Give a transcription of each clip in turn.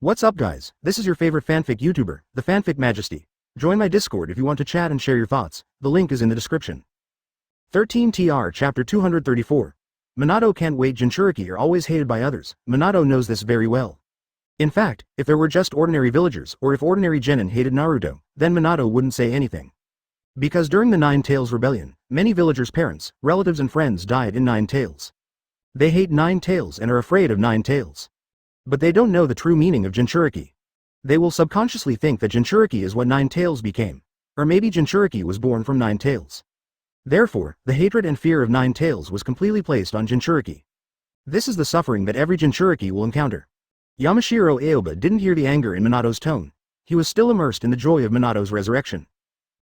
What's up guys, this is your favorite fanfic YouTuber, the Fanfic Majesty. Join my Discord if you want to chat and share your thoughts, the link is in the description. 13 TR Chapter 234. Minato can't wait. Jinchuriki are always hated by others, Minato knows this very well. In fact, if there were just ordinary villagers or if ordinary genin hated Naruto, then Minato wouldn't say anything. Because during the Nine Tails Rebellion, many villagers' parents, relatives and friends died in Nine Tails. They hate Nine Tails and are afraid of Nine Tails. But they don't know the true meaning of Jinchuriki. They will subconsciously think that Jinchuriki is what Nine Tails became. Or maybe Jinchuriki was born from Nine Tails. Therefore, the hatred and fear of Nine Tails was completely placed on Jinchuriki. This is the suffering that every Jinchuriki will encounter. Yamashiro Aoba didn't hear the anger in Minato's tone. He was still immersed in the joy of Minato's resurrection.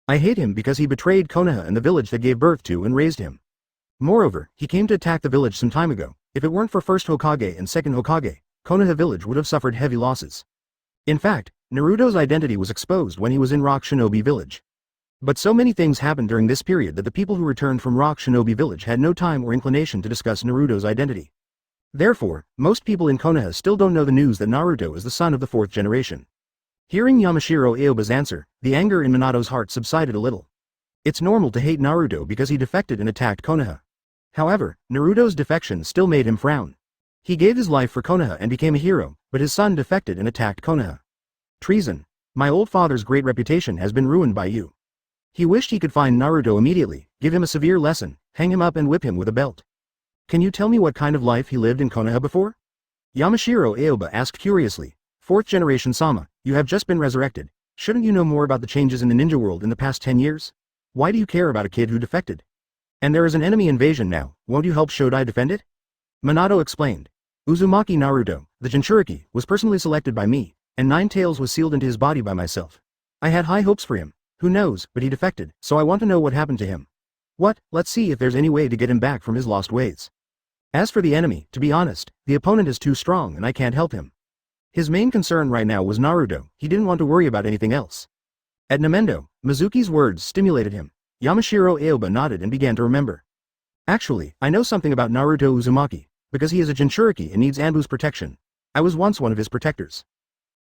I hate him because he betrayed Konoha and the village that gave birth to and raised him. Moreover, he came to attack the village some time ago. If it weren't for first Hokage and second Hokage, Konoha village would have suffered heavy losses. In fact, Naruto's identity was exposed when he was in Rock Shinobi village. But so many things happened during this period that the people who returned from Rock Shinobi village had no time or inclination to discuss Naruto's identity. Therefore, most people in Konoha still don't know the news that Naruto is the son of the fourth generation. Hearing Yamashiro Aoba's answer, the anger in Minato's heart subsided a little. It's normal to hate Naruto because he defected and attacked Konoha. However, Naruto's defection still made him frown. He gave his life for Konoha and became a hero, but his son defected and attacked Konoha. Treason. My old father's great reputation has been ruined by you. He wished he could find Naruto immediately, give him a severe lesson, hang him up and whip him with a belt. Can you tell me what kind of life he lived in Konoha before? Yamashiro Aoba asked curiously. Fourth generation Sama, you have just been resurrected. Shouldn't you know more about the changes in the ninja world in the past 10 years? Why do you care about a kid who defected? And there is an enemy invasion now, won't you help Shodai defend it? Minato explained. Uzumaki Naruto, the Jinchuriki, was personally selected by me, and Nine Tails was sealed into his body by myself. I had high hopes for him. Who knows, but he defected, so I want to know what happened to him. What? Let's see if there's any way to get him back from his lost ways. As for the enemy, to be honest, the opponent is too strong and I can't help him. His main concern right now was Naruto, he didn't want to worry about anything else. At Namendo, Mizuki's words stimulated him. Yamashiro Aoba nodded and began to remember. Actually, I know something about Naruto Uzumaki. Because he is a Jinchuriki and needs Anbu's protection. I was once one of his protectors.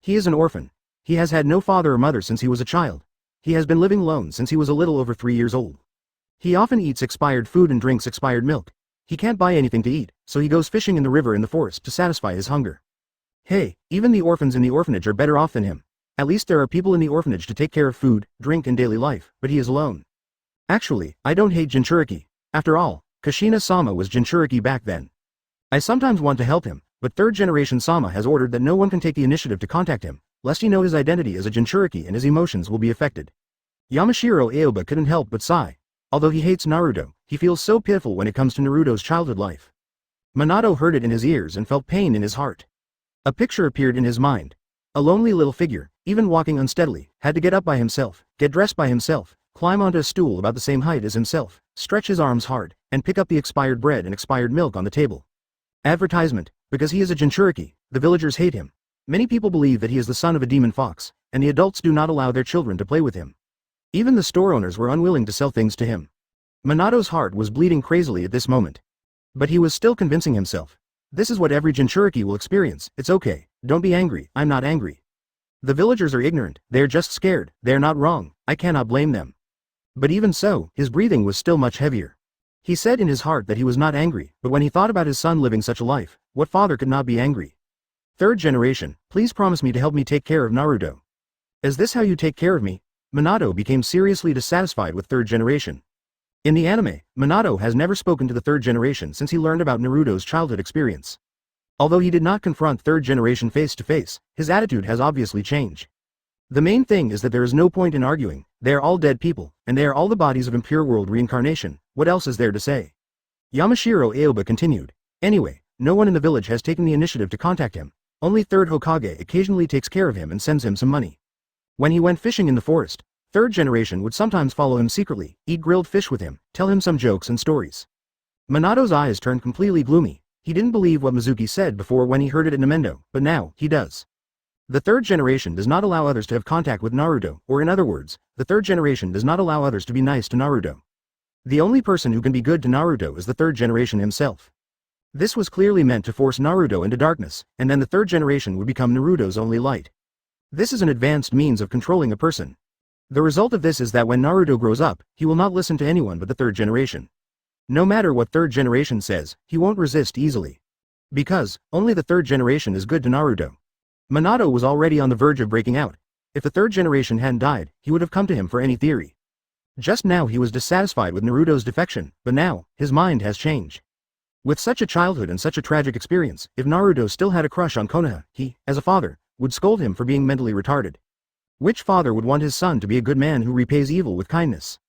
He is an orphan. He has had no father or mother since he was a child. He has been living alone since he was a little over 3 years old. He often eats expired food and drinks expired milk. He can't buy anything to eat, so he goes fishing in the river in the forest to satisfy his hunger. Hey, even the orphans in the orphanage are better off than him. At least there are people in the orphanage to take care of food, drink and daily life, but he is alone. Actually, I don't hate Jinchuriki. After all, Kushina-sama was Jinchuriki back then. I sometimes want to help him, but third generation Sama has ordered that no one can take the initiative to contact him, lest he know his identity as a Jinchuriki and his emotions will be affected. Yamashiro Aoba couldn't help but sigh. Although he hates Naruto, he feels so pitiful when it comes to Naruto's childhood life. Minato heard it in his ears and felt pain in his heart. A picture appeared in his mind. A lonely little figure, even walking unsteadily, had to get up by himself, get dressed by himself, climb onto a stool about the same height as himself, stretch his arms hard, and pick up the expired bread and expired milk on the table. Advertisement. Because he is a Jinchuriki, the villagers hate him. Many people believe that he is the son of a demon fox, and the adults do not allow their children to play with him. Even the store owners were unwilling to sell things to him. Minato's heart was bleeding crazily at this moment. But he was still convincing himself. This is what every Jinchuriki will experience, it's okay, don't be angry, I'm not angry. The villagers are ignorant, they are just scared, they are not wrong, I cannot blame them. But even so, his breathing was still much heavier. He said in his heart that he was not angry, but when he thought about his son living such a life, what father could not be angry? Third generation, please promise me to help me take care of Naruto. Is this how you take care of me? Minato became seriously dissatisfied with third generation. In the anime, Minato has never spoken to the third generation since he learned about Naruto's childhood experience. Although he did not confront third generation face to face, his attitude has obviously changed. The main thing is that there is no point in arguing, they are all dead people, and they are all the bodies of impure world reincarnation, what else is there to say? Yamashiro Aoba continued. Anyway, no one in the village has taken the initiative to contact him, only third Hokage occasionally takes care of him and sends him some money. When he went fishing in the forest, third generation would sometimes follow him secretly, eat grilled fish with him, tell him some jokes and stories. Minato's eyes turned completely gloomy. He didn't believe what Mizuki said before when he heard it at Namendo, but now, he does. The third generation does not allow others to have contact with Naruto, or in other words, the third generation does not allow others to be nice to Naruto. The only person who can be good to Naruto is the third generation himself. This was clearly meant to force Naruto into darkness, and then the third generation would become Naruto's only light. This is an advanced means of controlling a person. The result of this is that when Naruto grows up, he will not listen to anyone but the third generation. No matter what third generation says, he won't resist easily. Because, only the third generation is good to Naruto. Minato was already on the verge of breaking out. If the third generation hadn't died, he would have come to him for any theory. Just now he was dissatisfied with Naruto's defection, but now, his mind has changed. With such a childhood and such a tragic experience, if Naruto still had a crush on Konoha, he, as a father, would scold him for being mentally retarded. Which father would want his son to be a good man who repays evil with kindness?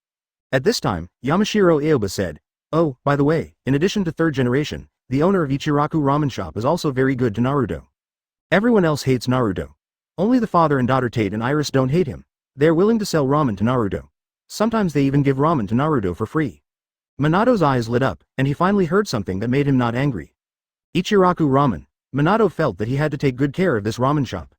At this time, Yamashiro Aoba said, "Oh, by the way, in addition to third generation, the owner of Ichiraku Ramen Shop is also very good to Naruto. Everyone else hates Naruto. Only the father and daughter Tate and Iris don't hate him. They are willing to sell ramen to Naruto. Sometimes they even give ramen to Naruto for free." Minato's eyes lit up, and he finally heard something that made him not angry. Ichiraku Ramen. Minato felt that he had to take good care of this ramen shop.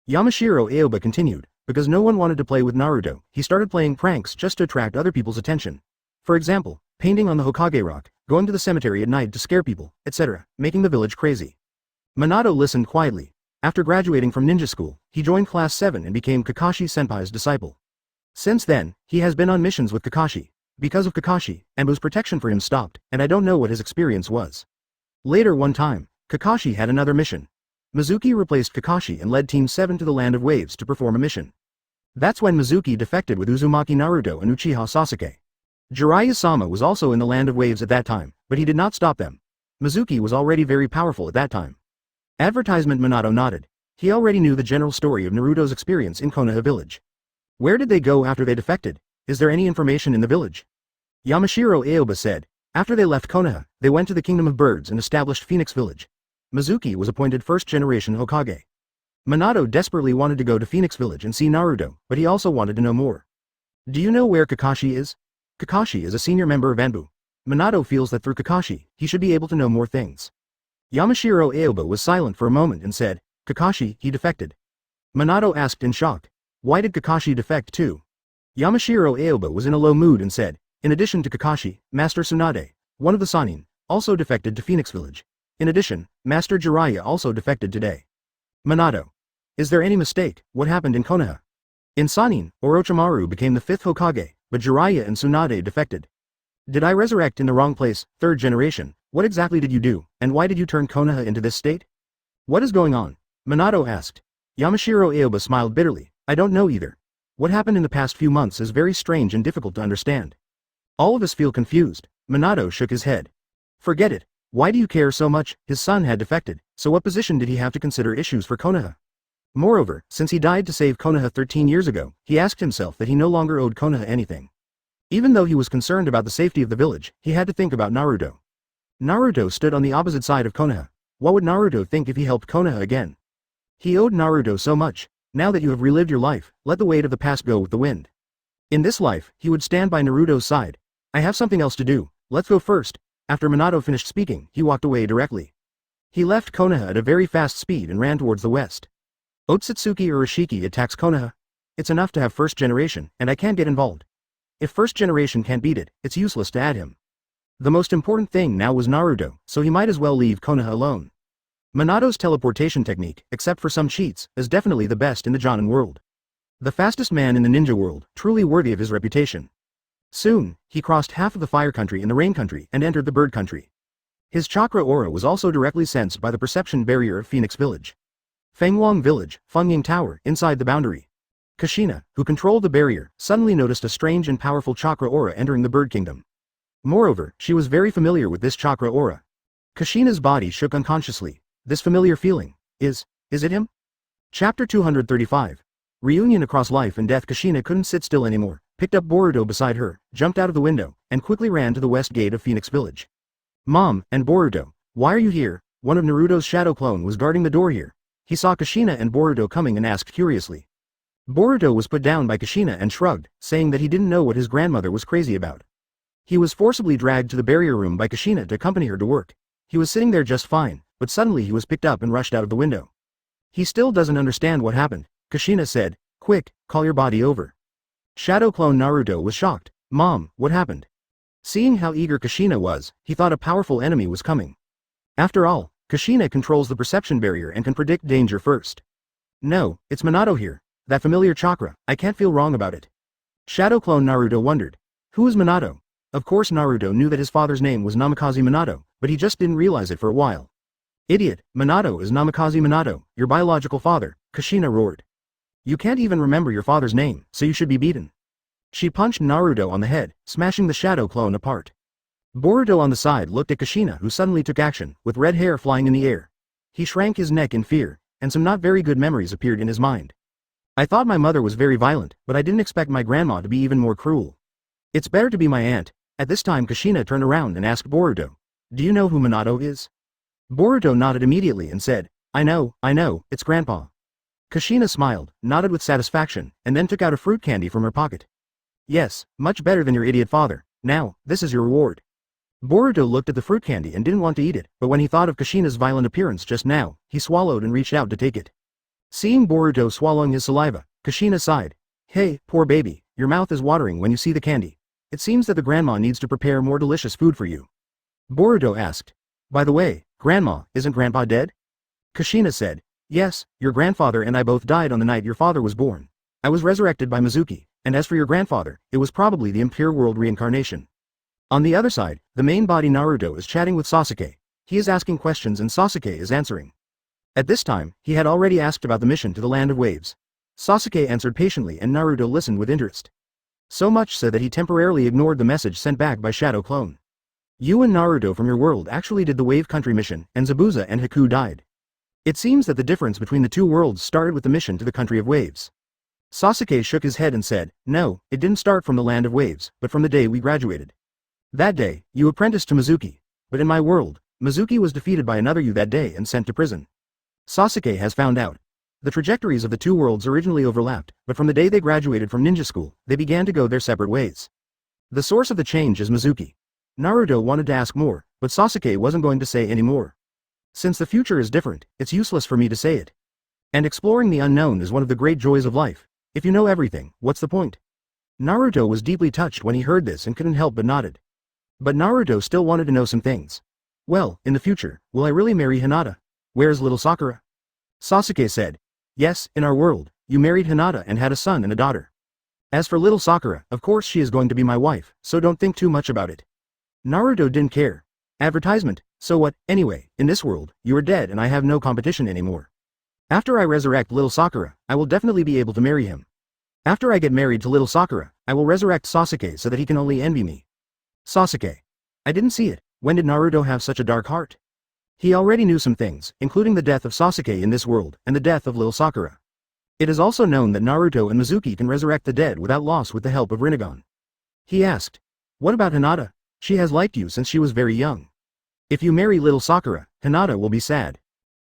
Yamashiro Aoba continued, because no one wanted to play with Naruto, he started playing pranks just to attract other people's attention. For example, painting on the Hokage rock, going to the cemetery at night to scare people, etc., making the village crazy. Minato listened quietly. After graduating from ninja school, he joined class 7 and became Kakashi Senpai's disciple. Since then, he has been on missions with Kakashi. Because of Kakashi, Ambu's protection for him stopped, and I don't know what his experience was. Later one time, Kakashi had another mission. Mizuki replaced Kakashi and led Team 7 to the Land of Waves to perform a mission. That's when Mizuki defected with Uzumaki Naruto and Uchiha Sasuke. Jiraiya-sama was also in the Land of Waves at that time, but he did not stop them. Mizuki was already very powerful at that time. Advertisement. Minato nodded. He already knew the general story of Naruto's experience in Konoha village. Where did they go after they defected? Is there any information in the village? Yamashiro Aoba said, after they left Konoha, they went to the Kingdom of Birds and established Phoenix Village. Mizuki was appointed first-generation Hokage. Minato desperately wanted to go to Phoenix Village and see Naruto, but he also wanted to know more. Do you know where Kakashi is? Kakashi is a senior member of Anbu. Minato feels that through Kakashi, he should be able to know more things. Yamashiro Aoba was silent for a moment and said, Kakashi, he defected. Minato asked in shock, why did Kakashi defect too? Yamashiro Aoba was in a low mood and said, in addition to Kakashi, Master Tsunade, one of the Sannin, also defected to Phoenix Village. In addition, Master Jiraiya also defected today. Minato. Is there any mistake? What happened in Konoha? In Sannin, Orochimaru became the 5th Hokage, but Jiraiya and Tsunade defected. Did I resurrect in the wrong place, third generation? What exactly did you do, and why did you turn Konoha into this state? What is going on? Minato asked. Yamashiro Aoba smiled bitterly. I don't know either. What happened in the past few months is very strange and difficult to understand. All of us feel confused. Minato shook his head. Forget it. Why do you care so much? His son had defected, so what position did he have to consider issues for Konoha? Moreover, since he died to save Konoha 13 years ago, he asked himself that he no longer owed Konoha anything. Even though he was concerned about the safety of the village, he had to think about Naruto. Naruto stood on the opposite side of Konoha. What would Naruto think if he helped Konoha again? He owed Naruto so much. Now that you have relived your life, let the weight of the past go with the wind. In this life, he would stand by Naruto's side. I have something else to do. Let's go first. After Minato finished speaking, he walked away directly. He left Konoha at a very fast speed and ran towards the west. Otsutsuki Urashiki attacks Konoha. It's enough to have first generation, and I can't get involved. If first generation can't beat it, it's useless to add him. The most important thing now was Naruto, so he might as well leave Konoha alone. Minato's teleportation technique, except for some cheats, is definitely the best in the Jonin world. The fastest man in the ninja world, truly worthy of his reputation. Soon, he crossed half of the fire country and the rain country and entered the bird country. His chakra aura was also directly sensed by the perception barrier of Phoenix Village. Fengwang Village, Fengying Tower, inside the boundary. Kushina, who controlled the barrier, suddenly noticed a strange and powerful chakra aura entering the bird kingdom. Moreover, she was very familiar with this chakra aura. Kushina's body shook unconsciously. This familiar feeling, is it him? Chapter 235. Reunion across life and death. Kushina couldn't sit still anymore, picked up Boruto beside her, jumped out of the window, and quickly ran to the west gate of Phoenix Village. Mom, and Boruto, why are you here? One of Naruto's shadow clone was guarding the door here. He saw Kushina and Boruto coming and asked curiously. Boruto was put down by Kushina and shrugged, saying that he didn't know what his grandmother was crazy about. He was forcibly dragged to the barrier room by Kushina to accompany her to work. He was sitting there just fine, but suddenly he was picked up and rushed out of the window. He still doesn't understand what happened. Kushina said, quick, call your body over. Shadow clone Naruto was shocked. Mom, what happened? Seeing how eager Kushina was, he thought a powerful enemy was coming. After all, Kushina controls the perception barrier and can predict danger first. No, it's Minato here. That familiar chakra, I can't feel wrong about it. Shadow clone Naruto wondered. Who is Minato? Of course Naruto knew that his father's name was Namikaze Minato, but he just didn't realize it for a while. Idiot, Minato is Namikaze Minato, your biological father, Kushina roared. You can't even remember your father's name, so you should be beaten. She punched Naruto on the head, smashing the shadow clone apart. Boruto on the side looked at Kushina, who suddenly took action, with red hair flying in the air. He shrank his neck in fear, and some not very good memories appeared in his mind. I thought my mother was very violent, but I didn't expect my grandma to be even more cruel. It's better to be my aunt. At this time Kushina turned around and asked Boruto, do you know who Minato is? Boruto nodded immediately and said, I know, it's Grandpa. Kushina smiled, nodded with satisfaction, and then took out a fruit candy from her pocket. Yes, much better than your idiot father. Now, this is your reward. Boruto looked at the fruit candy and didn't want to eat it, but when he thought of Kushina's violent appearance just now, he swallowed and reached out to take it. Seeing Boruto swallowing his saliva, Kushina sighed. Hey, poor baby, your mouth is watering when you see the candy. It seems that the grandma needs to prepare more delicious food for you. Boruto asked. By the way, Grandma, isn't Grandpa dead? Kushina said. Yes, your grandfather and I both died on the night your father was born. I was resurrected by Mizuki, and as for your grandfather, it was probably the impure world reincarnation. On the other side, the main body Naruto is chatting with Sasuke. He is asking questions and Sasuke is answering. At this time, he had already asked about the mission to the Land of Waves. Sasuke answered patiently and Naruto listened with interest. So much so that he temporarily ignored the message sent back by Shadow Clone. You and Naruto from your world actually did the Wave Country mission, and Zabuza and Haku died. It seems that the difference between the two worlds started with the mission to the Country of Waves. Sasuke shook his head and said, no, it didn't start from the Land of Waves, but from the day we graduated. That day, you apprenticed to Mizuki. But in my world, Mizuki was defeated by another you that day and sent to prison. Sasuke has found out. The trajectories of the two worlds originally overlapped, but from the day they graduated from ninja school, they began to go their separate ways. The source of the change is Mizuki. Naruto wanted to ask more, but Sasuke wasn't going to say any more. Since the future is different, it's useless for me to say it. And exploring the unknown is one of the great joys of life. If you know everything, what's the point? Naruto was deeply touched when he heard this and couldn't help but nodded. But Naruto still wanted to know some things. Well, in the future, will I really marry Hinata? Where's little Sakura? Sasuke said. Yes, in our world, you married Hinata and had a son and a daughter. As for little Sakura, of course she is going to be my wife, so don't think too much about it. Naruto didn't care. Advertisement, so what, anyway, in this world, you are dead and I have no competition anymore. After I resurrect little Sakura, I will definitely be able to marry him. After I get married to little Sakura, I will resurrect Sasuke so that he can only envy me. Sasuke. I didn't see it. When did Naruto have such a dark heart? He already knew some things, including the death of Sasuke in this world, and the death of little Sakura. It is also known that Naruto and Mizuki can resurrect the dead without loss with the help of Rinnegan. He asked. What about Hinata? She has liked you since she was very young. If you marry little Sakura, Hinata will be sad.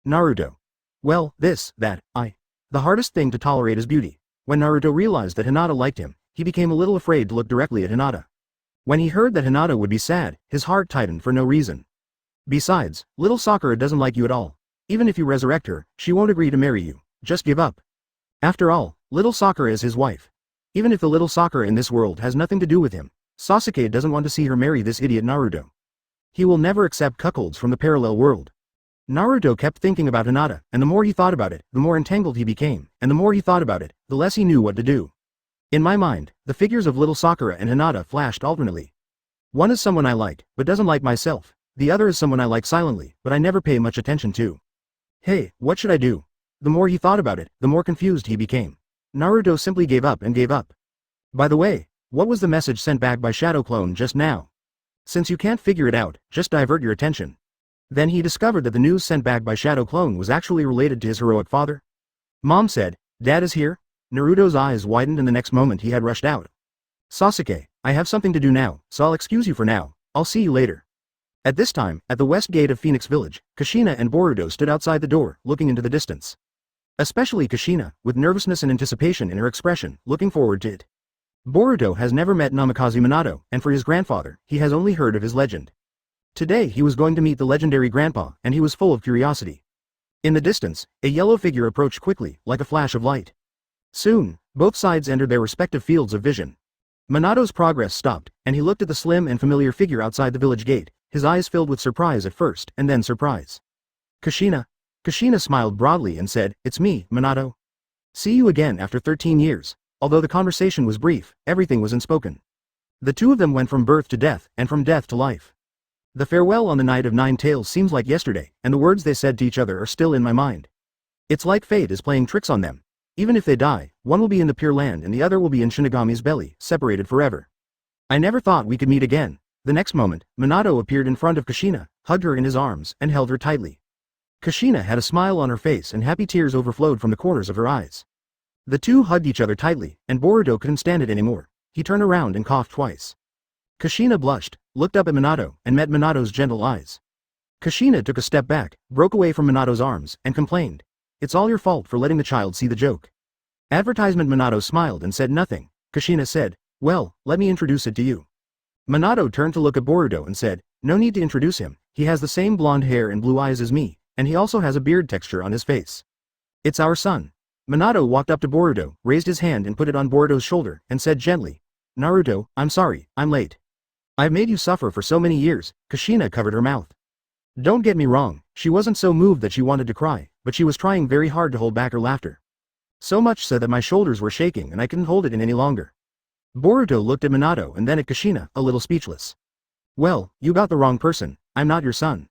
Naruto. Well, the hardest thing to tolerate is beauty. When Naruto realized that Hinata liked him, he became a little afraid to look directly at Hinata. When he heard that Hinata would be sad, his heart tightened for no reason. Besides, little Sakura doesn't like you at all. Even if you resurrect her, she won't agree to marry you. Just give up. After all, little Sakura is his wife. Even if the little Sakura in this world has nothing to do with him, Sasuke doesn't want to see her marry this idiot Naruto. He will never accept cuckolds from the parallel world. Naruto kept thinking about Hinata, and the more he thought about it, the more entangled he became, and the more he thought about it, the less he knew what to do. In my mind, the figures of little Sakura and Hinata flashed alternately. One is someone I like, but doesn't like myself. The other is someone I like silently, but I never pay much attention to. Hey, what should I do? The more he thought about it, the more confused he became. Naruto simply gave up and gave up. By the way, what was the message sent back by Shadow Clone just now? Since you can't figure it out, just divert your attention. Then he discovered that the news sent back by Shadow Clone was actually related to his heroic father. Mom said, Dad is here? Naruto's eyes widened and the next moment he had rushed out. Sasuke, I have something to do now, so I'll excuse you for now. I'll see you later. At this time, at the west gate of Phoenix Village, Kushina and Boruto stood outside the door, looking into the distance. Especially Kushina, with nervousness and anticipation in her expression, looking forward to it. Boruto has never met Namikaze Minato, and for his grandfather, he has only heard of his legend. Today he was going to meet the legendary grandpa, and he was full of curiosity. In the distance, a yellow figure approached quickly, like a flash of light. Soon, both sides entered their respective fields of vision. Minato's progress stopped, and he looked at the slim and familiar figure outside the village gate, his eyes filled with surprise at first and then surprise. Kushina? Kushina smiled broadly and said, "It's me, Minato. See you again after 13 years. Although the conversation was brief, everything was unspoken. The two of them went from birth to death, and from death to life. The farewell on the night of 9 Tails seems like yesterday, and the words they said to each other are still in my mind. It's like fate is playing tricks on them. Even if they die, one will be in the Pure Land and the other will be in Shinigami's belly, separated forever. I never thought we could meet again." The next moment, Minato appeared in front of Kushina, hugged her in his arms, and held her tightly. Kushina had a smile on her face and happy tears overflowed from the corners of her eyes. The two hugged each other tightly, and Boruto couldn't stand it anymore. He turned around and coughed twice. Kushina blushed, looked up at Minato, and met Minato's gentle eyes. Kushina took a step back, broke away from Minato's arms, and complained, "It's all your fault for letting the child see the joke." Advertisement. Minato smiled and said nothing. Kushina said, "Well, let me introduce it to you." Minato turned to look at Boruto and said, "No need to introduce him, he has the same blonde hair and blue eyes as me, and he also has a beard texture on his face. It's our son." Minato walked up to Boruto, raised his hand and put it on Boruto's shoulder, and said gently, "Naruto, I'm sorry, I'm late. I've made you suffer for so many years." Kushina covered her mouth. Don't get me wrong, she wasn't so moved that she wanted to cry, but she was trying very hard to hold back her laughter. So much so that my shoulders were shaking and I couldn't hold it in any longer. Boruto looked at Minato and then at Kushina, a little speechless. "Well, you got the wrong person, I'm not your son."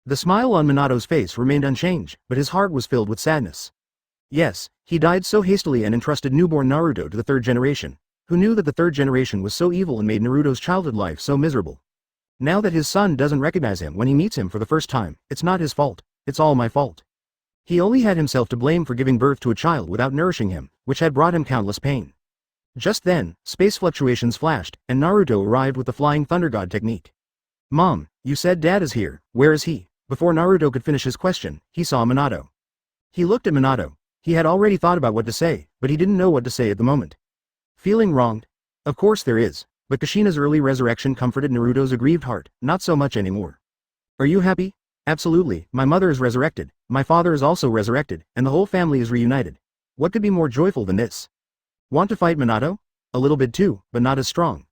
The smile on Minato's face remained unchanged, but his heart was filled with sadness. Yes, he died so hastily and entrusted newborn Naruto to the third generation, who knew that the third generation was so evil and made Naruto's childhood life so miserable. Now that his son doesn't recognize him when he meets him for the first time, it's not his fault, it's all my fault. He only had himself to blame for giving birth to a child without nourishing him, which had brought him countless pain. Just then, space fluctuations flashed, and Naruto arrived with the Flying Thunder God technique. "Mom, you said Dad is here, where is he?" Before Naruto could finish his question, he saw Minato. He looked at Minato. He had already thought about what to say, but he didn't know what to say at the moment. Feeling wronged? Of course there is, but Kushina's early resurrection comforted Naruto's aggrieved heart, not so much anymore. "Are you happy?" "Absolutely, my mother is resurrected, my father is also resurrected, and the whole family is reunited. What could be more joyful than this?" "Want to fight, Minato?" "A little bit too, but not as strong."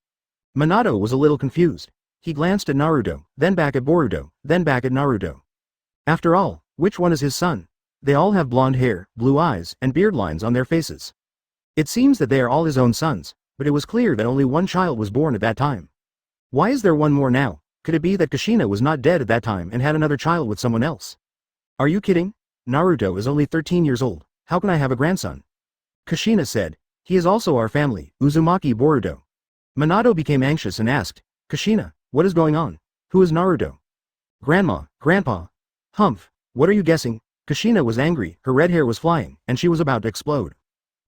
Minato was a little confused. He glanced at Naruto, then back at Boruto, then back at Naruto. After all, which one is his son? They all have blonde hair, blue eyes, and beard lines on their faces. It seems that they are all his own sons, but it was clear that only one child was born at that time. Why is there one more now? Could it be that Kushina was not dead at that time and had another child with someone else? "Are you kidding? Naruto is only 13 years old, how can I have a grandson?" Kushina said, "He is also our family, Uzumaki Boruto." Minato became anxious and asked, "Kushina, what is going on? Who is Naruto?" "Grandma, Grandpa." "Humph, what are you guessing?" Kushina was angry, her red hair was flying, and she was about to explode.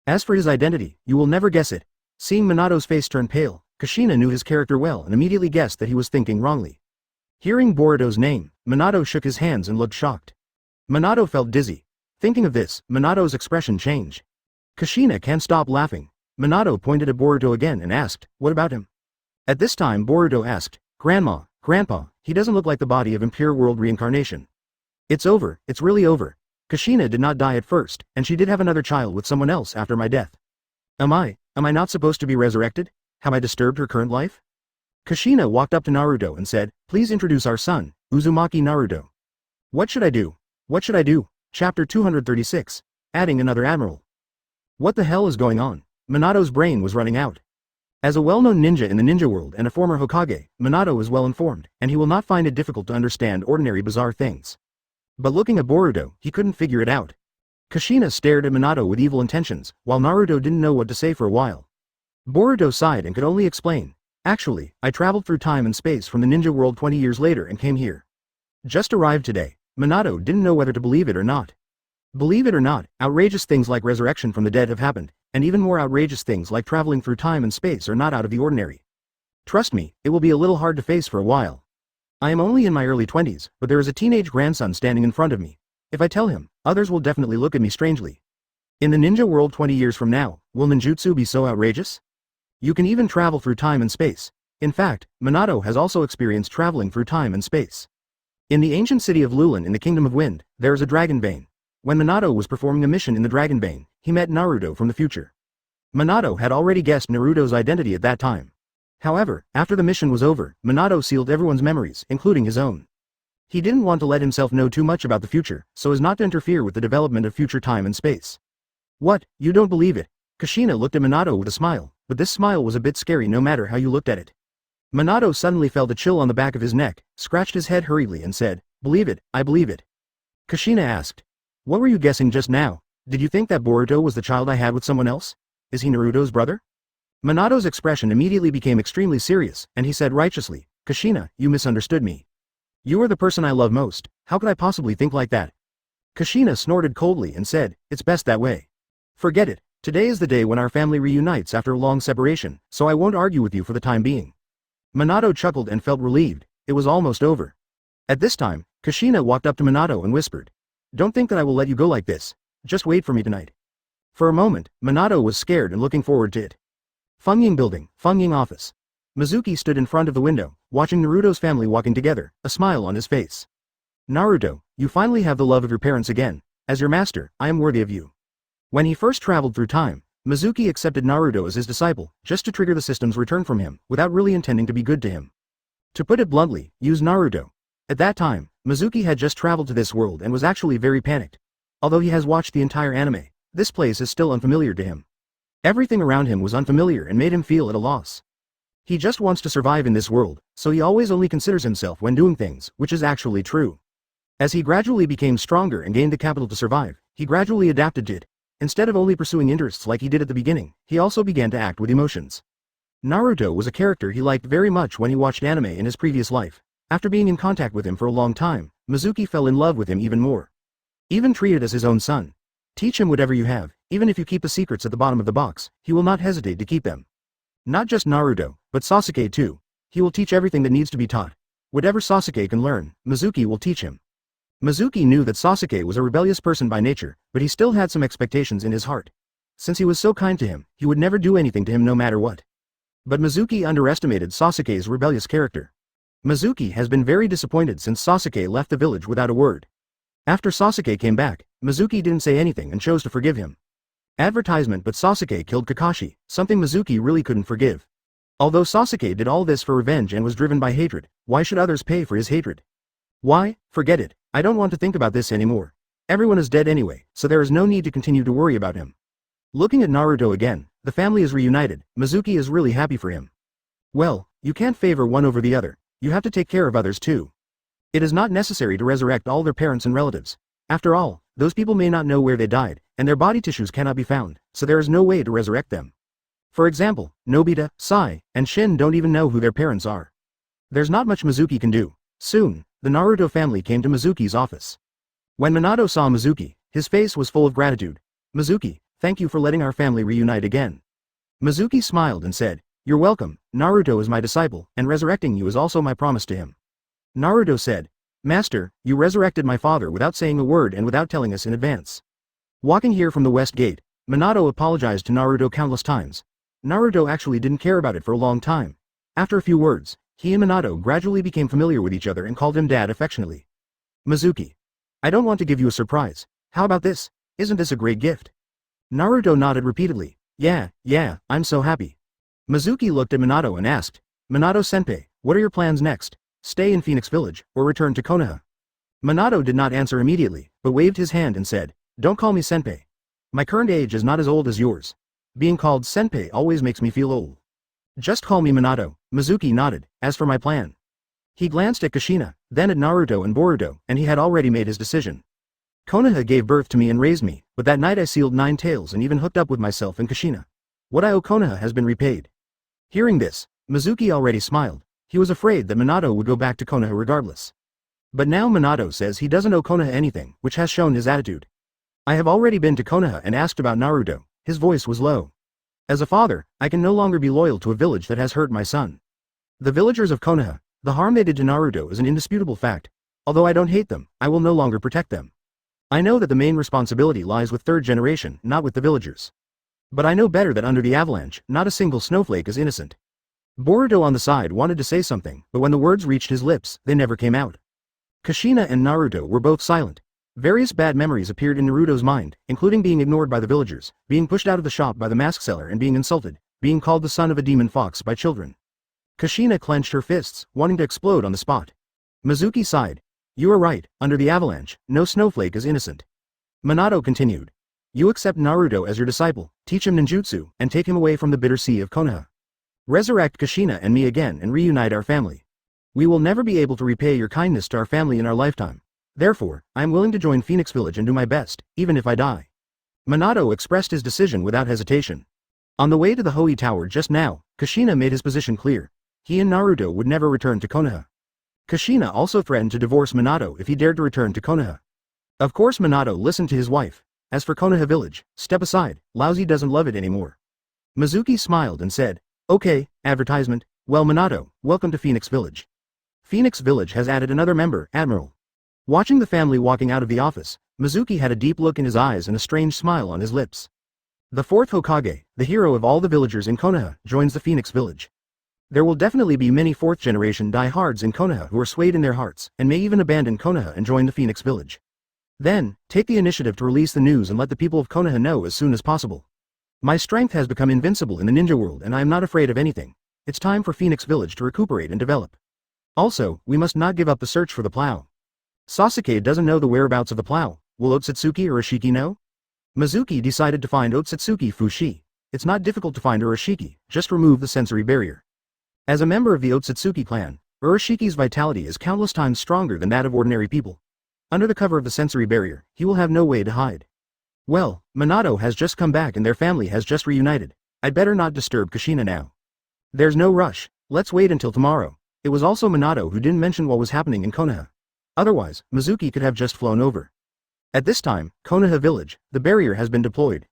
"As for his identity, you will never guess it." Seeing Minato's face turn pale, Kushina knew his character well and immediately guessed that he was thinking wrongly. Hearing Boruto's name, Minato shook his hands and looked shocked. Minato felt dizzy. Thinking of this, Minato's expression changed. Kushina can't stop laughing. Minato pointed at Boruto again and asked, "What about him?" At this time Boruto asked, "Grandma, Grandpa, he doesn't look like the body of impure world reincarnation." "It's over, it's really over. Kushina did not die at first, and she did have another child with someone else after my death. Am I not supposed to be resurrected? Have I disturbed her current life?" Kushina walked up to Naruto and said, "Please introduce our son, Uzumaki Naruto." "What should I do? What should I do?" Chapter 236. Adding another admiral. What the hell is going on? Minato's brain was running out. As a well-known ninja in the ninja world and a former Hokage, Minato is well informed, and he will not find it difficult to understand ordinary bizarre things. But looking at Boruto, he couldn't figure it out. Kushina stared at Minato with evil intentions, while Naruto didn't know what to say for a while. Boruto sighed and could only explain, "Actually, I traveled through time and space from the ninja world 20 years later and came here. Just arrived today." Minato didn't know whether to believe it or not. Believe it or not, outrageous things like resurrection from the dead have happened, and even more outrageous things like traveling through time and space are not out of the ordinary. Trust me, it will be a little hard to face for a while. I am only in my early 20s, but there is a teenage grandson standing in front of me. If I tell him, others will definitely look at me strangely. In the ninja world 20 years from now, will ninjutsu be so outrageous? You can even travel through time and space. In fact, Minato has also experienced traveling through time and space. In the ancient city of Lulin in the Kingdom of Wind, there is a dragon vein. When Minato was performing a mission in the dragon vein, he met Naruto from the future. Minato had already guessed Naruto's identity at that time. However, after the mission was over, Minato sealed everyone's memories, including his own. He didn't want to let himself know too much about the future, so as not to interfere with the development of future time and space. What, you don't believe it? Kushina looked at Minato with a smile, but this smile was a bit scary no matter how you looked at it. Minato suddenly felt a chill on the back of his neck, scratched his head hurriedly and said, "Believe it, I believe it." Kushina asked, "What were you guessing just now? Did you think that Boruto was the child I had with someone else? Is he Naruto's brother?" Minato's expression immediately became extremely serious, and he said righteously, "Kushina, you misunderstood me. You are the person I love most, how could I possibly think like that?" Kushina snorted coldly and said, "It's best that way. Forget it, today is the day when our family reunites after a long separation, so I won't argue with you for the time being." Minato chuckled and felt relieved, it was almost over. At this time, Kushina walked up to Minato and whispered, "Don't think that I will let you go like this, just wait for me tonight." For a moment, Minato was scared and looking forward to it. Fungying Building, Fungying Office. Mizuki stood in front of the window, watching Naruto's family walking together, a smile on his face. "Naruto, you finally have the love of your parents again. As your master, I am worthy of you." When he first traveled through time, Mizuki accepted Naruto as his disciple, just to trigger the system's return from him, without really intending to be good to him. To put it bluntly, use Naruto. At that time, Mizuki had just traveled to this world and was actually very panicked. Although he has watched the entire anime, this place is still unfamiliar to him. Everything around him was unfamiliar and made him feel at a loss. He just wants to survive in this world, so he always only considers himself when doing things, which is actually true. As he gradually became stronger and gained the capital to survive, he gradually adapted to it. Instead of only pursuing interests like he did at the beginning, he also began to act with emotions. Naruto was a character he liked very much when he watched anime in his previous life. After being in contact with him for a long time, Mizuki fell in love with him even more. Even treated as his own son. Teach him whatever you have, even if you keep the secrets at the bottom of the box, he will not hesitate to keep them. Not just Naruto, but Sasuke too. He will teach everything that needs to be taught. Whatever Sasuke can learn, Mizuki will teach him. Mizuki knew that Sasuke was a rebellious person by nature, but he still had some expectations in his heart. Since he was so kind to him, he would never do anything to him no matter what. But Mizuki underestimated Sasuke's rebellious character. Mizuki has been very disappointed since Sasuke left the village without a word. After Sasuke came back, Mizuki didn't say anything and chose to forgive him. Advertisement, but Sasuke killed Kakashi, something Mizuki really couldn't forgive. Although Sasuke did all this for revenge and was driven by hatred, why should others pay for his hatred? Why? Forget it, I don't want to think about this anymore. Everyone is dead anyway, so there is no need to continue to worry about him. Looking at Naruto again, the family is reunited, Mizuki is really happy for him. Well, you can't favor one over the other, you have to take care of others too. It is not necessary to resurrect all their parents and relatives. After all, those people may not know where they died, and their body tissues cannot be found, so there is no way to resurrect them. For example, Nobita, Sai, and Shin don't even know who their parents are. There's not much Mizuki can do. Soon, the Naruto family came to Mizuki's office. When Minato saw Mizuki, his face was full of gratitude. "Mizuki, thank you for letting our family reunite again." Mizuki smiled and said, "You're welcome, Naruto is my disciple, and resurrecting you is also my promise to him." Naruto said, "Master, you resurrected my father without saying a word and without telling us in advance." Walking here from the west gate, Minato apologized to Naruto countless times. Naruto actually didn't care about it for a long time. After a few words, he and Minato gradually became familiar with each other and called him Dad affectionately. "Mizuki. I don't want to give you a surprise. How about this? Isn't this a great gift?" Naruto nodded repeatedly. Yeah, I'm so happy." Mizuki looked at Minato and asked, "Minato-senpai, what are your plans next? Stay in Phoenix Village, or return to Konoha?" Minato did not answer immediately, but waved his hand and said, "Don't call me senpai. My current age is not as old as yours. Being called senpai always makes me feel old. Just call me Minato." Mizuki nodded. As for my plan. He glanced at Kushina, then at Naruto and Boruto, and he had already made his decision. Konoha gave birth to me and raised me, but that night I sealed 9 tails and even hooked up with myself and Kushina. What I owe Konoha has been repaid. Hearing this, Mizuki already smiled. He was afraid that Minato would go back to Konoha regardless. But now Minato says he doesn't owe Konoha anything, which has shown his attitude. "I have already been to Konoha and asked about Naruto." His voice was low. "As a father, I can no longer be loyal to a village that has hurt my son. The villagers of Konoha, the harm they did to Naruto is an indisputable fact. Although I don't hate them, I will no longer protect them. I know that the main responsibility lies with third generation, not with the villagers. But I know better that under the avalanche, not a single snowflake is innocent." Boruto on the side wanted to say something, but when the words reached his lips, they never came out. Kushina and Naruto were both silent. Various bad memories appeared in Naruto's mind, including being ignored by the villagers, being pushed out of the shop by the mask seller and being insulted, being called the son of a demon fox by children. Kushina clenched her fists, wanting to explode on the spot. Mizuki sighed. You are right, under the avalanche, no snowflake is innocent. Minato continued. You accept Naruto as your disciple, teach him ninjutsu, and take him away from the bitter sea of Konoha. Resurrect Kushina and me again and reunite our family. We will never be able to repay your kindness to our family in our lifetime. Therefore, I am willing to join Phoenix Village and do my best, even if I die. Minato expressed his decision without hesitation. On the way to the Hoi Tower just now, Kushina made his position clear. He and Naruto would never return to Konoha. Kushina also threatened to divorce Minato if he dared to return to Konoha. Of course Minato listened to his wife. As for Konoha Village, step aside, Lousy doesn't love it anymore. Mizuki smiled and said, Okay, advertisement, well Minato, welcome to Phoenix Village. Phoenix Village has added another member, Admiral. Watching the family walking out of the office, Mizuki had a deep look in his eyes and a strange smile on his lips. The fourth Hokage, the hero of all the villagers in Konoha, joins the Phoenix Village. There will definitely be many fourth-generation die-hards in Konoha who are swayed in their hearts, and may even abandon Konoha and join the Phoenix Village. Then, take the initiative to release the news and let the people of Konoha know as soon as possible. My strength has become invincible in the ninja world and I am not afraid of anything. It's time for Phoenix Village to recuperate and develop. Also, we must not give up the search for the plow. Sasuke doesn't know the whereabouts of the plow. Will Otsutsuki or Urashiki know? Mizuki decided to find Otsutsuki Fushi. It's not difficult to find Urashiki, just remove the sensory barrier. As a member of the Otsutsuki clan, Urashiki's vitality is countless times stronger than that of ordinary people. Under the cover of the sensory barrier, he will have no way to hide. Well, Minato has just come back and their family has just reunited. I'd better not disturb Kushina now. There's no rush, let's wait until tomorrow. It was also Minato who didn't mention what was happening in Konoha. Otherwise, Mizuki could have just flown over. At this time, Konoha Village, the barrier has been deployed.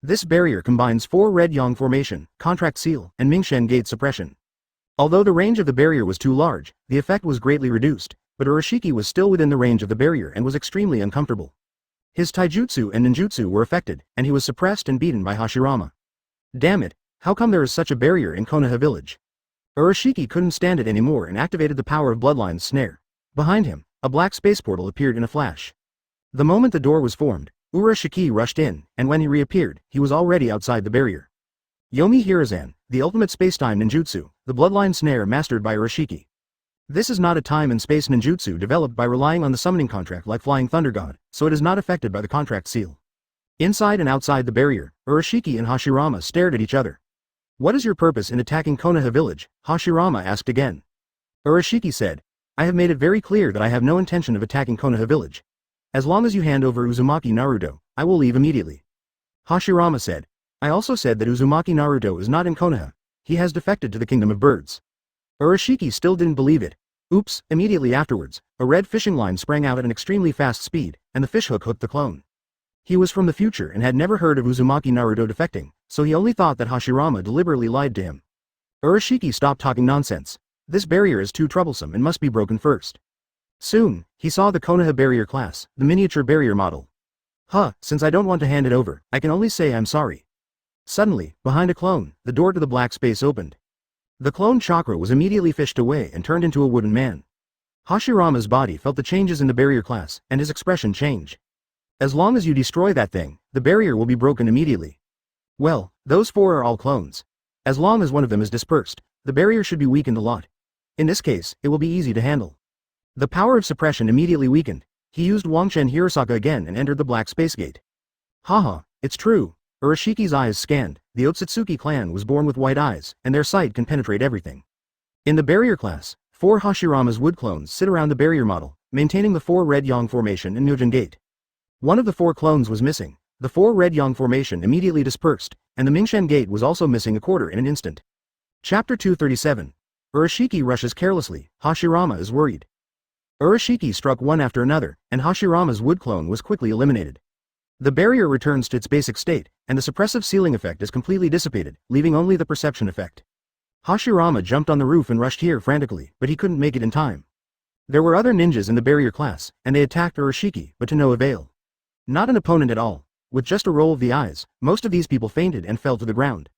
This barrier combines 4 Red Yang Formation, Contract Seal, and Mingshen Gate Suppression. Although the range of the barrier was too large, the effect was greatly reduced, but Urashiki was still within the range of the barrier and was extremely uncomfortable. His taijutsu and ninjutsu were affected, and he was suppressed and beaten by Hashirama. Damn it, how come there is such a barrier in Konoha Village? Urashiki couldn't stand it anymore and activated the power of Bloodline's snare. Behind him, a black space portal appeared in a flash. The moment the door was formed, Urashiki rushed in, and when he reappeared, he was already outside the barrier. Yomi Hirazan, the ultimate spacetime ninjutsu, the bloodline snare mastered by Urashiki. This is not a time and space ninjutsu developed by relying on the summoning contract like Flying Thunder God, so it is not affected by the contract seal. Inside and outside the barrier, Urashiki and Hashirama stared at each other. What is your purpose in attacking Konoha Village? Hashirama asked again. Urashiki said, I have made it very clear that I have no intention of attacking Konoha Village. As long as you hand over Uzumaki Naruto, I will leave immediately. Hashirama said, I also said that Uzumaki Naruto is not in Konoha. He has defected to the Kingdom of Birds. Urashiki still didn't believe it. Oops, immediately afterwards, a red fishing line sprang out at an extremely fast speed, and the fishhook hooked the clone. He was from the future and had never heard of Uzumaki Naruto defecting, so he only thought that Hashirama deliberately lied to him. Urashiki stopped talking nonsense. This barrier is too troublesome and must be broken first. Soon, he saw the Konoha barrier class, the miniature barrier model. Since I don't want to hand it over, I can only say I'm sorry. Suddenly, behind a clone, the door to the black space opened. The clone Chakra was immediately fished away and turned into a wooden man. Hashirama's body felt the changes in the barrier class, and his expression changed. As long as you destroy that thing, the barrier will be broken immediately. Well, those 4 are all clones. As long as one of them is dispersed, the barrier should be weakened a lot. In this case, it will be easy to handle. The power of suppression immediately weakened. He used Wangchen Hirosaka again and entered the black space gate. Haha, it's true. Urashiki's eyes scanned. The Otsutsuki clan was born with white eyes, and their sight can penetrate everything. In the barrier class, 4 Hashirama's wood clones sit around the barrier model, maintaining the 4 Red Yang Formation and Myogen Gate. One of the 4 clones was missing. The 4 Red Yang Formation immediately dispersed, and the Mingshen Gate was also missing a quarter in an instant. Chapter 237. Urashiki rushes carelessly. Hashirama is worried. Urashiki struck one after another, and Hashirama's wood clone was quickly eliminated. The barrier returns to its basic state, and the suppressive sealing effect is completely dissipated, leaving only the perception effect. Hashirama jumped on the roof and rushed here frantically, but he couldn't make it in time. There were other ninjas in the barrier class, and they attacked Urashiki, but to no avail. Not an opponent at all. With just a roll of the eyes, most of these people fainted and fell to the ground.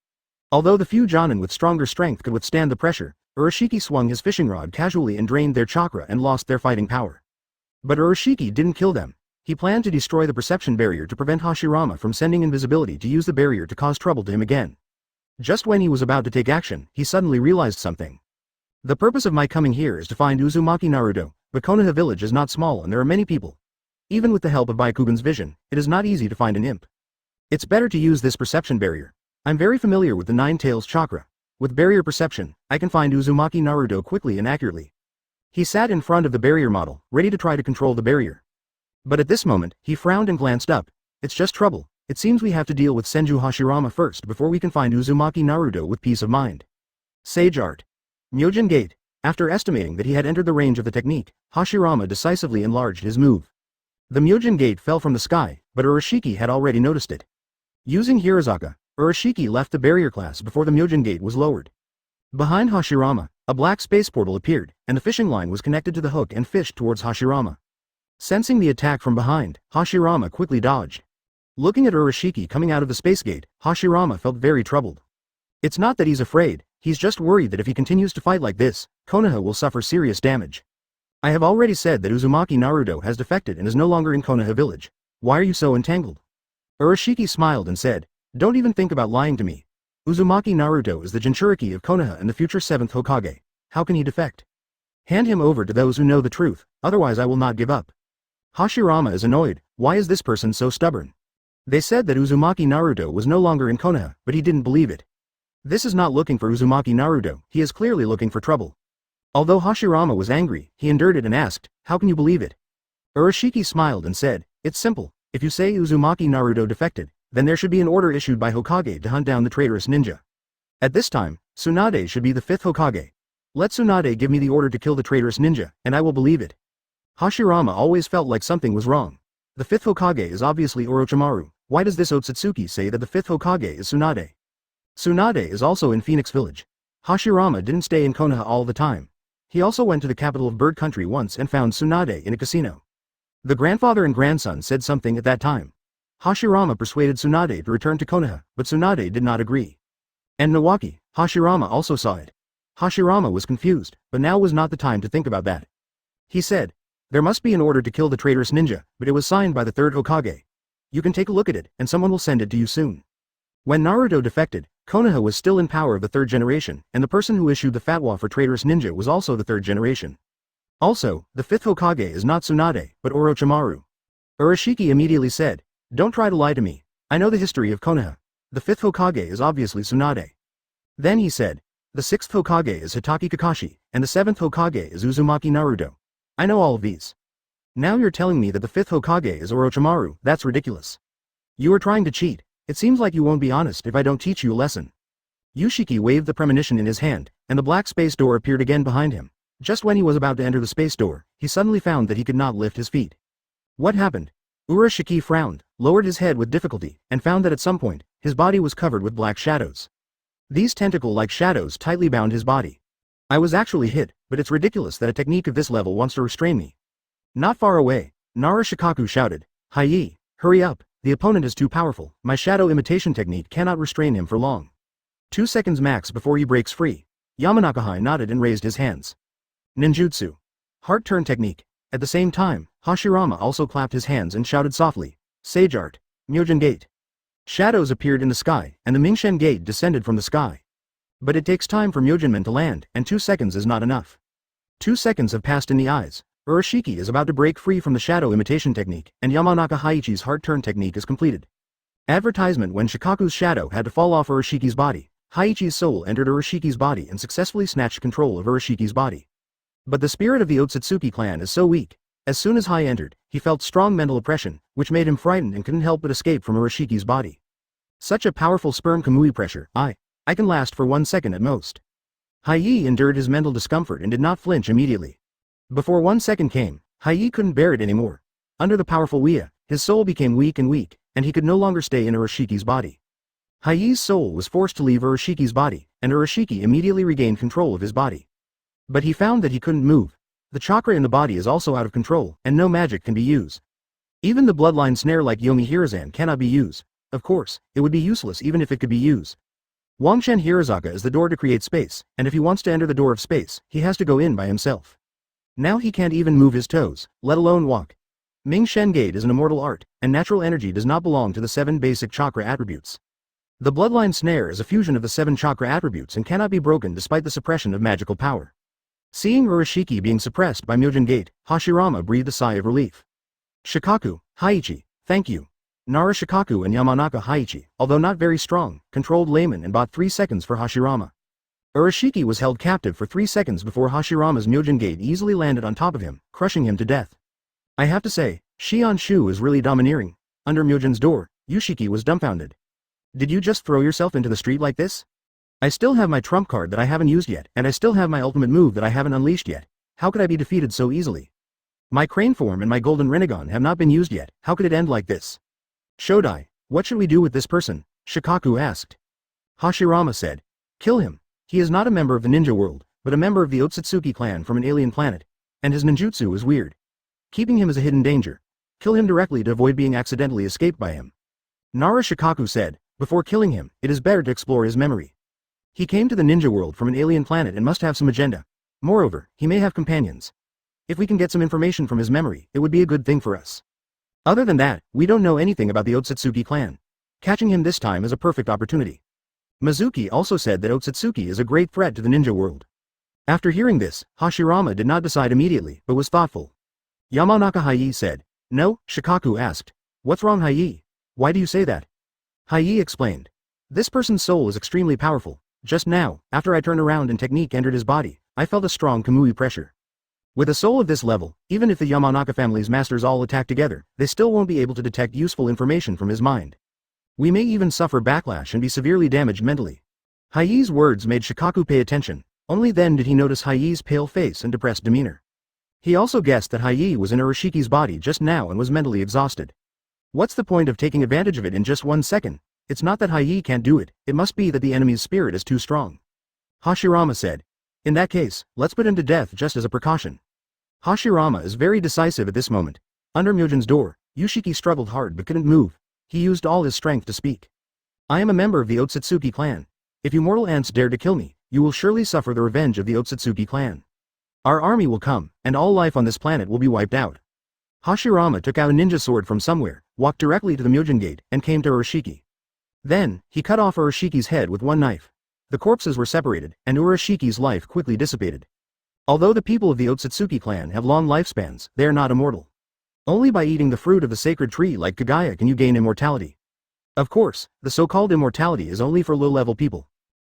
Although the few Jonin with stronger strength could withstand the pressure, Urashiki swung his fishing rod casually and drained their chakra and lost their fighting power. But Urashiki didn't kill them. He planned to destroy the perception barrier to prevent Hashirama from sending invisibility to use the barrier to cause trouble to him again. Just when he was about to take action, he suddenly realized something. The purpose of my coming here is to find Uzumaki Naruto, but Konoha village is not small and there are many people. Even with the help of Byakugan's vision, it is not easy to find an imp. It's better to use this perception barrier. I'm very familiar with the Nine Tails chakra. With barrier perception, I can find Uzumaki Naruto quickly and accurately. He sat in front of the barrier model, ready to try to control the barrier. But at this moment, he frowned and glanced up. It's just trouble. It seems we have to deal with Senju Hashirama first before we can find Uzumaki Naruto with peace of mind. Sage Art. Myojin Gate. After estimating that he had entered the range of the technique, Hashirama decisively enlarged his move. The Myojin Gate fell from the sky, but Urashiki had already noticed it. Using Hirazaka, Urashiki left the barrier class before the Myojin Gate was lowered. Behind Hashirama, a black space portal appeared, and the fishing line was connected to the hook and fished towards Hashirama. Sensing the attack from behind, Hashirama quickly dodged. Looking at Urashiki coming out of the space gate, Hashirama felt very troubled. It's not that he's afraid, he's just worried that if he continues to fight like this, Konoha will suffer serious damage. I have already said that Uzumaki Naruto has defected and is no longer in Konoha village. Why are you so entangled? Urashiki smiled and said, don't even think about lying to me. Uzumaki Naruto is the Jinchuriki of Konoha and the future 7th Hokage. How can he defect? Hand him over to those who know the truth, otherwise I will not give up. Hashirama is annoyed. Why is this person so stubborn? They said that Uzumaki Naruto was no longer in Konoha, but he didn't believe it. This is not looking for Uzumaki Naruto, he is clearly looking for trouble. Although Hashirama was angry, he endured it and asked, how can you believe it? Urashiki smiled and said, it's simple, if you say Uzumaki Naruto defected, then there should be an order issued by Hokage to hunt down the traitorous ninja. At this time, Tsunade should be the 5th Hokage. Let Tsunade give me the order to kill the traitorous ninja, and I will believe it. Hashirama always felt like something was wrong. The 5th Hokage is obviously Orochimaru. Why does this Otsutsuki say that the 5th Hokage is Tsunade? Tsunade is also in Phoenix Village. Hashirama didn't stay in Konoha all the time. He also went to the capital of Bird Country once and found Tsunade in a casino. The grandfather and grandson said something at that time. Hashirama persuaded Tsunade to return to Konoha, but Tsunade did not agree. And Nawaki, Hashirama also saw it. Hashirama was confused, but now was not the time to think about that. He said, there must be an order to kill the traitorous ninja, but it was signed by the 3rd Hokage. You can take a look at it, and someone will send it to you soon. When Naruto defected, Konoha was still in power of the 3rd generation, and the person who issued the fatwa for traitorous ninja was also the 3rd generation. Also, the 5th Hokage is not Tsunade, but Orochimaru. Urashiki immediately said, don't try to lie to me. I know the history of Konoha. The 5th Hokage is obviously Tsunade. Then he said, the 6th Hokage is Hitaki Kakashi, and the 7th Hokage is Uzumaki Naruto. I know all of these. Now you're telling me that the 5th Hokage is Orochimaru, that's ridiculous. You are trying to cheat. It seems like you won't be honest if I don't teach you a lesson. Yushiki waved the premonition in his hand, and the black space door appeared again behind him. Just when he was about to enter the space door, he suddenly found that he could not lift his feet. What happened? Urashiki frowned, lowered his head with difficulty, and found that at some point, his body was covered with black shadows. These tentacle-like shadows tightly bound his body. I was actually hit, but it's ridiculous that a technique of this level wants to restrain me. Not far away, Nara Shikaku shouted, Hi-yi, hurry up, the opponent is too powerful, my shadow imitation technique cannot restrain him for long. 2 seconds max before he breaks free. Yamanakahai nodded and raised his hands. Ninjutsu. Heart turn technique. At the same time, Hashirama also clapped his hands and shouted softly, Sage Art, Myojin Gate. Shadows appeared in the sky, and the Mingshen Gate descended from the sky. But it takes time for Myojinmen to land, and 2 seconds is not enough. 2 seconds have passed in the eyes. Urashiki is about to break free from the shadow imitation technique, and Yamanaka Haichi's heart turn technique is completed. Advertisement: when Shikaku's shadow had to fall off Urashiki's body, Haichi's soul entered Urashiki's body and successfully snatched control of Urashiki's body. But the spirit of the Otsutsuki clan is so weak. As soon as Hai entered, he felt strong mental oppression, which made him frightened and couldn't help but escape from Urashiki's body. Such a powerful sperm kamui pressure, I can last for 1 second at most. Hai-yi endured his mental discomfort and did not flinch immediately. Before 1 second came, Hai-yi couldn't bear it anymore. Under the powerful Wia, his soul became weak, and he could no longer stay in Urashiki's body. Hai-yi's soul was forced to leave Urashiki's body, and Urashiki immediately regained control of his body. But he found that he couldn't move. The chakra in the body is also out of control, and no magic can be used. Even the bloodline snare like Yomi Hirazan cannot be used. Of course, it would be useless even if it could be used. Wangshen Hirazaka is the door to create space, and if he wants to enter the door of space, he has to go in by himself. Now he can't even move his toes, let alone walk. Ming Shen Gate is an immortal art, and natural energy does not belong to the 7 basic chakra attributes. The bloodline snare is a fusion of the 7 chakra attributes and cannot be broken despite the suppression of magical power. Seeing Urashiki being suppressed by Myojin Gate, Hashirama breathed a sigh of relief. Shikaku, Haiichi, thank you. Nara Shikaku and Yamanaka Haiichi, although not very strong, controlled layman and bought 3 seconds for Hashirama. Urashiki was held captive for 3 seconds before Hashirama's Myojin Gate easily landed on top of him, crushing him to death. I have to say, Shion Shu is really domineering. Under Myojin's door, Yushiki was dumbfounded. Did you just throw yourself into the street like this? I still have my trump card that I haven't used yet, and I still have my ultimate move that I haven't unleashed yet. How could I be defeated so easily? My crane form and my golden Rinnegan have not been used yet, how could it end like this? Shodai, what should we do with this person? Shikaku asked. Hashirama said. Kill him. He is not a member of the ninja world, but a member of the Otsutsuki clan from an alien planet, and his ninjutsu is weird. Keeping him is a hidden danger. Kill him directly to avoid being accidentally escaped by him. Nara Shikaku said, before killing him, it is better to explore his memory. He came to the ninja world from an alien planet and must have some agenda. Moreover, he may have companions. If we can get some information from his memory, it would be a good thing for us. Other than that, we don't know anything about the Otsutsuki clan. Catching him this time is a perfect opportunity. Mizuki also said that Otsutsuki is a great threat to the ninja world. After hearing this, Hashirama did not decide immediately, but was thoughtful. Yamanaka Haii said. No, Shikaku asked. What's wrong Haii? Why do you say that? Haii explained. This person's soul is extremely powerful. Just now, after I turned around and technique entered his body, I felt a strong Kamui pressure. With a soul of this level, even if the Yamanaka family's masters all attack together, they still won't be able to detect useful information from his mind. We may even suffer backlash and be severely damaged mentally. Haii's words made Shikaku pay attention. Only then did he notice Haii's pale face and depressed demeanor. He also guessed that Haii was in Urashiki's body just now and was mentally exhausted. What's the point of taking advantage of it in just 1 second? It's not that Haii can't do it, it must be that the enemy's spirit is too strong. Hashirama said. In that case, let's put him to death just as a precaution. Hashirama is very decisive at this moment. Under Myojin's door, Yushiki struggled hard but couldn't move. He used all his strength to speak. I am a member of the Otsutsuki clan. If you mortal ants dare to kill me, you will surely suffer the revenge of the Otsutsuki clan. Our army will come, and all life on this planet will be wiped out. Hashirama took out a ninja sword from somewhere, walked directly to the Myojin Gate, and came to Urashiki. Then, he cut off Urashiki's head with one knife. The corpses were separated, and Urashiki's life quickly dissipated. Although the people of the Otsutsuki clan have long lifespans, they are not immortal. Only by eating the fruit of the sacred tree like Kagaya can you gain immortality. Of course, the so-called immortality is only for low-level people.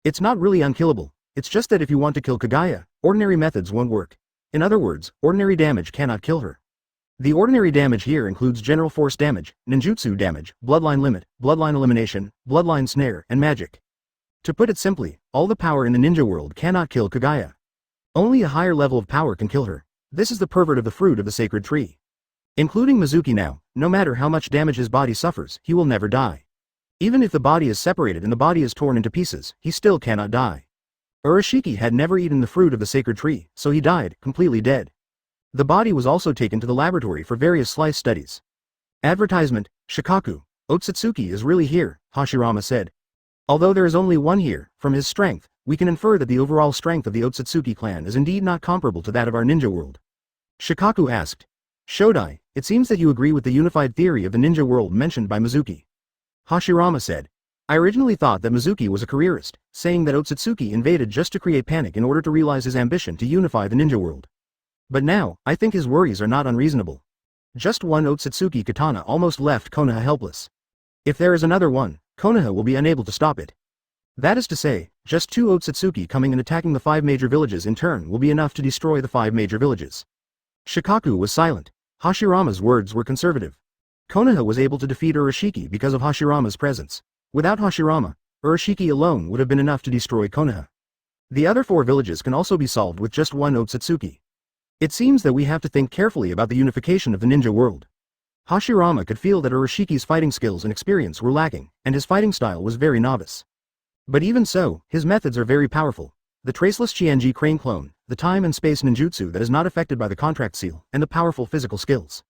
It's not really unkillable, it's just that if you want to kill Kagaya, ordinary methods won't work. In other words, ordinary damage cannot kill her. The ordinary damage here includes general force damage, ninjutsu damage, bloodline limit, bloodline elimination, bloodline snare, and magic. To put it simply, all the power in the ninja world cannot kill Kagaya. Only a higher level of power can kill her. This is the pervert of the fruit of the sacred tree. Including Mizuki now, no matter how much damage his body suffers, he will never die. Even if the body is separated and the body is torn into pieces, he still cannot die. Urashiki had never eaten the fruit of the sacred tree, so he died, completely dead. The body was also taken to the laboratory for various slice studies. Advertisement, Shikaku, Otsutsuki is really here, Hashirama said. Although there is only one here, from his strength, we can infer that the overall strength of the Otsutsuki clan is indeed not comparable to that of our ninja world. Shikaku asked. Shodai, it seems that you agree with the unified theory of the ninja world mentioned by Mizuki. Hashirama said. I originally thought that Mizuki was a careerist, saying that Otsutsuki invaded just to create panic in order to realize his ambition to unify the ninja world. But now, I think his worries are not unreasonable. Just one Otsutsuki katana almost left Konoha helpless. If there is another one, Konoha will be unable to stop it. That is to say, just 2 Otsutsuki coming and attacking the 5 major villages in turn will be enough to destroy the 5 major villages. Shikaku was silent. Hashirama's words were conservative. Konoha was able to defeat Urashiki because of Hashirama's presence. Without Hashirama, Urashiki alone would have been enough to destroy Konoha. The other 4 villages can also be solved with just one Otsutsuki. It seems that we have to think carefully about the unification of the ninja world. Hashirama could feel that Urashiki's fighting skills and experience were lacking, and his fighting style was very novice. But even so, his methods are very powerful. The traceless Chienji crane clone, the time and space ninjutsu that is not affected by the contract seal, and the powerful physical skills.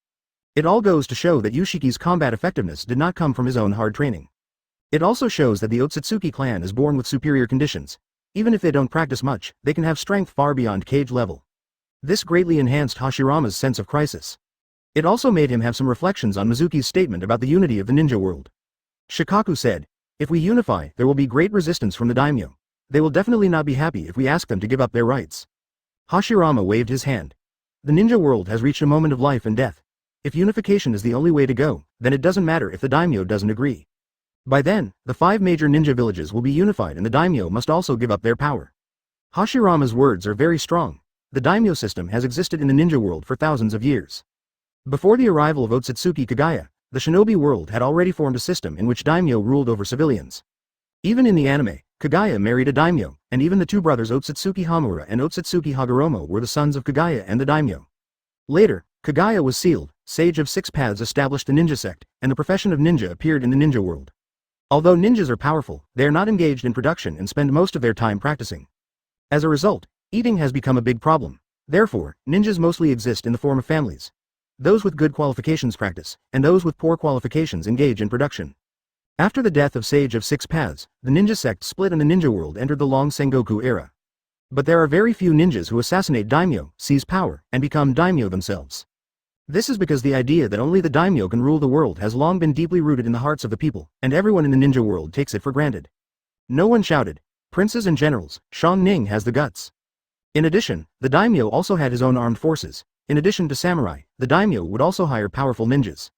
It all goes to show that Yushiki's combat effectiveness did not come from his own hard training. It also shows that the Otsutsuki clan is born with superior conditions. Even if they don't practice much, they can have strength far beyond cage level. This greatly enhanced Hashirama's sense of crisis. It also made him have some reflections on Mizuki's statement about the unity of the ninja world. Shikaku said, if we unify, there will be great resistance from the daimyo. They will definitely not be happy if we ask them to give up their rights. Hashirama waved his hand. The ninja world has reached a moment of life and death. If unification is the only way to go, then it doesn't matter if the daimyo doesn't agree. By then, the 5 major ninja villages will be unified and the daimyo must also give up their power. Hashirama's words are very strong. The daimyo system has existed in the ninja world for thousands of years. Before the arrival of Otsutsuki Kagaya, the shinobi world had already formed a system in which daimyo ruled over civilians. Even in the anime, Kagaya married a daimyo, and even the 2 brothers Otsutsuki Hamura and Otsutsuki Hagoromo were the sons of Kagaya and the daimyo. Later, Kagaya was sealed, Sage of 6 Paths established the ninja sect, and the profession of ninja appeared in the ninja world. Although ninjas are powerful, they are not engaged in production and spend most of their time practicing. As a result, eating has become a big problem. Therefore, ninjas mostly exist in the form of families. Those with good qualifications practice, and those with poor qualifications engage in production. After the death of Sage of 6 Paths, the ninja sect split and the ninja world entered the long Sengoku era. But there are very few ninjas who assassinate daimyo, seize power, and become daimyo themselves. This is because the idea that only the daimyo can rule the world has long been deeply rooted in the hearts of the people, and everyone in the ninja world takes it for granted. No one shouted, "Princes and generals, Shang Ning has the guts." In addition, the daimyo also had his own armed forces. In addition to samurai, the daimyo would also hire powerful ninjas.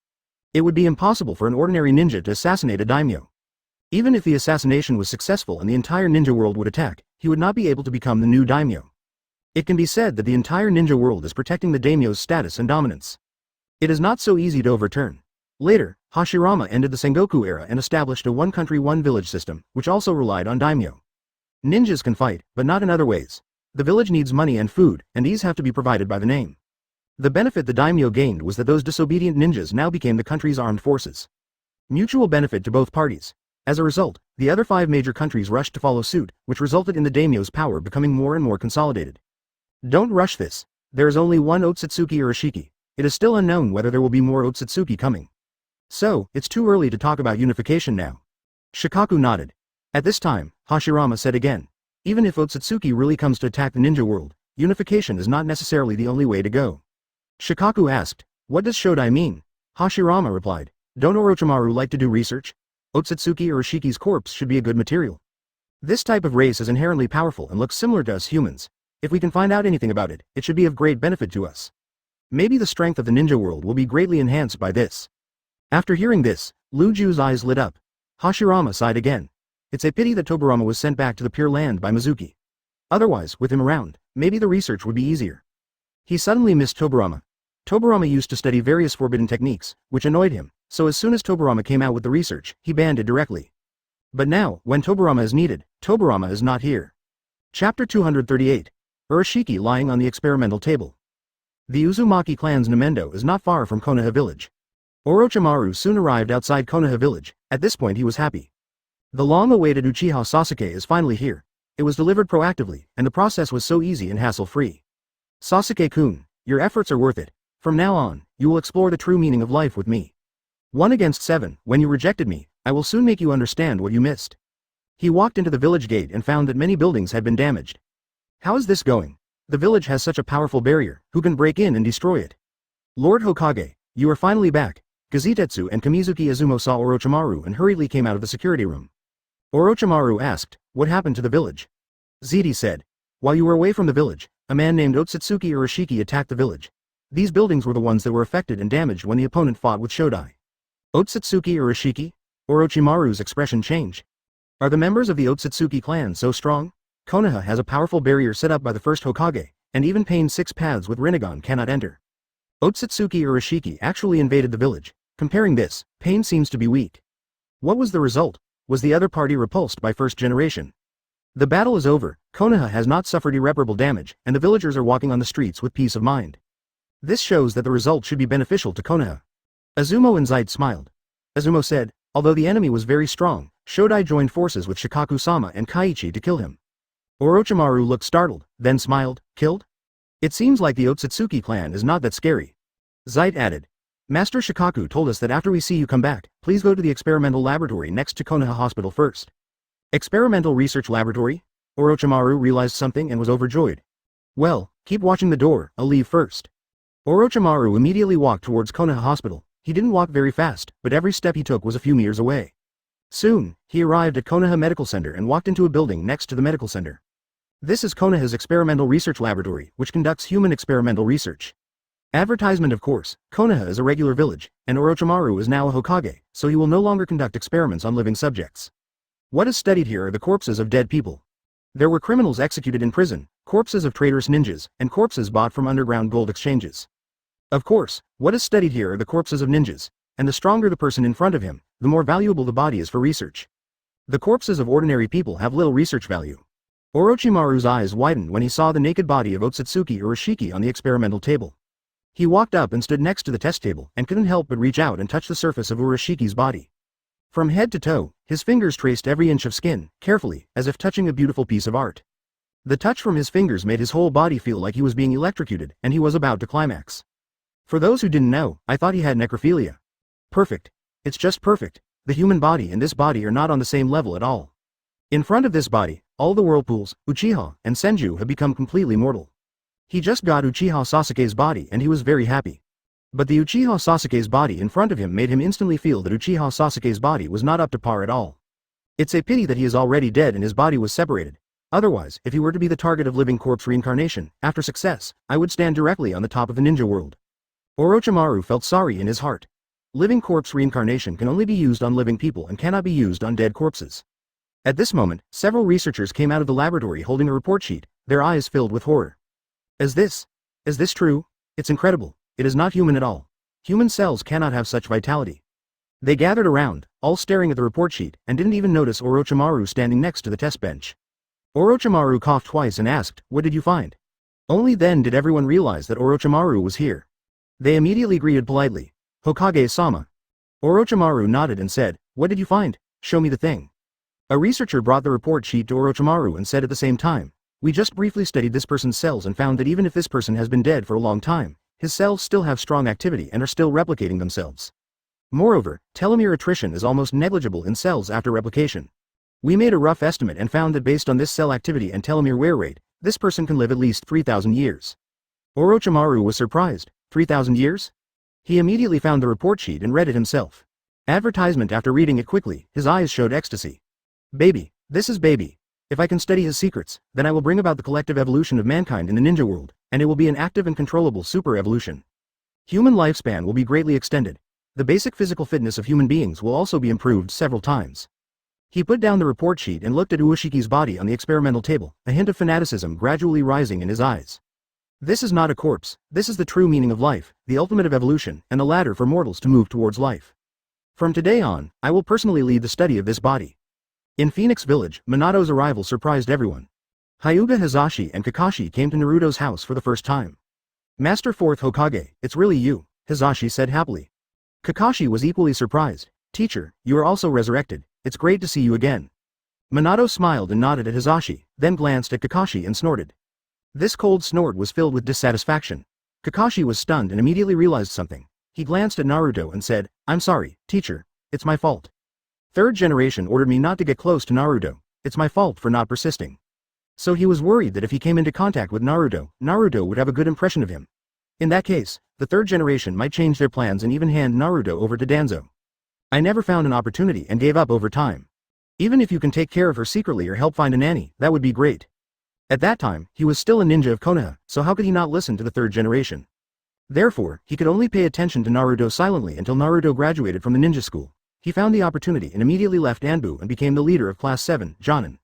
It would be impossible for an ordinary ninja to assassinate a daimyo. Even if the assassination was successful and the entire ninja world would attack, he would not be able to become the new daimyo. It can be said that the entire ninja world is protecting the daimyo's status and dominance. It is not so easy to overturn. Later, Hashirama ended the Sengoku era and established a one country one village system, which also relied on daimyo. Ninjas can fight, but not in other ways. The village needs money and food, and these have to be provided by the name. The benefit the daimyo gained was that those disobedient ninjas now became the country's armed forces. Mutual benefit to both parties. As a result, the other 5 major countries rushed to follow suit, which resulted in the daimyo's power becoming more and more consolidated. Don't rush this. There is only one Otsutsuki Urashiki. It is still unknown whether there will be more Otsutsuki coming. So, it's too early to talk about unification now. Shikaku nodded. At this time, Hashirama said again, even if Otsutsuki really comes to attack the ninja world, unification is not necessarily the only way to go. Shikaku asked, what does Shodai mean? Hashirama replied, don't Orochimaru like to do research? Otsutsuki Urashiki's corpse should be a good material. This type of race is inherently powerful and looks similar to us humans. If we can find out anything about it, it should be of great benefit to us. Maybe the strength of the ninja world will be greatly enhanced by this. After hearing this, Luju's eyes lit up. Hashirama sighed again. It's a pity that Tobirama was sent back to the Pure Land by Mizuki. Otherwise, with him around, maybe the research would be easier. He suddenly missed Tobirama. Tobirama used to study various forbidden techniques, which annoyed him, so as soon as Tobirama came out with the research, he banned it directly. But now, when Tobirama is needed, Tobirama is not here. Chapter 238. Urashiki lying on the experimental table. The Uzumaki clan's Namendo is not far from Konoha village. Orochimaru soon arrived outside Konoha village. At this point he was happy. The long-awaited Uchiha Sasuke is finally here. It was delivered proactively, and the process was so easy and hassle-free. Sasuke-kun, your efforts are worth it. From now on, you will explore the true meaning of life with me. 1 against 7, when you rejected me, I will soon make you understand what you missed. He walked into the village gate and found that many buildings had been damaged. How is this going? The village has such a powerful barrier, who can break in and destroy it? Lord Hokage, you are finally back. Kazetetsu and Kamizuki Izumo saw Orochimaru and hurriedly came out of the security room. Orochimaru asked, what happened to the village? Ziti said, while you were away from the village, a man named Otsutsuki Urashiki attacked the village. These buildings were the ones that were affected and damaged when the opponent fought with Shodai. Otsutsuki Urashiki? Orochimaru's expression changed. Are the members of the Otsutsuki clan so strong? Konoha has a powerful barrier set up by the first Hokage, and even Pain 6 Paths with Rinnegan cannot enter. Otsutsuki Urashiki actually invaded the village. Comparing this, Pain seems to be weak. What was the result? Was the other party repulsed by first generation? The battle is over, Konoha has not suffered irreparable damage, and the villagers are walking on the streets with peace of mind. This shows that the result should be beneficial to Konoha. Izumo and Zeit smiled. Izumo said, although the enemy was very strong, Shodai joined forces with Shikaku-sama and Kaiichi to kill him. Orochimaru looked startled, then smiled, killed? It seems like the Otsutsuki clan is not that scary. Zeit added. Master Shikaku told us that after we see you come back, please go to the experimental laboratory next to Konoha Hospital first. Experimental research laboratory? Orochimaru realized something and was overjoyed. Well, keep watching the door, I'll leave first. Orochimaru immediately walked towards Konoha Hospital. He didn't walk very fast, but every step he took was a few meters away. Soon, he arrived at Konoha Medical Center and walked into a building next to the medical center. This is Konoha's experimental research laboratory, which conducts human experimental research. Advertisement of course, Konoha is a regular village, and Orochimaru is now a Hokage, so he will no longer conduct experiments on living subjects. What is studied here are the corpses of dead people. There were criminals executed in prison, corpses of traitorous ninjas, and corpses bought from underground gold exchanges. Of course, what is studied here are the corpses of ninjas, and the stronger the person in front of him, the more valuable the body is for research. The corpses of ordinary people have little research value. Orochimaru's eyes widened when he saw the naked body of Otsutsuki Urashiki on the experimental table. He walked up and stood next to the test table and couldn't help but reach out and touch the surface of Urashiki's body. From head to toe, his fingers traced every inch of skin, carefully, as if touching a beautiful piece of art. The touch from his fingers made his whole body feel like he was being electrocuted, and he was about to climax. For those who didn't know, I thought he had necrophilia. Perfect. It's just perfect. The human body and this body are not on the same level at all. In front of this body, all the whirlpools, Uchiha, and Senju have become completely mortal. He just got Uchiha Sasuke's body and he was very happy. But the Uchiha Sasuke's body in front of him made him instantly feel that Uchiha Sasuke's body was not up to par at all. It's a pity that he is already dead and his body was separated. Otherwise, if he were to be the target of living corpse reincarnation, after success, I would stand directly on the top of the ninja world. Orochimaru felt sorry in his heart. Living corpse reincarnation can only be used on living people and cannot be used on dead corpses. At this moment, several researchers came out of the laboratory holding a report sheet, their eyes filled with horror. Is this true? It's incredible. It is not human at all. Human cells cannot have such vitality. They gathered around, all staring at the report sheet, and didn't even notice Orochimaru standing next to the test bench. Orochimaru coughed twice and asked, "What did you find?" Only then did everyone realize that Orochimaru was here. They immediately greeted politely, "Hokage-sama." Orochimaru nodded and said, "What did you find? Show me the thing." A researcher brought the report sheet to Orochimaru and said at the same time, "We just briefly studied this person's cells and found that even if this person has been dead for a long time, his cells still have strong activity and are still replicating themselves. Moreover, telomere attrition is almost negligible in cells after replication. We made a rough estimate and found that based on this cell activity and telomere wear rate, this person can live at least 3,000 years. Orochimaru was surprised. 3,000 years? He immediately found the report sheet and read it himself. Advertisement. After reading it quickly, his eyes showed ecstasy. Baby, this is baby. If I can study his secrets, then I will bring about the collective evolution of mankind in the ninja world, and it will be an active and controllable super evolution. Human lifespan will be greatly extended. The basic physical fitness of human beings will also be improved several times. He put down the report sheet and looked at Urashiki's body on the experimental table, a hint of fanaticism gradually rising in his eyes. This is not a corpse, this is the true meaning of life, the ultimate of evolution, and the ladder for mortals to move towards life. From today on, I will personally lead the study of this body. In Phoenix Village, Minato's arrival surprised everyone. Hyuga Hisashi and Kakashi came to Naruto's house for the first time. Master 4th Hokage, it's really you, Hisashi said happily. Kakashi was equally surprised. Teacher, you are also resurrected, it's great to see you again. Minato smiled and nodded at Hisashi, then glanced at Kakashi and snorted. This cold snort was filled with dissatisfaction. Kakashi was stunned and immediately realized something. He glanced at Naruto and said, "I'm sorry, teacher, it's my fault. Third generation ordered me not to get close to Naruto, it's my fault for not persisting." So he was worried that if he came into contact with Naruto, Naruto would have a good impression of him. In that case, the third generation might change their plans and even hand Naruto over to Danzo. I never found an opportunity and gave up over time. Even if you can take care of her secretly or help find a nanny, that would be great. At that time, he was still a ninja of Konoha, so how could he not listen to the third generation? Therefore, he could only pay attention to Naruto silently until Naruto graduated from the ninja school. He found the opportunity and immediately left Anbu and became the leader of Class 7, Jonin.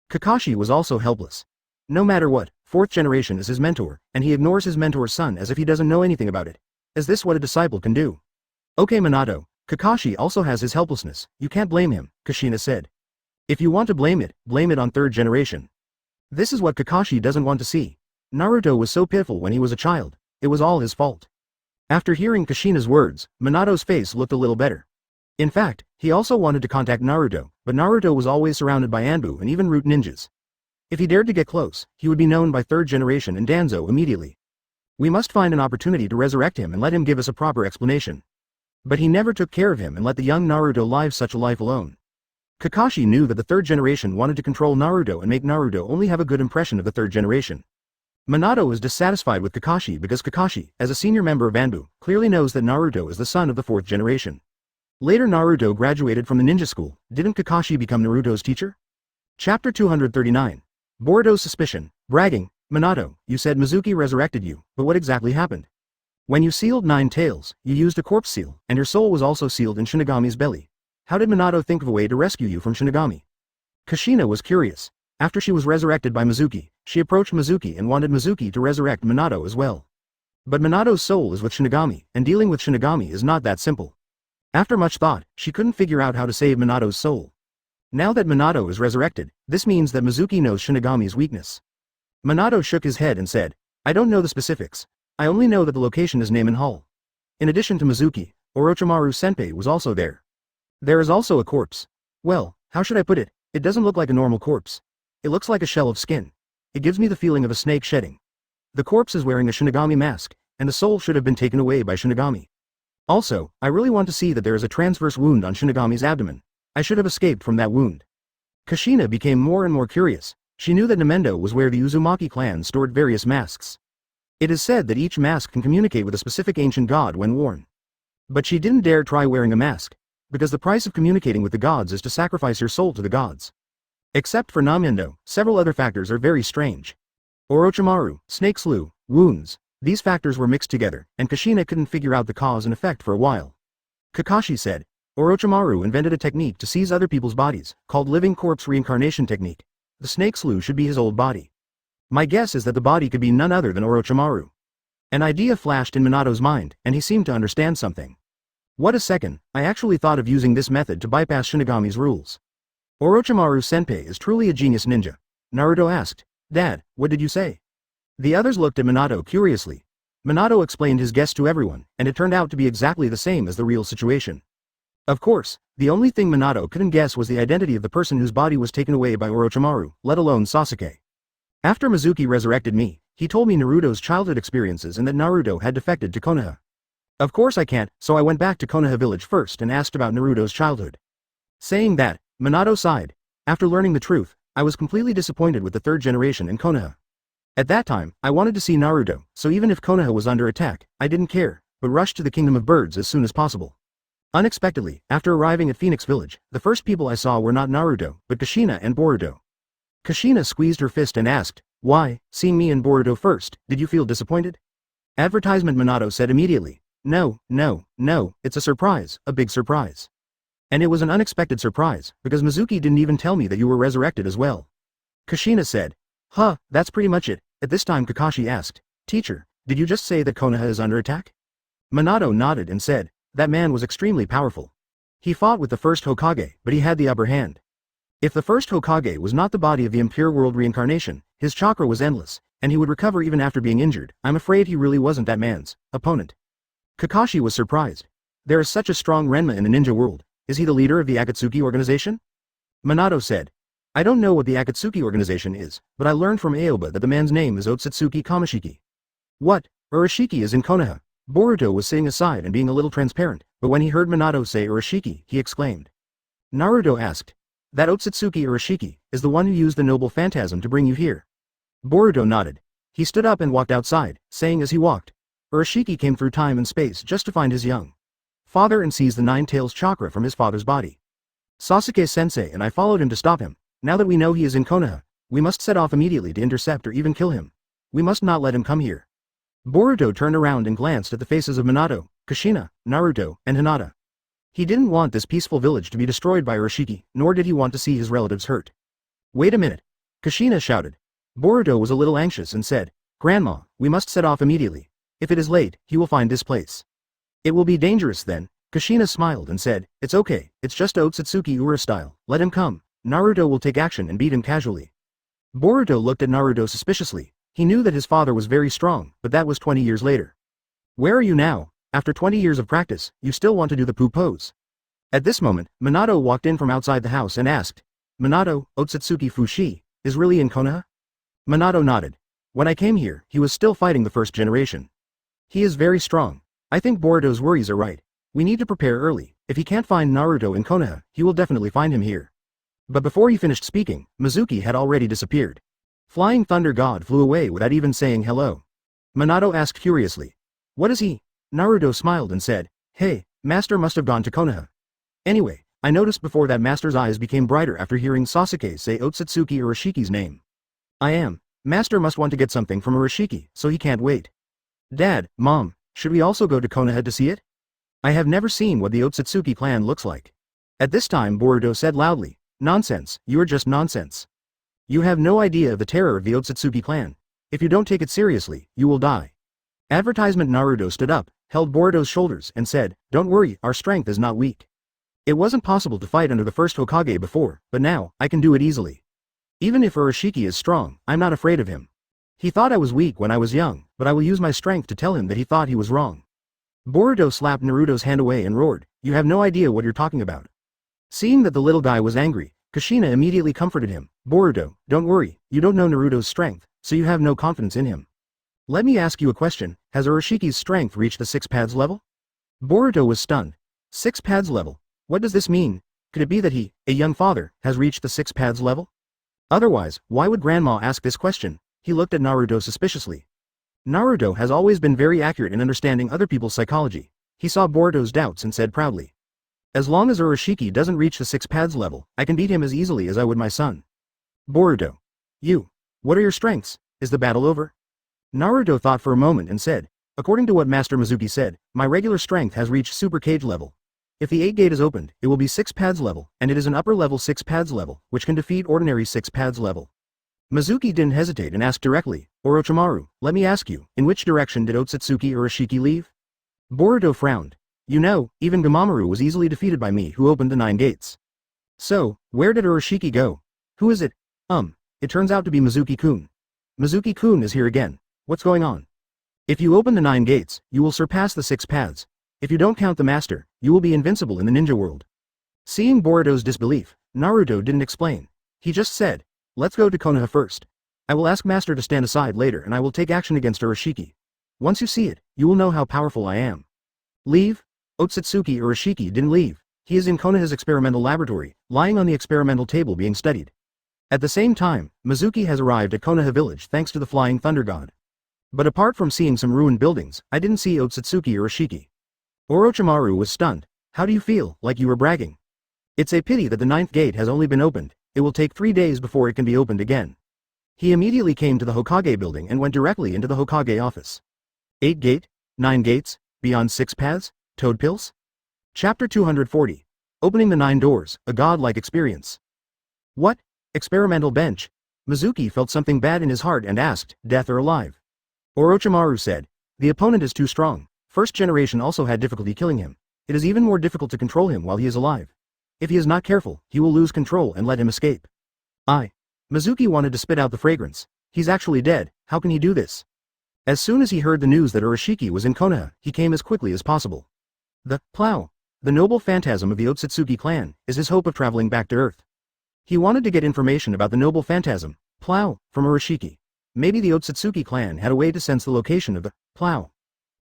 Kakashi was also helpless. No matter what, fourth generation is his mentor, and he ignores his mentor's son as if he doesn't know anything about it. Is this what a disciple can do? Okay Minato, Kakashi also has his helplessness, you can't blame him, Kushina said. If you want to blame it on third generation. This is what Kakashi doesn't want to see. Naruto was so pitiful when he was a child, it was all his fault. After hearing Kushina's words, Minato's face looked a little better. In fact, he also wanted to contact Naruto, but Naruto was always surrounded by Anbu and even root ninjas. If he dared to get close, he would be known by third generation and Danzo immediately. We must find an opportunity to resurrect him and let him give us a proper explanation. But he never took care of him and let the young Naruto live such a life alone. Kakashi knew that the third generation wanted to control Naruto and make Naruto only have a good impression of the third generation. Minato was dissatisfied with Kakashi because Kakashi, as a senior member of Anbu, clearly knows that Naruto is the son of the fourth generation. Later Naruto graduated from the ninja school, didn't Kakashi become Naruto's teacher? Chapter 239. Boruto's suspicion, bragging, Minato, you said Mizuki resurrected you, but what exactly happened? When you sealed 9 tails, you used a corpse seal, and your soul was also sealed in Shinigami's belly. How did Minato think of a way to rescue you from Shinigami? Kushina was curious. After she was resurrected by Mizuki, she approached Mizuki and wanted Mizuki to resurrect Minato as well. But Minato's soul is with Shinigami, and dealing with Shinigami is not that simple. After much thought, she couldn't figure out how to save Minato's soul. Now that Minato is resurrected, this means that Mizuki knows Shinigami's weakness. Minato shook his head and said, I don't know the specifics. I only know that the location is Neiman Hall. In addition to Mizuki, Orochimaru Senpai was also there. There is also a corpse. Well, how should I put it? It doesn't look like a normal corpse. It looks like a shell of skin. It gives me the feeling of a snake shedding. The corpse is wearing a Shinigami mask, and the soul should have been taken away by Shinigami. Also, I really want to see that there is a transverse wound on Shinigami's abdomen. I should have escaped from that wound. Kushina became more and more curious. She knew that Nemendo was where the Uzumaki clan stored various masks. It is said that each mask can communicate with a specific ancient god when worn. But she didn't dare try wearing a mask, because the price of communicating with the gods is to sacrifice your soul to the gods. Except for Namendo, several other factors are very strange. Orochimaru, snake slew, wounds, these factors were mixed together, and Kushina couldn't figure out the cause and effect for a while. Kakashi said, Orochimaru invented a technique to seize other people's bodies, called living corpse reincarnation technique. The snake slew should be his old body. My guess is that the body could be none other than Orochimaru. An idea flashed in Minato's mind, and he seemed to understand something. What a second, I actually thought of using this method to bypass Shinigami's rules. Orochimaru Senpai is truly a genius ninja. Naruto asked, Dad, what did you say? The others looked at Minato curiously. Minato explained his guess to everyone, and it turned out to be exactly the same as the real situation. Of course, the only thing Minato couldn't guess was the identity of the person whose body was taken away by Orochimaru, let alone Sasuke. After Mizuki resurrected me, he told me Naruto's childhood experiences and that Naruto had defected to Konoha. Of course I can't, so I went back to Konoha village first and asked about Naruto's childhood. Saying that, Minato sighed. After learning the truth, I was completely disappointed with the 3rd generation in Konoha. At that time, I wanted to see Naruto, so even if Konoha was under attack, I didn't care, but rushed to the Kingdom of Birds as soon as possible. Unexpectedly, after arriving at Phoenix Village, the first people I saw were not Naruto, but Kushina and Boruto. Kushina squeezed her fist and asked, why, seeing me and Boruto first, did you feel disappointed? Advertisement Minato said immediately, no, it's a surprise, a big surprise. And it was an unexpected surprise, because Mizuki didn't even tell me that you were resurrected as well. Kushina said, that's pretty much it. At this time Kakashi asked, Teacher, did you just say that Konoha is under attack? Minato nodded and said, that man was extremely powerful. He fought with the first Hokage, but he had the upper hand. If the first Hokage was not the body of the impure world reincarnation, his chakra was endless, and he would recover even after being injured. I'm afraid he really wasn't that man's opponent. Kakashi was surprised. There is such a strong Renma in the ninja world. Is he the leader of the Akatsuki organization? Minato said, I don't know what the Akatsuki organization is, but I learned from Aoba that the man's name is Otsutsuki Kamishiki. What? Urashiki is in Konoha. Boruto was sitting aside and being a little transparent, but when he heard Minato say Urashiki, he exclaimed. Naruto asked, that Otsutsuki Urashiki is the one who used the noble phantasm to bring you here. Boruto nodded. He stood up and walked outside, saying as he walked, Urashiki came through time and space just to find his young father and seized the 9 tails chakra from his father's body. Sasuke-sensei and I followed him to stop him. Now that we know he is in Konoha, we must set off immediately to intercept or even kill him. We must not let him come here. Boruto turned around and glanced at the faces of Minato, Kushina, Naruto, and Hinata. He didn't want this peaceful village to be destroyed by Urashiki, nor did he want to see his relatives hurt. Wait a minute. Kushina shouted. Boruto was a little anxious and said, Grandma, we must set off immediately. If it is late, he will find this place. It will be dangerous then. Kushina smiled and said, it's okay, it's just Otsutsuki Ura style, let him come. Naruto will take action and beat him casually. Boruto looked at Naruto suspiciously. He knew that his father was very strong, but that was 20 years later. Where are you now? After 20 years of practice, you still want to do the poo pose. At this moment, Minato walked in from outside the house and asked, Minato, Otsutsuki Fushi, is really in Konoha? Minato nodded. When I came here, he was still fighting the 1st generation. He is very strong. I think Boruto's worries are right. We need to prepare early. If he can't find Naruto in Konoha, he will definitely find him here. But before he finished speaking, Mizuki had already disappeared. Flying Thunder God flew away without even saying hello. Minato asked curiously, what is he? Naruto smiled and said, hey, Master must have gone to Konoha. Anyway, I noticed before that Master's eyes became brighter after hearing Sasuke say Otsutsuki Urashiki's name. I am. Master must want to get something from Urashiki, so he can't wait. Dad, Mom, should we also go to Konoha to see it? I have never seen what the Otsutsuki clan looks like. At this time Boruto said loudly, Nonsense, you are just nonsense. You have no idea of the terror of the Otsutsuki clan. If you don't take it seriously, you will die. Advertisement. Naruto stood up, held Boruto's shoulders and said, Don't worry, our strength is not weak. It wasn't possible to fight under the first Hokage before, but now, I can do it easily. Even if Urashiki is strong, I'm not afraid of him. He thought I was weak when I was young, but I will use my strength to tell him that he thought he was wrong. Boruto slapped Naruto's hand away and roared, You have no idea what you're talking about. Seeing that the little guy was angry, Kushina immediately comforted him, Boruto, don't worry, you don't know Naruto's strength, so you have no confidence in him. Let me ask you a question, has Urashiki's strength reached the 6 pads level? Boruto was stunned. 6 pads level? What does this mean? Could it be that he, a young father, has reached the 6 pads level? Otherwise, why would Grandma ask this question? He looked at Naruto suspiciously. Naruto has always been very accurate in understanding other people's psychology. He saw Boruto's doubts and said proudly. As long as Urashiki doesn't reach the 6 pads level, I can beat him as easily as I would my son. Boruto. You. What are your strengths? Is the battle over? Naruto thought for a moment and said, According to what Master Mizuki said, my regular strength has reached Super Kage level. If the 8 gate is opened, it will be 6 pads level, and it is an upper level 6 pads level, which can defeat ordinary 6 pads level. Mizuki didn't hesitate and asked directly, Orochimaru, let me ask you, in which direction did Otsutsuki Urashiki leave? Boruto frowned. You know, even Gamamaru was easily defeated by me who opened the 9 gates. So, where did Urashiki go? Who is it? It turns out to be Mizuki-kun. Mizuki-kun is here again. What's going on? If you open the 9 gates, you will surpass the 6 paths. If you don't count the master, you will be invincible in the ninja world. Seeing Boruto's disbelief, Naruto didn't explain. He just said, Let's go to Konoha first. I will ask master to stand aside later and I will take action against Urashiki. Once you see it, you will know how powerful I am. Leave? Otsutsuki Urashiki didn't leave. He is in Konoha's experimental laboratory, lying on the experimental table being studied. At the same time, Mizuki has arrived at Konoha village thanks to the flying thunder god. But apart from seeing some ruined buildings, I didn't see Otsutsuki Urashiki. Orochimaru was stunned. How do you feel, like you were bragging? It's a pity that the 9th gate has only been opened. It will take 3 days before it can be opened again. He immediately came to the Hokage building and went directly into the Hokage office. 8 gate? 9 gates? Beyond 6 paths? Toad pills? Chapter 240. Opening the 9 doors, a godlike experience. What? Experimental bench? Mizuki felt something bad in his heart and asked, death or alive? Orochimaru said, the opponent is too strong. First generation also had difficulty killing him. It is even more difficult to control him while he is alive. If he is not careful, he will lose control and let him escape. Mizuki wanted to spit out the fragrance. He's actually dead, how can he do this? As soon as he heard the news that Urashiki was in Konoha, he came as quickly as possible. The plow, the noble phantasm of the Otsutsuki clan, is his hope of traveling back to Earth. He wanted to get information about the noble phantasm, plow, from Urashiki. Maybe the Otsutsuki clan had a way to sense the location of the plow.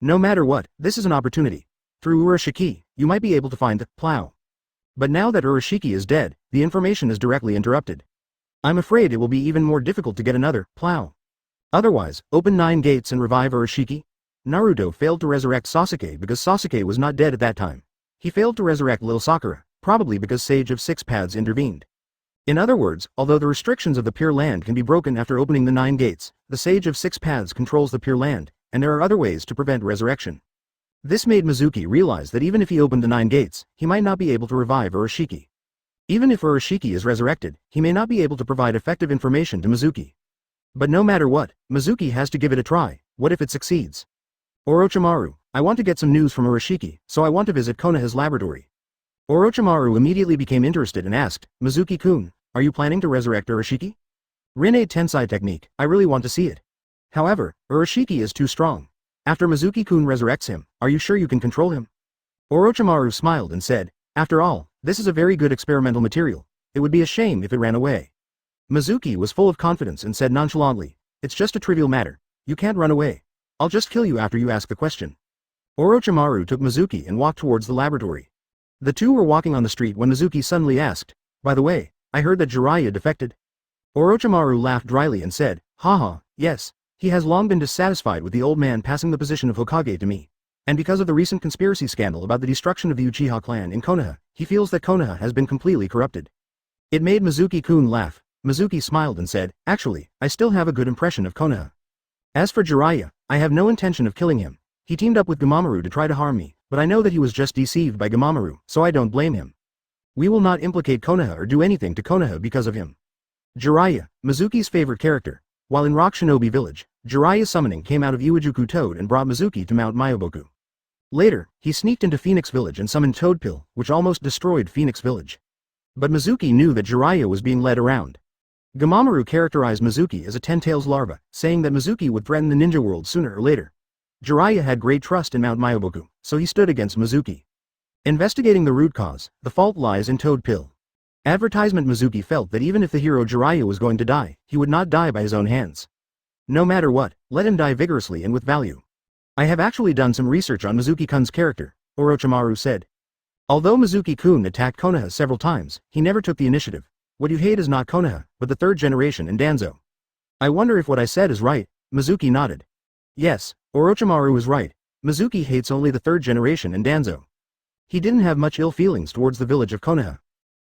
No matter what, this is an opportunity. Through Urashiki, you might be able to find the plow. But now that Urashiki is dead, the information is directly interrupted. I'm afraid it will be even more difficult to get another plow. Otherwise, open 9 gates and revive Urashiki. Naruto failed to resurrect Sasuke because Sasuke was not dead at that time. He failed to resurrect Lil Sakura, probably because Sage of 6 Paths intervened. In other words, although the restrictions of the Pure Land can be broken after opening the 9 gates, the Sage of 6 Paths controls the Pure Land, and there are other ways to prevent resurrection. This made Mizuki realize that even if he opened the 9 gates, he might not be able to revive Urashiki. Even if Urashiki is resurrected, he may not be able to provide effective information to Mizuki. But no matter what, Mizuki has to give it a try. What if it succeeds? Orochimaru, I want to get some news from Urashiki, so I want to visit Konoha's laboratory. Orochimaru immediately became interested and asked, Mizuki-kun, are you planning to resurrect Urashiki? Rinne Tensai technique, I really want to see it. However, Urashiki is too strong. After Mizuki-kun resurrects him, are you sure you can control him? Orochimaru smiled and said, after all, this is a very good experimental material. It would be a shame if it ran away. Mizuki was full of confidence and said nonchalantly, it's just a trivial matter. You can't run away. I'll just kill you after you ask the question. Orochimaru took Mizuki and walked towards the laboratory. The two were walking on the street when Mizuki suddenly asked, by the way, I heard that Jiraiya defected. Orochimaru laughed dryly and said, haha, yes. He has long been dissatisfied with the old man passing the position of Hokage to me. And because of the recent conspiracy scandal about the destruction of the Uchiha clan in Konoha, he feels that Konoha has been completely corrupted. It made Mizuki-kun laugh. Mizuki smiled and said, "Actually, I still have a good impression of Konoha. As for Jiraiya, I have no intention of killing him. He teamed up with Gamamaru to try to harm me, but I know that he was just deceived by Gamamaru, so I don't blame him. We will not implicate Konoha or do anything to Konoha because of him." Jiraiya, Mizuki's favorite character. While in Rock Shinobi Village, Jiraiya's summoning came out of Iwajuku Toad and brought Mizuki to Mount Myoboku. Later, he sneaked into Phoenix Village and summoned Toadpill, which almost destroyed Phoenix Village. But Mizuki knew that Jiraiya was being led around. Gamamaru characterized Mizuki as a ten-tails larva, saying that Mizuki would threaten the ninja world sooner or later. Jiraiya had great trust in Mount Myoboku, so he stood against Mizuki. Investigating the root cause, the fault lies in Toadpill. Advertisement. Mizuki felt that even if the hero Jiraiya was going to die, he would not die by his own hands. No matter what, let him die vigorously and with value. "I have actually done some research on Mizuki-kun's character," Orochimaru said. Although Mizuki-kun attacked Konoha several times, he never took the initiative. "What you hate is not Konoha, but the third generation and Danzo." "I wonder if what I said is right," Mizuki nodded. Yes, Orochimaru was right. Mizuki hates only the third generation and Danzo. He didn't have much ill feelings towards the village of Konoha.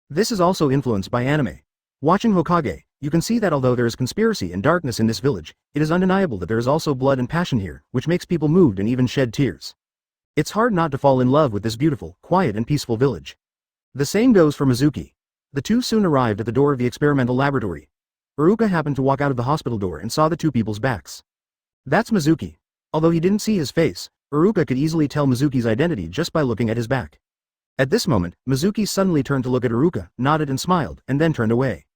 This is also influenced by anime. Watching Hokage, you can see that although there is conspiracy and darkness in this village, it is undeniable that there is also blood and passion here, which makes people moved and even shed tears. It's hard not to fall in love with this beautiful, quiet and peaceful village. The same goes for Mizuki. The two soon arrived at the door of the experimental laboratory. Iruka happened to walk out of the hospital door and saw the two people's backs. That's Mizuki. Although he didn't see his face, Iruka could easily tell Mizuki's identity just by looking at his back. At this moment, Mizuki suddenly turned to look at Iruka, nodded and smiled, and then turned away.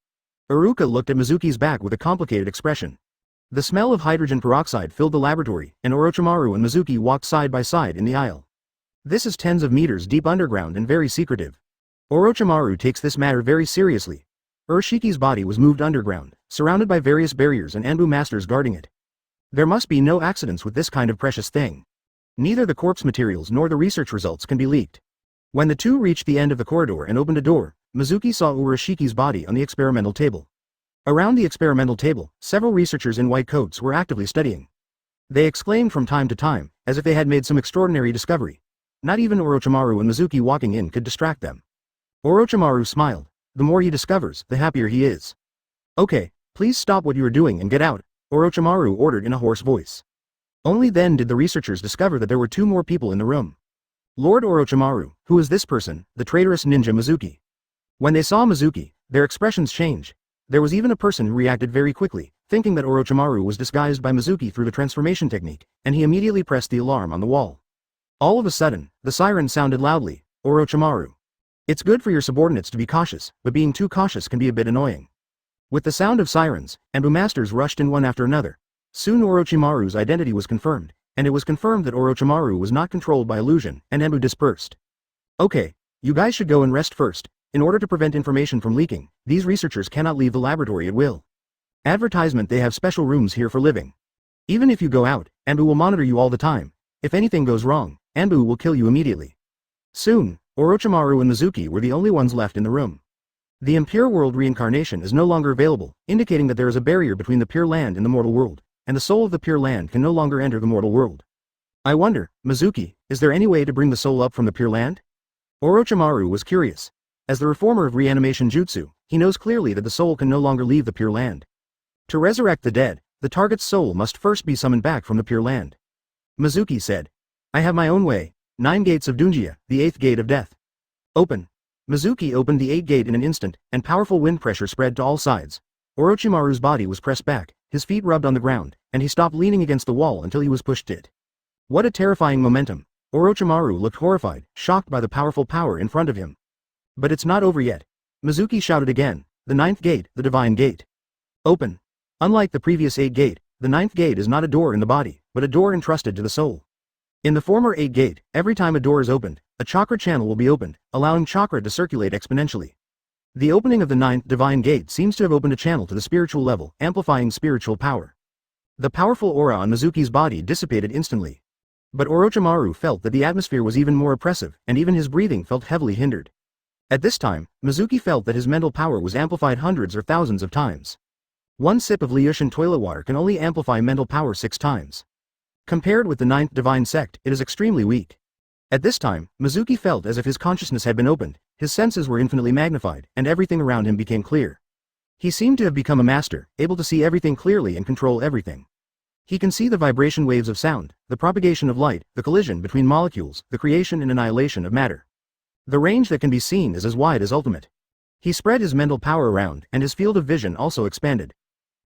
Iruka looked at Mizuki's back with a complicated expression. The smell of hydrogen peroxide filled the laboratory, and Orochimaru and Mizuki walked side by side in the aisle. This is tens of meters deep underground and very secretive. Orochimaru takes this matter very seriously. Urshiki's body was moved underground, surrounded by various barriers and Anbu masters guarding it. There must be no accidents with this kind of precious thing. Neither the corpse materials nor the research results can be leaked. When the two reached the end of the corridor and opened a door, Mizuki saw Urashiki's body on the experimental table. Around the experimental table, several researchers in white coats were actively studying. They exclaimed from time to time, as if they had made some extraordinary discovery. Not even Orochimaru and Mizuki walking in could distract them. Orochimaru smiled. The more he discovers, the happier he is. "Okay, please stop what you are doing and get out," Orochimaru ordered in a hoarse voice. Only then did the researchers discover that there were two more people in the room. Lord Orochimaru, who is this person, the traitorous ninja Mizuki. When they saw Mizuki, their expressions changed. There was even a person who reacted very quickly, thinking that Orochimaru was disguised by Mizuki through the transformation technique, and he immediately pressed the alarm on the wall. All of a sudden, the siren sounded loudly. "Orochimaru. It's good for your subordinates to be cautious, but being too cautious can be a bit annoying." With the sound of sirens, Anbu masters rushed in one after another. Soon Orochimaru's identity was confirmed, and it was confirmed that Orochimaru was not controlled by illusion, and Anbu dispersed. "Okay, you guys should go and rest first. In order to prevent information from leaking, these researchers cannot leave the laboratory at will. Advertisement: they have special rooms here for living. Even if you go out, Anbu will monitor you all the time. If anything goes wrong, Anbu will kill you immediately." Soon, Orochimaru and Mizuki were the only ones left in the room. The impure world reincarnation is no longer available, indicating that there is a barrier between the pure land and the mortal world, and the soul of the pure land can no longer enter the mortal world. "I wonder, Mizuki, is there any way to bring the soul up from the pure land?" Orochimaru was curious. As the reformer of reanimation jutsu, he knows clearly that the soul can no longer leave the pure land. To resurrect the dead, the target's soul must first be summoned back from the pure land. Mizuki said, "I have my own way. 9 gates of Dunjia, the 8th gate of death. Open." Mizuki opened the 8th gate in an instant, and powerful wind pressure spread to all sides. Orochimaru's body was pressed back, his feet rubbed on the ground, and he stopped leaning against the wall until he was pushed it. What a terrifying momentum. Orochimaru looked horrified, shocked by the powerful power in front of him. But it's not over yet. Mizuki shouted again, "The 9th gate, the divine gate. Open." Unlike the previous 8th gate, the 9th gate is not a door in the body, but a door entrusted to the soul. In the former 8th gate, every time a door is opened, a chakra channel will be opened, allowing chakra to circulate exponentially. The opening of the 9th divine gate seems to have opened a channel to the spiritual level, amplifying spiritual power. The powerful aura on Mizuki's body dissipated instantly. But Orochimaru felt that the atmosphere was even more oppressive, and even his breathing felt heavily hindered. At this time, Mizuki felt that his mental power was amplified hundreds or thousands of times. One sip of Liushin toilet water can only amplify mental power 6 times. Compared with the 9th divine sect, it is extremely weak. At this time, Mizuki felt as if his consciousness had been opened, his senses were infinitely magnified, and everything around him became clear. He seemed to have become a master, able to see everything clearly and control everything. He can see the vibration waves of sound, the propagation of light, the collision between molecules, the creation and annihilation of matter. The range that can be seen is as wide as ultimate. He spread his mental power around, and his field of vision also expanded.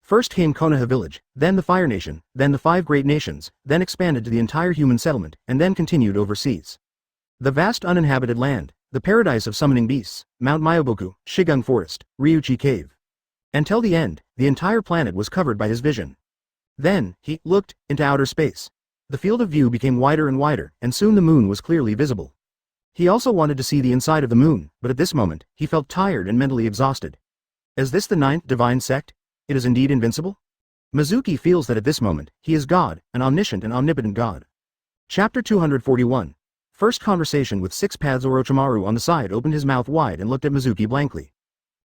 First came Konoha village, then the Fire Nation, then the 5 great nations, then expanded to the entire human settlement, and then continued overseas. The vast uninhabited land, the paradise of summoning beasts, Mount Myoboku, Shigung Forest, Ryuchi Cave. Until the end, the entire planet was covered by his vision. Then, he looked into outer space. The field of view became wider and wider, and soon the moon was clearly visible. He also wanted to see the inside of the moon, but at this moment, he felt tired and mentally exhausted. Is this the 9th divine sect? It is indeed invincible? Mizuki feels that at this moment, he is God, an omniscient and omnipotent God. Chapter 241. First conversation with 6 paths. Orochimaru on the side opened his mouth wide and looked at Mizuki blankly.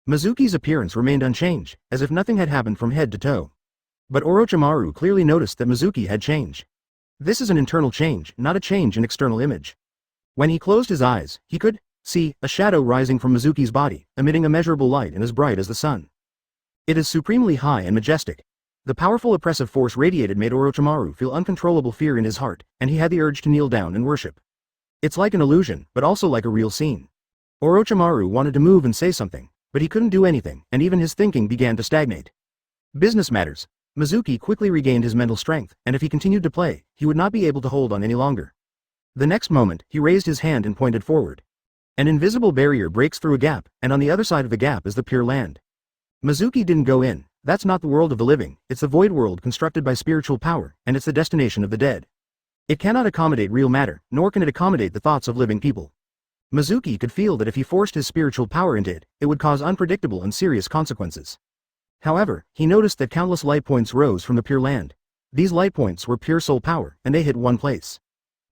Mizuki's appearance remained unchanged, as if nothing had happened from head to toe. But Orochimaru clearly noticed that Mizuki had changed. This is an internal change, not a change in external image. When he closed his eyes, he could see a shadow rising from Mizuki's body, emitting immeasurable light and as bright as the sun. It is supremely high and majestic. The powerful oppressive force radiated made Orochimaru feel uncontrollable fear in his heart, and he had the urge to kneel down and worship. It's like an illusion, but also like a real scene. Orochimaru wanted to move and say something, but he couldn't do anything, and even his thinking began to stagnate. Business matters. Mizuki quickly regained his mental strength, and if he continued to play, he would not be able to hold on any longer. The next moment, he raised his hand and pointed forward. An invisible barrier breaks through a gap, and on the other side of the gap is the pure land. Mizuki didn't go in. That's not the world of the living, it's the void world constructed by spiritual power, and it's the destination of the dead. It cannot accommodate real matter, nor can it accommodate the thoughts of living people. Mizuki could feel that if he forced his spiritual power into it, it would cause unpredictable and serious consequences. However, he noticed that countless light points rose from the pure land. These light points were pure soul power, and they hit one place.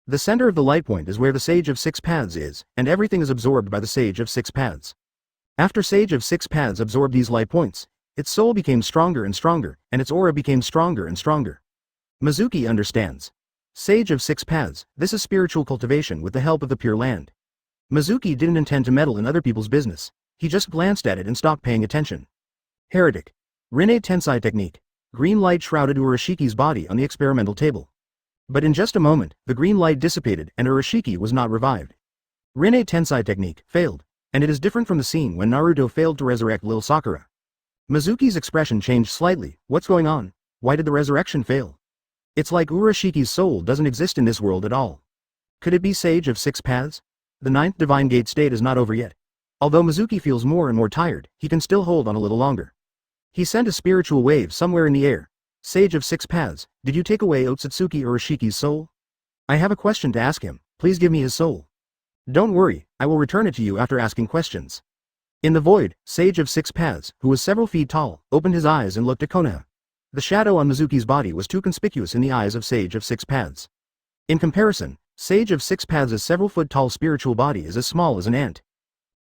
The center of the light point is where the Sage of 6 Paths is, and everything is absorbed by the Sage of 6 Paths. After Sage of 6 Paths absorbed these light points, its soul became stronger and stronger, and its aura became stronger and stronger. Mizuki understands. Sage of 6 Paths, this is spiritual cultivation with the help of the pure land. Mizuki didn't intend to meddle in other people's business. He just glanced at it and stopped paying attention. Heretic. Rinne Tensai technique. Green light shrouded Urashiki's body on the experimental table. But in just a moment, the green light dissipated and Urashiki was not revived. Rinne Tensai technique failed, and it is different from the scene when Naruto failed to resurrect Lil Sakura. Mizuki's expression changed slightly. What's going on? Why did the resurrection fail? It's like Urashiki's soul doesn't exist in this world at all. Could it be Sage of 6 Paths? The 9th Divine Gate state is not over yet. Although Mizuki feels more and more tired, he can still hold on a little longer. He sent a spiritual wave somewhere in the air. Sage of 6 Paths, did you take away Otsutsuki Urashiki's soul? I have a question to ask him. Please give me his soul. Don't worry, I will return it to you after asking questions. In the void, Sage of 6 Paths, who was several feet tall, opened his eyes and looked at Konoha. The shadow on Mizuki's body was too conspicuous in the eyes of Sage of 6 Paths. In comparison, Sage of 6 Paths' several-foot-tall spiritual body is as small as an ant.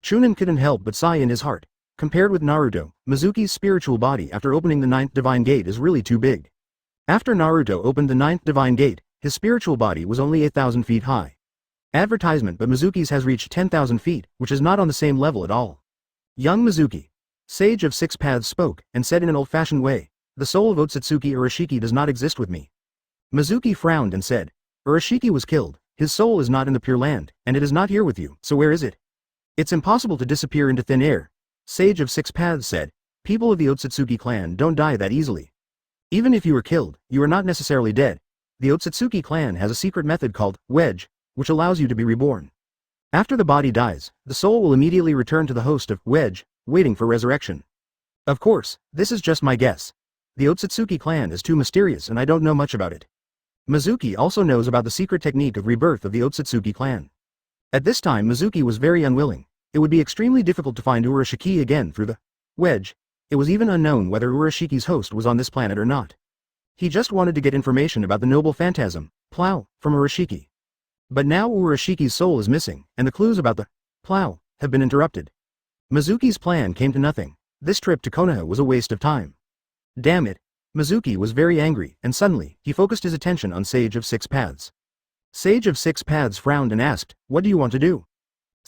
Chunin couldn't help but sigh in his heart. Compared with Naruto, Mizuki's spiritual body after opening the 9th Divine Gate is really too big. After Naruto opened the 9th Divine Gate, his spiritual body was only 8,000 feet high. Advertisement, but Mizuki's has reached 10,000 feet, which is not on the same level at all. Young Mizuki. Sage of 6 Paths spoke, and said in an old-fashioned way, the soul of Otsutsuki Urashiki does not exist with me. Mizuki frowned and said, Urashiki was killed, his soul is not in the Pure Land, and it is not here with you, so where is it? It's impossible to disappear into thin air. Sage of 6 Paths said, people of the Otsutsuki clan don't die that easily. Even if you are killed, you are not necessarily dead. The Otsutsuki clan has a secret method called Wedge, which allows you to be reborn. After the body dies, the soul will immediately return to the host of Wedge, waiting for resurrection. Of course, this is just my guess. The Otsutsuki clan is too mysterious and I don't know much about it. Mizuki also knows about the secret technique of rebirth of the Otsutsuki clan. At this time Mizuki was very unwilling. It would be extremely difficult to find Urashiki again through the Wedge. It was even unknown whether Urashiki's host was on this planet or not. He just wanted to get information about the noble phantasm, Plow, from Urashiki. But now Urashiki's soul is missing, and the clues about the Plow have been interrupted. Mizuki's plan came to nothing. This trip to Konoha was a waste of time. Damn it. Mizuki was very angry, and suddenly, he focused his attention on Sage of 6 Paths. Sage of 6 Paths frowned and asked, what do you want to do?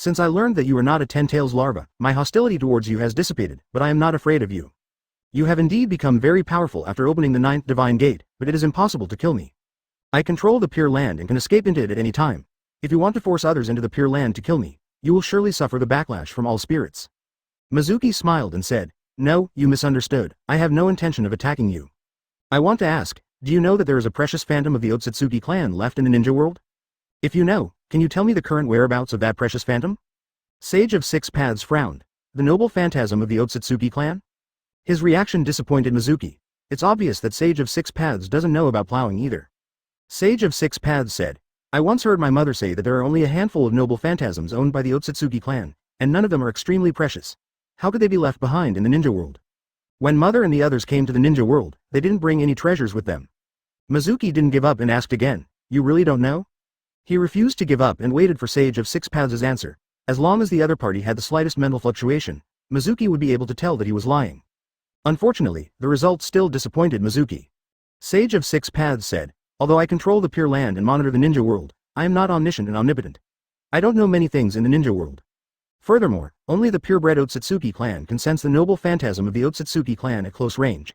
Since I learned that you are not a 10-tails larva, my hostility towards you has dissipated, but I am not afraid of you. You have indeed become very powerful after opening the 9th divine gate, but it is impossible to kill me. I control the Pure Land and can escape into it at any time. If you want to force others into the Pure Land to kill me, you will surely suffer the backlash from all spirits. Mizuki smiled and said, No, you misunderstood. I have no intention of attacking you. I want to ask, do you know that there is a precious phantom of the Otsutsuki clan left in the ninja world? If you know, can you tell me the current whereabouts of that precious phantom? Sage of Six Paths frowned. The noble phantasm of the Otsutsuki clan? His reaction disappointed Mizuki. It's obvious that Sage of Six Paths doesn't know about plowing either. Sage of Six Paths said, I once heard my mother say that there are only a handful of noble phantasms owned by the Otsutsuki clan, and none of them are extremely precious. How could they be left behind in the ninja world? When mother and the others came to the ninja world, they didn't bring any treasures with them. Mizuki didn't give up and asked again, You really don't know? He refused to give up and waited for Sage of Six Paths' answer. As long as the other party had the slightest mental fluctuation, Mizuki would be able to tell that he was lying. Unfortunately, the result still disappointed Mizuki. Sage of Six Paths said, Although I control the Pure Land and monitor the ninja world, I am not omniscient and omnipotent. I don't know many things in the ninja world. Furthermore, only the purebred Otsutsuki clan can sense the noble phantasm of the Otsutsuki clan at close range.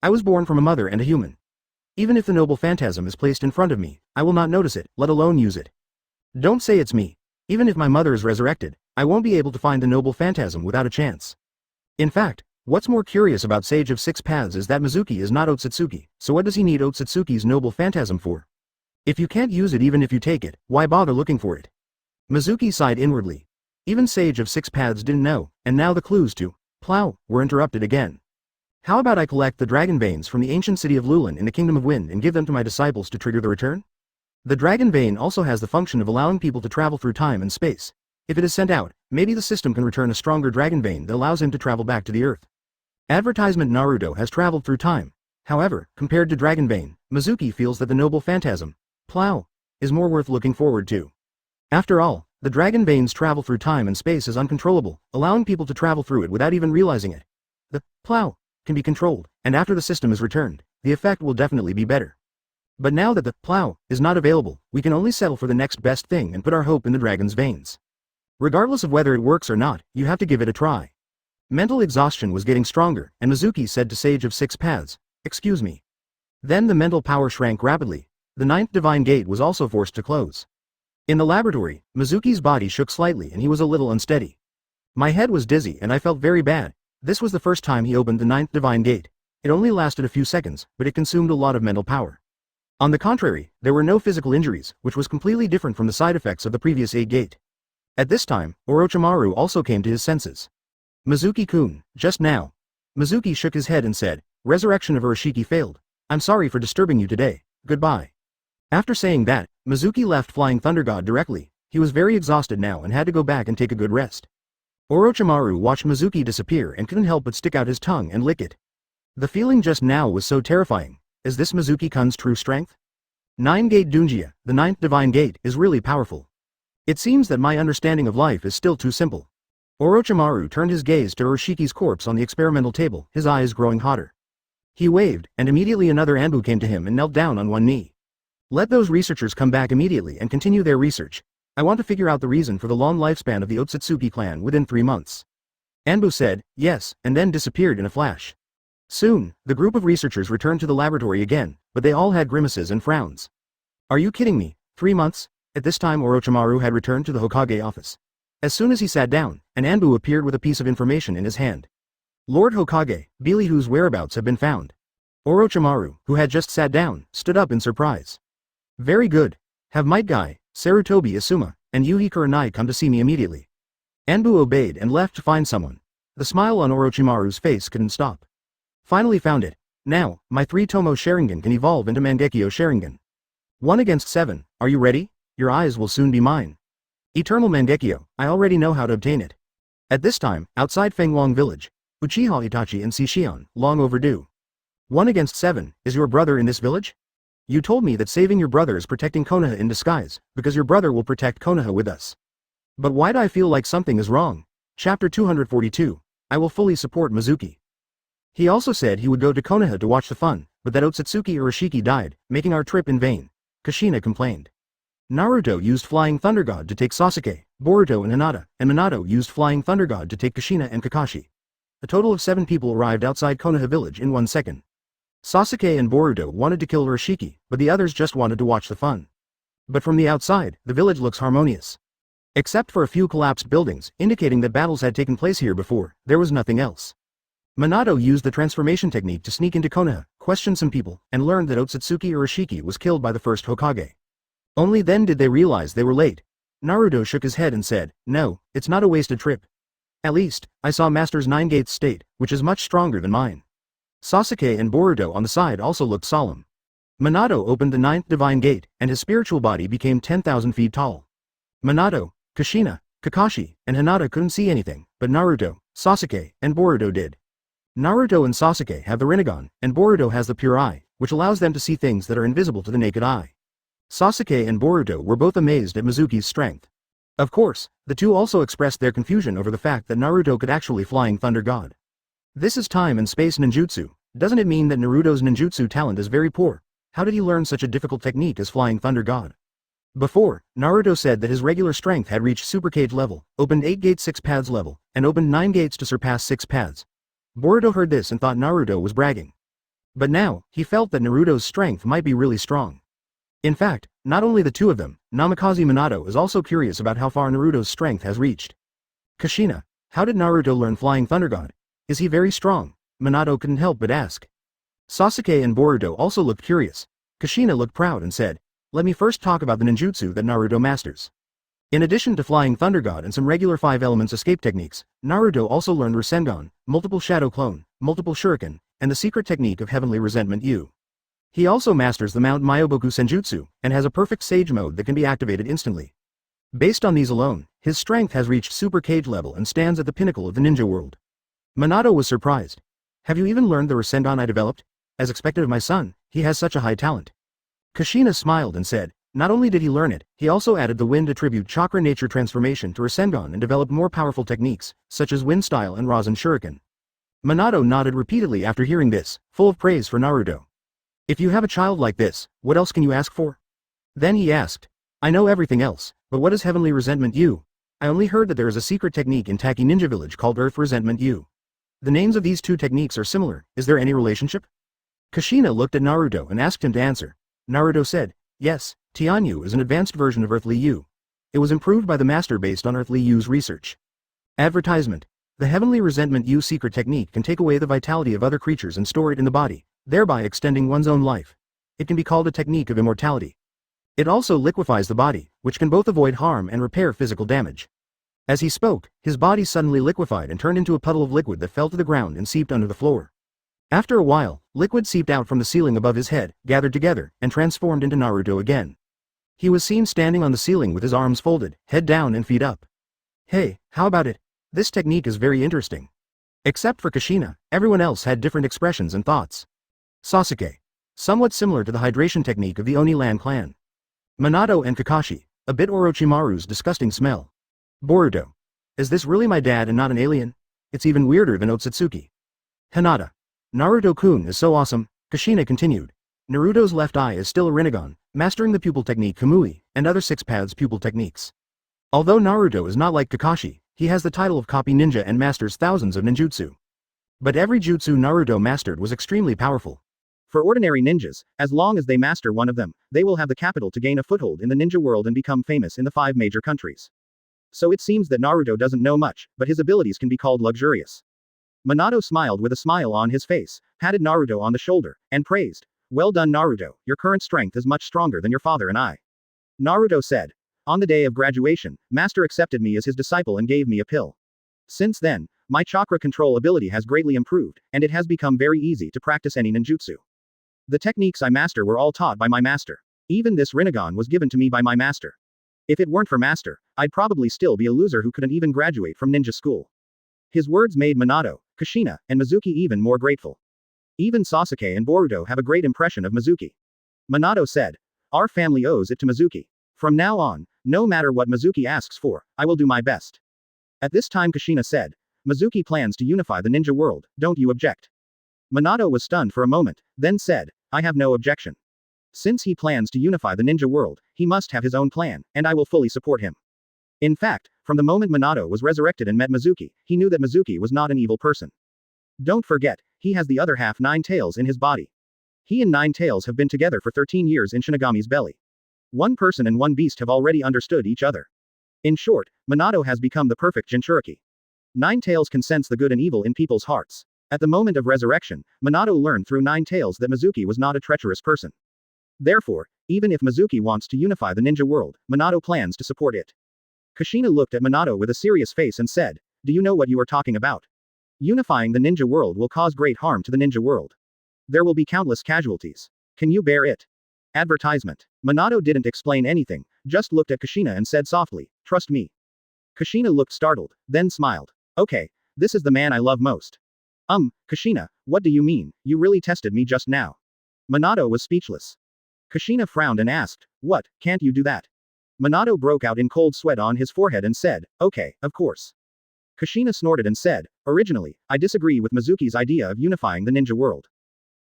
I was born from a mother and a human. Even if the noble phantasm is placed in front of me, I will not notice it, let alone use it. Don't say it's me. Even if my mother is resurrected, I won't be able to find the noble phantasm without a chance. In fact, what's more curious about Sage of Six Paths is that Mizuki is not Otsutsuki, so what does he need Otsutsuki's noble phantasm for? If you can't use it even if you take it, why bother looking for it? Mizuki sighed inwardly. Even Sage of Six Paths didn't know, and now the clues to plow were interrupted again. How about I collect the dragon veins from the ancient city of Lulin in the Kingdom of Wind and give them to my disciples to trigger the return? The dragon vein also has the function of allowing people to travel through time and space. If it is sent out, maybe the system can return a stronger dragon vein that allows him to travel back to the Earth. Advertisement Naruto has traveled through time. However, compared to dragon vein, Mizuki feels that the noble phantasm, plow, is more worth looking forward to. After all, the dragon veins travel through time and space is uncontrollable, allowing people to travel through it without even realizing it. The plow can be controlled, and after the system is returned, the effect will definitely be better. But now that the plow is not available, we can only settle for the next best thing and put our hope in the dragon's veins. Regardless of whether it works or not, you have to give it a try. Mental exhaustion was getting stronger, and Mizuki said to Sage of Six Paths, Excuse me. Then the mental power shrank rapidly. The 9th divine gate was also forced to close. In the laboratory, Mizuki's body shook slightly and he was a little unsteady. My head was dizzy and I felt very bad. This was the first time he opened the 9th divine gate. It only lasted a few seconds, but it consumed a lot of mental power. On the contrary, there were no physical injuries, which was completely different from the side effects of the previous 8 gate. At this time, Orochimaru also came to his senses. Mizuki-kun, just now. Mizuki shook his head and said, Resurrection of Urashiki failed. I'm sorry for disturbing you today. Goodbye. After saying that, Mizuki left Flying Thunder God directly. He was very exhausted now and had to go back and take a good rest. Orochimaru watched Mizuki disappear and couldn't help but stick out his tongue and lick it. The feeling just now was so terrifying. Is this Mizuki-kun's true strength? 9-gate Dunjia, the 9th divine gate, is really powerful. It seems that my understanding of life is still too simple. Orochimaru turned his gaze to Urashiki's corpse on the experimental table, his eyes growing hotter. He waved, and immediately another Anbu came to him and knelt down on one knee. Let those researchers come back immediately and continue their research. I want to figure out the reason for the long lifespan of the Otsutsuki clan within 3 months. Anbu said, yes, and then disappeared in a flash. Soon, the group of researchers returned to the laboratory again, but they all had grimaces and frowns. Are you kidding me? 3 months? At this time Orochimaru had returned to the Hokage office. As soon as he sat down, an Anbu appeared with a piece of information in his hand. Lord Hokage, Bilihu's whereabouts have been found. Orochimaru, who had just sat down, stood up in surprise. Very good. Have Might Guy, Sarutobi Asuma, and Yuhi Kurenai come to see me immediately. Anbu obeyed and left to find someone. The smile on Orochimaru's face couldn't stop. Finally found it. Now, my 3-Tomo Sharingan can evolve into Mangekyo Sharingan. 1 against 7, are you ready? Your eyes will soon be mine. Eternal Mangekyo, I already know how to obtain it. At this time, outside Fenglong village, Uchiha Itachi and Sishion, long overdue. 1 against 7, is your brother in this village? You told me that saving your brother is protecting Konoha in disguise, because your brother will protect Konoha with us. But why do I feel like something is wrong? Chapter 242, I will fully support Mizuki. He also said he would go to Konoha to watch the fun, but that Otsutsuki Urashiki died, making our trip in vain. Kushina complained. Naruto used Flying Thunder God to take Sasuke, Boruto and Hinata, and Minato used Flying Thunder God to take Kushina and Kakashi. a total of 7 people arrived outside Konoha village in 1 second. Sasuke and Boruto wanted to kill Urashiki, but the others just wanted to watch the fun. But from the outside, the village looks harmonious. Except for a few collapsed buildings, indicating that battles had taken place here before, there was nothing else. Minato used the transformation technique to sneak into Konoha, questioned some people, and learned that Otsutsuki Urashiki was killed by the first Hokage. Only then did they realize they were late. Naruto shook his head and said, "No, it's not a wasted trip. At least, I saw Master's 9 gates state, which is much stronger than mine." Sasuke and Boruto on the side also looked solemn. Minato opened the 9th divine gate, and his spiritual body became 10,000 feet tall. Minato, Kushina, Kakashi, and Hinata couldn't see anything, but Naruto, Sasuke, and Boruto did. Naruto and Sasuke have the Rinnegan, and Boruto has the Pure Eye, which allows them to see things that are invisible to the naked eye. Sasuke and Boruto were both amazed at Mizuki's strength. Of course, the two also expressed their confusion over the fact that Naruto could actually Flying Thunder God. This is time and space ninjutsu. Doesn't it mean that Naruto's ninjutsu talent is very poor? How did he learn such a difficult technique as Flying Thunder God? Before, Naruto said that his regular strength had reached Super Cage level, opened 8 gates 6 paths level, and opened 9 gates to surpass 6 paths. Boruto heard this and thought Naruto was bragging. But now, he felt that Naruto's strength might be really strong. In fact, not only the two of them, Namikaze Minato is also curious about how far Naruto's strength has reached. Kushina, how did Naruto learn Flying Thunder God? Is he very strong? Minato couldn't help but ask. Sasuke and Boruto also looked curious. Kushina looked proud and said, "Let me first talk about the ninjutsu that Naruto masters." In addition to Flying Thunder God and some regular 5 elements escape techniques, Naruto also learned Rasengan, multiple shadow clone, multiple shuriken, and the secret technique of Heavenly Resentment U. He also masters the Mount Myoboku Senjutsu, and has a perfect Sage mode that can be activated instantly. Based on these alone, his strength has reached Super Cage level and stands at the pinnacle of the ninja world. Minato was surprised. "Have you even learned the Rasengan I developed? As expected of my son, he has such a high talent." Kushina smiled and said, not only did he learn it, he also added the Wind Attribute Chakra Nature Transformation to Rasengan and developed more powerful techniques, such as Wind Style and Rasen Shuriken. Minato nodded repeatedly after hearing this, full of praise for Naruto. "If you have a child like this, what else can you ask for?" Then he asked, "I know everything else, but what is Heavenly Resentment U? I only heard that there is a secret technique in Taki Ninja Village called Earth Resentment U. The names of these two techniques are similar, is there any relationship?" Kushina looked at Naruto and asked him to answer. Naruto said, "Yes, Tianyu is an advanced version of Earthly U. It was improved by the master based on Earthly U's research." Advertisement. The Heavenly Resentment U secret technique can take away the vitality of other creatures and store it in the body, thereby extending one's own life. It can be called a technique of immortality. It also liquefies the body, which can both avoid harm and repair physical damage. As he spoke, his body suddenly liquefied and turned into a puddle of liquid that fell to the ground and seeped under the floor. After a while, liquid seeped out from the ceiling above his head, gathered together, and transformed into Naruto again. He was seen standing on the ceiling with his arms folded, head down and feet up. "Hey, how about it? This technique is very interesting." Except for Kushina, everyone else had different expressions and thoughts. Sasuke. Somewhat similar to the hydration technique of the Oni-Lan clan. Minato and Kakashi. A bit Orochimaru's disgusting smell. Boruto. Is this really my dad and not an alien? It's even weirder than Otsutsuki. Hinata. Naruto-kun is so awesome, Kushina continued. Naruto's left eye is still a Rinnegan, mastering the pupil technique Kamui, and other 6 paths pupil techniques. Although Naruto is not like Kakashi, he has the title of Copy Ninja and masters thousands of ninjutsu. But every jutsu Naruto mastered was extremely powerful. For ordinary ninjas, as long as they master one of them, they will have the capital to gain a foothold in the ninja world and become famous in the 5 major countries. So it seems that Naruto doesn't know much, but his abilities can be called luxurious. Minato smiled with a smile on his face, patted Naruto on the shoulder, and praised, "Well done Naruto, your current strength is much stronger than your father and I." Naruto said, "On the day of graduation, Master accepted me as his disciple and gave me a pill. Since then, my chakra control ability has greatly improved, and it has become very easy to practice any ninjutsu. The techniques I master were all taught by my master. Even this Rinnegan was given to me by my master. If it weren't for master, I'd probably still be a loser who couldn't even graduate from ninja school." His words made Minato, Kushina, and Mizuki even more grateful. Even Sasuke and Boruto have a great impression of Mizuki. Minato said, "Our family owes it to Mizuki. From now on, no matter what Mizuki asks for, I will do my best." At this time Kushina said, "Mizuki plans to unify the ninja world, don't you object?" Minato was stunned for a moment, then said, "I have no objection. Since he plans to unify the ninja world, he must have his own plan, and I will fully support him." In fact, from the moment Minato was resurrected and met Mizuki, he knew that Mizuki was not an evil person. Don't forget, he has the other half Nine Tails in his body. He and Nine Tails have been together for 13 years in Shinigami's belly. One person and one beast have already understood each other. In short, Minato has become the perfect Jinchuriki. Nine Tails can sense the good and evil in people's hearts. At the moment of resurrection, Minato learned through Nine Tails that Mizuki was not a treacherous person. Therefore, even if Mizuki wants to unify the ninja world, Minato plans to support it. Kushina looked at Minato with a serious face and said, "Do you know what you are talking about? Unifying the ninja world will cause great harm to the ninja world. There will be countless casualties. Can you bear it?" Advertisement. Minato didn't explain anything, just looked at Kushina and said softly, "Trust me." Kushina looked startled, then smiled. "Okay, this is the man I love most." Kushina, what do you mean? You really tested me just now." Minato was speechless. Kushina frowned and asked, "What, can't you do that?" Minato broke out in cold sweat on his forehead and said, "Okay, of course." Kushina snorted and said, "Originally, I disagree with Mizuki's idea of unifying the ninja world.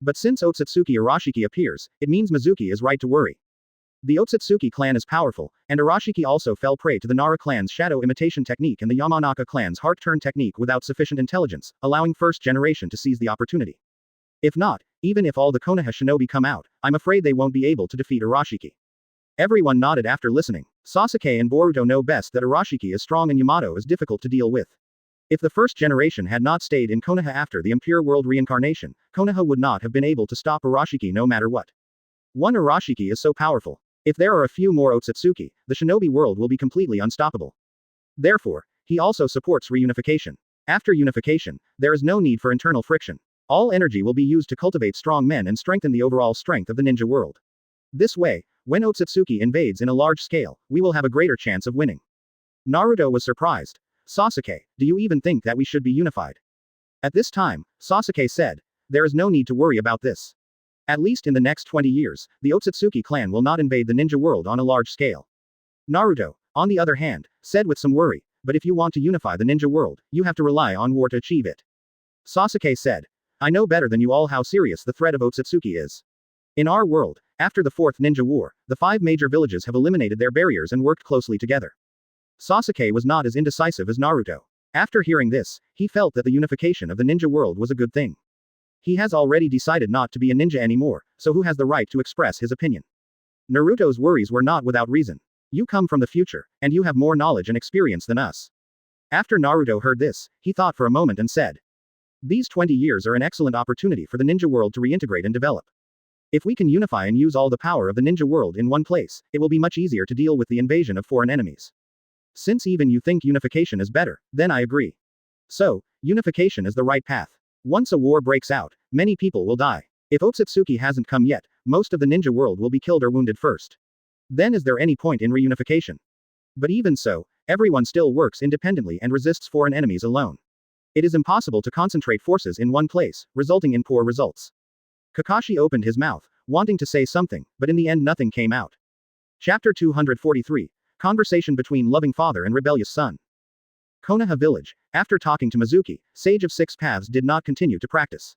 But since Otsutsuki Arashiki appears, it means Mizuki is right to worry. The Otsutsuki clan is powerful, and Arashiki also fell prey to the Nara clan's shadow imitation technique and the Yamanaka clan's heart turn technique without sufficient intelligence, allowing first generation to seize the opportunity. If not, even if all the Konoha shinobi come out, I'm afraid they won't be able to defeat Arashiki." Everyone nodded after listening. Sasuke and Boruto know best that Arashiki is strong and Yamato is difficult to deal with. If the first generation had not stayed in Konoha after the Impure World reincarnation, Konoha would not have been able to stop Arashiki no matter what. One Arashiki is so powerful. If there are a few more Otsutsuki, the shinobi world will be completely unstoppable. Therefore, he also supports reunification. After unification, there is no need for internal friction. All energy will be used to cultivate strong men and strengthen the overall strength of the ninja world. This way, when Otsutsuki invades in a large scale, we will have a greater chance of winning. Naruto was surprised. "Sasuke, do you even think that we should be unified?" At this time, Sasuke said, "There is no need to worry about this. At least in the next 20 years, the Otsutsuki clan will not invade the ninja world on a large scale." Naruto, on the other hand, said with some worry, "But if you want to unify the ninja world, you have to rely on war to achieve it." Sasuke said, "I know better than you all how serious the threat of Otsutsuki is. In our world, after the Fourth Ninja War, the 5 major villages have eliminated their barriers and worked closely together." Sasuke was not as indecisive as Naruto. After hearing this, he felt that the unification of the ninja world was a good thing. He has already decided not to be a ninja anymore, so who has the right to express his opinion? Naruto's worries were not without reason. "You come from the future, and you have more knowledge and experience than us." After Naruto heard this, he thought for a moment and said, "These 20 years are an excellent opportunity for the ninja world to reintegrate and develop. If we can unify and use all the power of the ninja world in one place, it will be much easier to deal with the invasion of foreign enemies. Since even you think unification is better, then I agree. So, unification is the right path. Once a war breaks out, many people will die. If Otsutsuki hasn't come yet, most of the ninja world will be killed or wounded first. Then is there any point in reunification? But even so, everyone still works independently and resists foreign enemies alone. It is impossible to concentrate forces in one place, resulting in poor results." Kakashi opened his mouth, wanting to say something, but in the end nothing came out. Chapter 243. Conversation between loving father and rebellious son. Konoha village. After talking to Mizuki, Sage of Six Paths did not continue to practice.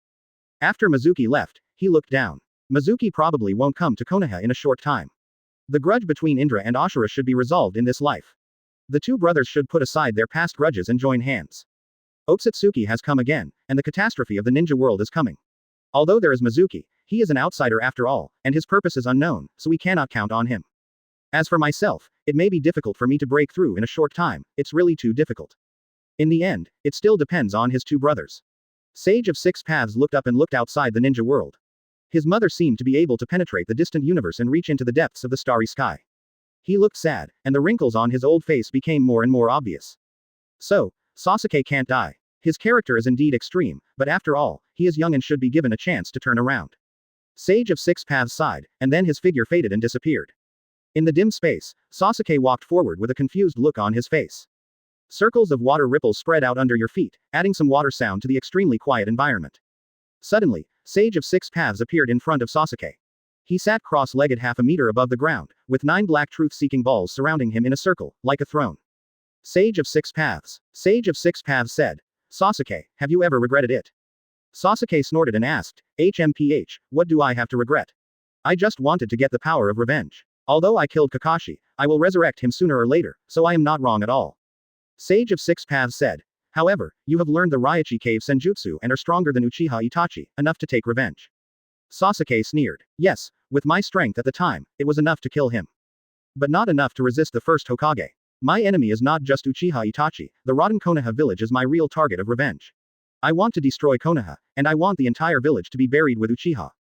After Mizuki left, he looked down. Mizuki probably won't come to Konoha in a short time. The grudge between Indra and Ashura should be resolved in this life. The two brothers should put aside their past grudges and join hands. Otsutsuki has come again, and the catastrophe of the ninja world is coming. Although there is Mizuki, he is an outsider after all, and his purpose is unknown, so we cannot count on him. As for myself, it may be difficult for me to break through in a short time, it's really too difficult. In the end, it still depends on his two brothers. Sage of Six Paths looked up and looked outside the ninja world. His mother seemed to be able to penetrate the distant universe and reach into the depths of the starry sky. He looked sad, and the wrinkles on his old face became more and more obvious. So, Sasuke can't die. His character is indeed extreme, but after all, he is young and should be given a chance to turn around. Sage of Six Paths sighed, and then his figure faded and disappeared. In the dim space, Sasuke walked forward with a confused look on his face. Circles of water ripples spread out under your feet, adding some water sound to the extremely quiet environment. Suddenly, Sage of Six Paths appeared in front of Sasuke. He sat cross-legged half a meter above the ground, with 9 black truth-seeking balls surrounding him in a circle, like a throne. Sage of Six Paths. Sage of Six Paths said, "Sasuke, have you ever regretted it?" Sasuke snorted and asked, "HMPH, what do I have to regret? I just wanted to get the power of revenge. Although I killed Kakashi, I will resurrect him sooner or later, so I am not wrong at all." Sage of Six Paths said, However, you have learned the Raichi Cave Senjutsu and are stronger than Uchiha Itachi, enough to take revenge. Sasuke sneered. Yes, with my strength at the time, it was enough to kill him. But not enough to resist the first Hokage. My enemy is not just Uchiha Itachi, the rotten Konoha village is my real target of revenge. I want to destroy Konoha, and I want the entire village to be buried with Uchiha.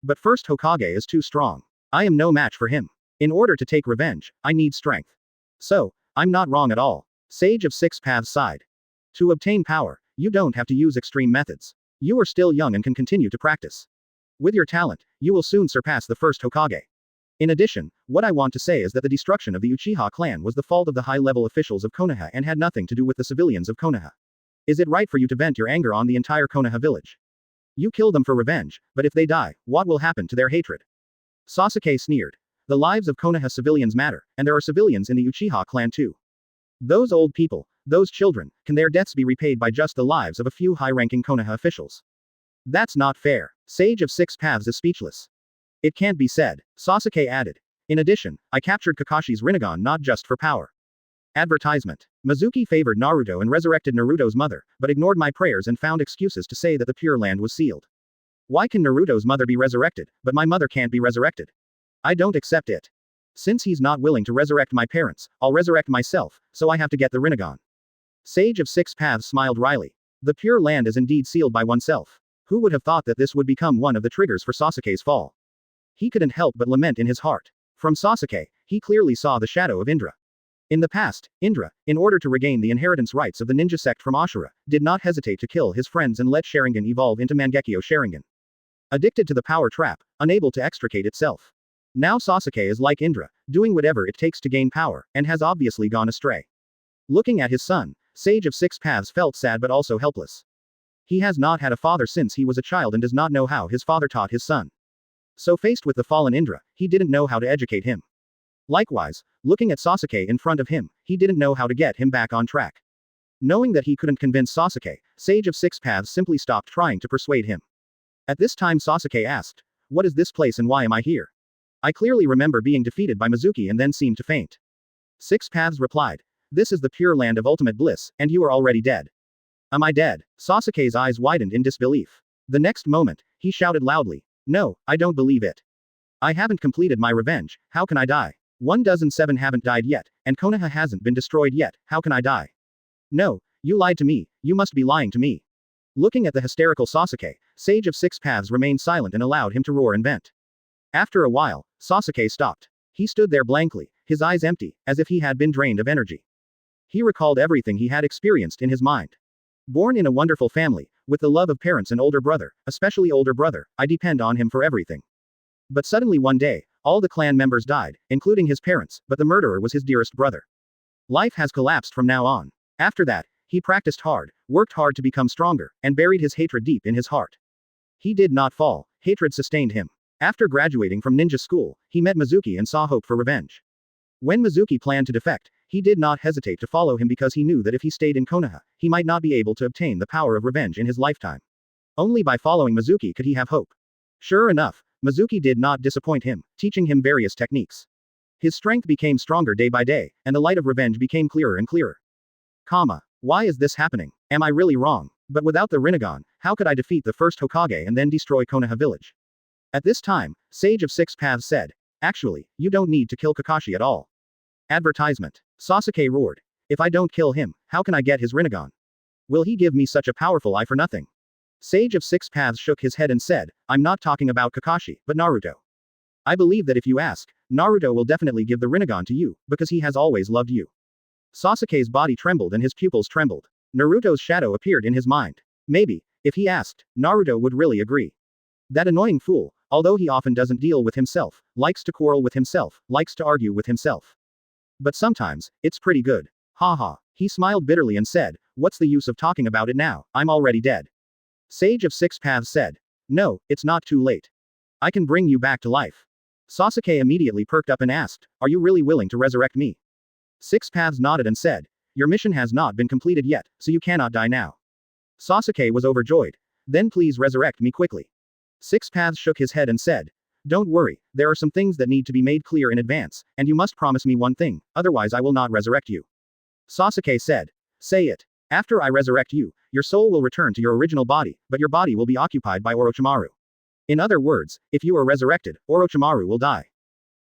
But first Hokage is too strong. I am no match for him. In order to take revenge, I need strength. So, I'm not wrong at all. Sage of Six Paths sighed. To obtain power, you don't have to use extreme methods. You are still young and can continue to practice. With your talent, you will soon surpass the first Hokage. In addition, what I want to say is that the destruction of the Uchiha clan was the fault of the high-level officials of Konoha and had nothing to do with the civilians of Konoha. Is it right for you to vent your anger on the entire Konoha village? You kill them for revenge, but if they die, what will happen to their hatred? Sasuke sneered. The lives of Konoha civilians matter, and there are civilians in the Uchiha clan too. Those old people, those children, can their deaths be repaid by just the lives of a few high-ranking Konoha officials? That's not fair. Sage of Six Paths is speechless. It can't be said, Sasuke added. In addition, I captured Kakashi's Rinnegan not just for power. Advertisement. Mizuki favored Naruto and resurrected Naruto's mother, but ignored my prayers and found excuses to say that the Pure Land was sealed. Why can Naruto's mother be resurrected, but my mother can't be resurrected? I don't accept it. Since he's not willing to resurrect my parents, I'll resurrect myself, so I have to get the Rinnegan. Sage of Six Paths smiled wryly. The Pure Land is indeed sealed by oneself. Who would have thought that this would become one of the triggers for Sasuke's fall? He couldn't help but lament in his heart. From Sasuke, he clearly saw the shadow of Indra. In the past, Indra, in order to regain the inheritance rights of the ninja sect from Ashura, did not hesitate to kill his friends and let Sharingan evolve into Mangekyo Sharingan. Addicted to the power trap, unable to extricate itself. Now Sasuke is like Indra, doing whatever it takes to gain power, and has obviously gone astray. Looking at his son, Sage of Six Paths felt sad but also helpless. He has not had a father since he was a child and does not know how his father taught his son. So faced with the fallen Indra, he didn't know how to educate him. Likewise, looking at Sasuke in front of him, he didn't know how to get him back on track. Knowing that he couldn't convince Sasuke, Sage of Six Paths simply stopped trying to persuade him. At this time Sasuke asked, "What is this place and why am I here? I clearly remember being defeated by Mizuki and then seemed to faint." Six Paths replied, "This is the Pure Land of ultimate bliss, and you are already dead." "Am I dead?" Sasuke's eyes widened in disbelief. The next moment, he shouted loudly, "No, I don't believe it. I haven't completed my revenge, how can I die? 1,007 haven't died yet, and Konoha hasn't been destroyed yet, how can I die? No, you lied to me, you must be lying to me." Looking at the hysterical Sasuke, Sage of Six Paths remained silent and allowed him to roar and vent. After a while, Sasuke stopped. He stood there blankly, his eyes empty, as if he had been drained of energy. He recalled everything he had experienced in his mind. Born in a wonderful family, with the love of parents and older brother, especially older brother, I depend on him for everything. But suddenly one day, all the clan members died, including his parents, but the murderer was his dearest brother. Life has collapsed from now on. After that, he practiced hard, worked hard to become stronger, and buried his hatred deep in his heart. He did not fall, hatred sustained him. After graduating from ninja school, he met Mizuki and saw hope for revenge. When Mizuki planned to defect, he did not hesitate to follow him because he knew that if he stayed in Konoha, he might not be able to obtain the power of revenge in his lifetime. Only by following Mizuki could he have hope. Sure enough, Mizuki did not disappoint him, teaching him various techniques. His strength became stronger day by day, and the light of revenge became clearer and clearer. Why is this happening? Am I really wrong? But without the Rinnegan, how could I defeat the first Hokage and then destroy Konoha village? At this time, Sage of Six Paths said, "Actually, you don't need to kill Kakashi at all." Advertisement. Sasuke roared. "If I don't kill him, how can I get his Rinnegan? Will he give me such a powerful eye for nothing?" Sage of Six Paths shook his head and said, "I'm not talking about Kakashi, but Naruto. I believe that if you ask, Naruto will definitely give the Rinnegan to you, because he has always loved you." Sasuke's body trembled and his pupils trembled. Naruto's shadow appeared in his mind. Maybe, if he asked, Naruto would really agree. That annoying fool, although he often doesn't deal with himself, likes to quarrel with himself, likes to argue with himself. But sometimes, it's pretty good. Haha. He smiled bitterly and said, "What's the use of talking about it now, I'm already dead." Sage of Six Paths said, "No, it's not too late. I can bring you back to life." Sasuke immediately perked up and asked, "Are you really willing to resurrect me?" Six Paths nodded and said, "Your mission has not been completed yet, so you cannot die now." Sasuke was overjoyed. "Then please resurrect me quickly." Six Paths shook his head and said, "Don't worry, there are some things that need to be made clear in advance, and you must promise me one thing, otherwise I will not resurrect you." Sasuke said, "Say it." After I resurrect you, your soul will return to your original body, but your body will be occupied by Orochimaru. In other words, if you are resurrected, Orochimaru will die.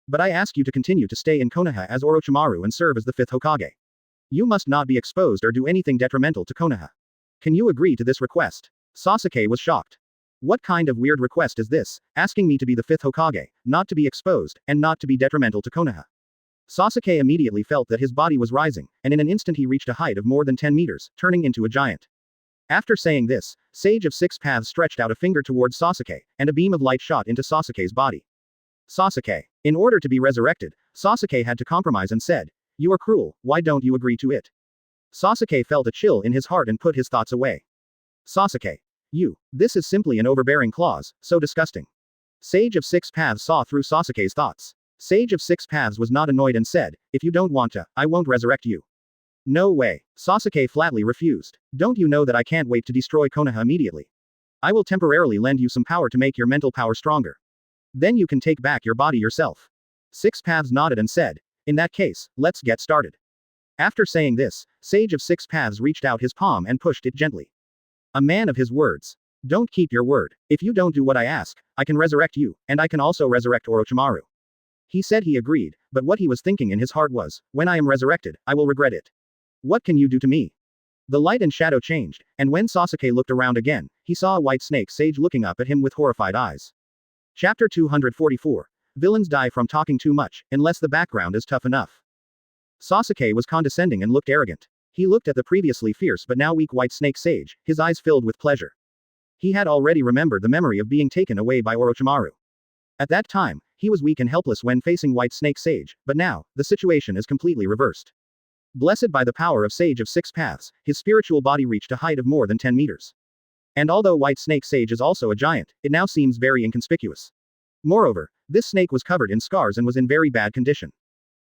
But I ask you to continue to stay in Konoha as Orochimaru and serve as the 5th Hokage. You must not be exposed or do anything detrimental to Konoha. Can you agree to this request? Sasuke was shocked. What kind of weird request is this, asking me to be the 5th Hokage, not to be exposed, and not to be detrimental to Konoha? Sasuke immediately felt that his body was rising, and in an instant he reached a height of more than 10 meters, turning into a giant. After saying this, Sage of Six Paths stretched out a finger towards Sasuke, and a beam of light shot into Sasuke's body. Sasuke. In order to be resurrected, Sasuke had to compromise and said, "You are cruel, why don't you agree to it?" Sasuke felt a chill in his heart and put his thoughts away. Sasuke. This is simply an overbearing clause, so disgusting. Sage of Six Paths saw through Sasuke's thoughts. Sage of Six Paths was not annoyed and said, "If you don't want to, I won't resurrect you." No way. Sasuke flatly refused. Don't you know that I can't wait to destroy Konoha immediately? I will temporarily lend you some power to make your mental power stronger. Then you can take back your body yourself. Six Paths nodded and said, "In that case, let's get started." After saying this, Sage of Six Paths reached out his palm and pushed it gently. A man of his words. Don't keep your word. If you don't do what I ask, I can resurrect you, and I can also resurrect Orochimaru. He said he agreed, but what he was thinking in his heart was, when I am resurrected, I will regret it. What can you do to me? The light and shadow changed, and when Sasuke looked around again, he saw a white snake sage looking up at him with horrified eyes. Chapter 244. Villains die from talking too much, unless the background is tough enough. Sasuke was condescending and looked arrogant. He looked at the previously fierce but now weak white snake sage, his eyes filled with pleasure. He had already remembered the memory of being taken away by Orochimaru. At that time, he was weak and helpless when facing white snake sage, but now, the situation is completely reversed. Blessed by the power of Sage of Six Paths, his spiritual body reached a height of more than 10 meters. And although White Snake Sage is also a giant, it now seems very inconspicuous. Moreover, this snake was covered in scars and was in very bad condition.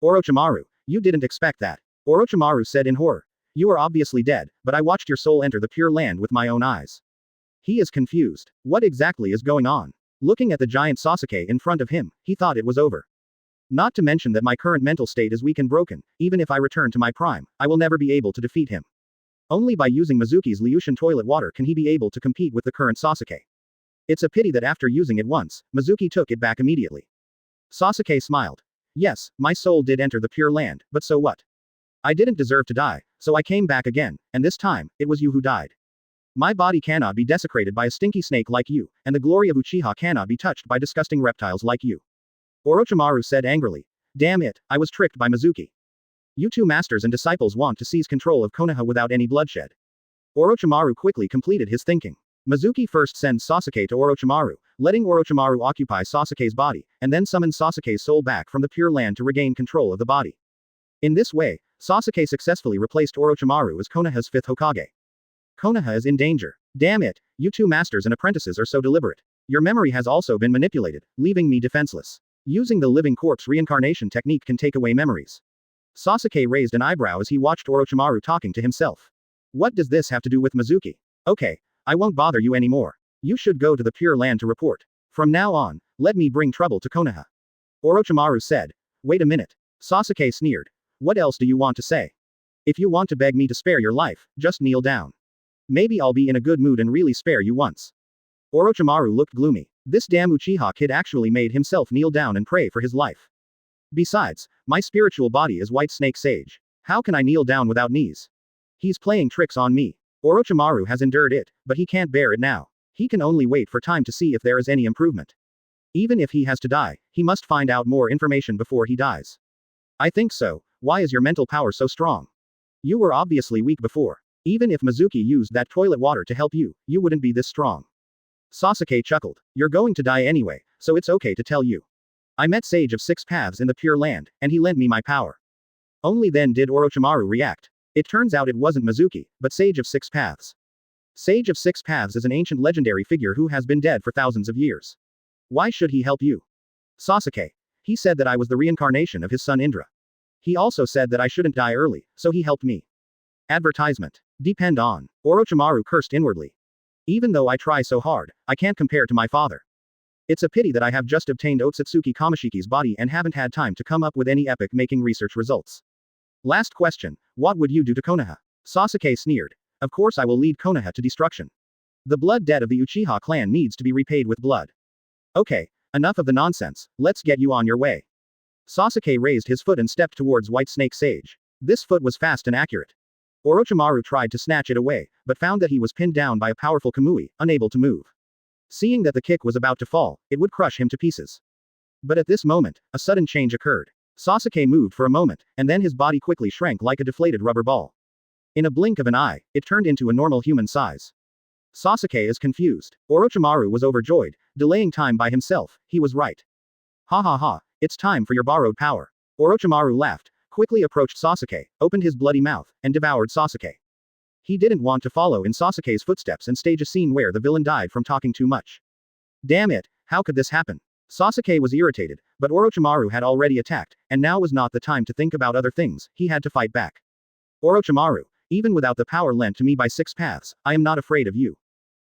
Orochimaru, you didn't expect that. Orochimaru said in horror. You are obviously dead, but I watched your soul enter the Pure Land with my own eyes. He is confused. What exactly is going on? Looking at the giant Sasuke in front of him, he thought it was over. Not to mention that my current mental state is weak and broken, even if I return to my prime, I will never be able to defeat him. Only by using Mizuki's Liushin toilet water can he be able to compete with the current Sasuke. It's a pity that after using it once, Mizuki took it back immediately. Sasuke smiled. Yes, my soul did enter the Pure Land, but so what? I didn't deserve to die, so I came back again, and this time, it was you who died. My body cannot be desecrated by a stinky snake like you, and the glory of Uchiha cannot be touched by disgusting reptiles like you. Orochimaru said angrily. Damn it, I was tricked by Mizuki. You two masters and disciples want to seize control of Konoha without any bloodshed. Orochimaru quickly completed his thinking. Mizuki first sends Sasuke to Orochimaru, letting Orochimaru occupy Sasuke's body, and then summons Sasuke's soul back from the Pure Land to regain control of the body. In this way, Sasuke successfully replaced Orochimaru as Konoha's 5th Hokage. Konoha is in danger. Damn it, you two masters and apprentices are so deliberate. Your memory has also been manipulated, leaving me defenseless. Using the living corpse reincarnation technique can take away memories. Sasuke raised an eyebrow as he watched Orochimaru talking to himself. What does this have to do with Mizuki? Okay, I won't bother you anymore. You should go to the Pure Land to report. From now on, let me bring trouble to Konoha. Orochimaru said. Wait a minute. Sasuke sneered. What else do you want to say? If you want to beg me to spare your life, just kneel down. Maybe I'll be in a good mood and really spare you once. Orochimaru looked gloomy. This damn Uchiha kid actually made himself kneel down and pray for his life. Besides, my spiritual body is White Snake Sage. How can I kneel down without knees? He's playing tricks on me. Orochimaru has endured it, but he can't bear it now. He can only wait for time to see if there is any improvement. Even if he has to die, he must find out more information before he dies. I think so. Why is your mental power so strong? You were obviously weak before. Even if Mizuki used that toilet water to help you, you wouldn't be this strong. Sasuke chuckled. You're going to die anyway, so it's okay to tell you. I met Sage of Six Paths in the Pure Land, and he lent me my power. Only then did Orochimaru react. It turns out it wasn't Mizuki, but Sage of Six Paths. Sage of Six Paths is an ancient legendary figure who has been dead for thousands of years. Why should he help you? Sasuke. He said that I was the reincarnation of his son Indra. He also said that I shouldn't die early, so he helped me. Advertisement. Depend on. Orochimaru cursed inwardly. Even though I try so hard, I can't compare to my father. It's a pity that I have just obtained Otsutsuki Kamashiki's body and haven't had time to come up with any epic-making research results. Last question, what would you do to Konoha? Sasuke sneered. Of course I will lead Konoha to destruction. The blood debt of the Uchiha clan needs to be repaid with blood. Okay, enough of the nonsense, let's get you on your way. Sasuke raised his foot and stepped towards White Snake Sage. This foot was fast and accurate. Orochimaru tried to snatch it away, but found that he was pinned down by a powerful Kamui, unable to move. Seeing that the kick was about to fall, it would crush him to pieces. But at this moment, a sudden change occurred. Sasuke moved for a moment, and then his body quickly shrank like a deflated rubber ball. In a blink of an eye, it turned into a normal human size. Sasuke is confused. Orochimaru was overjoyed, delaying time by himself, he was right. Ha ha ha, it's time for your borrowed power. Orochimaru laughed, quickly approached Sasuke, opened his bloody mouth, and devoured Sasuke. He didn't want to follow in Sasuke's footsteps and stage a scene where the villain died from talking too much. Damn it, how could this happen? Sasuke was irritated, but Orochimaru had already attacked, and now was not the time to think about other things, he had to fight back. Orochimaru, even without the power lent to me by 6 paths, I am not afraid of you.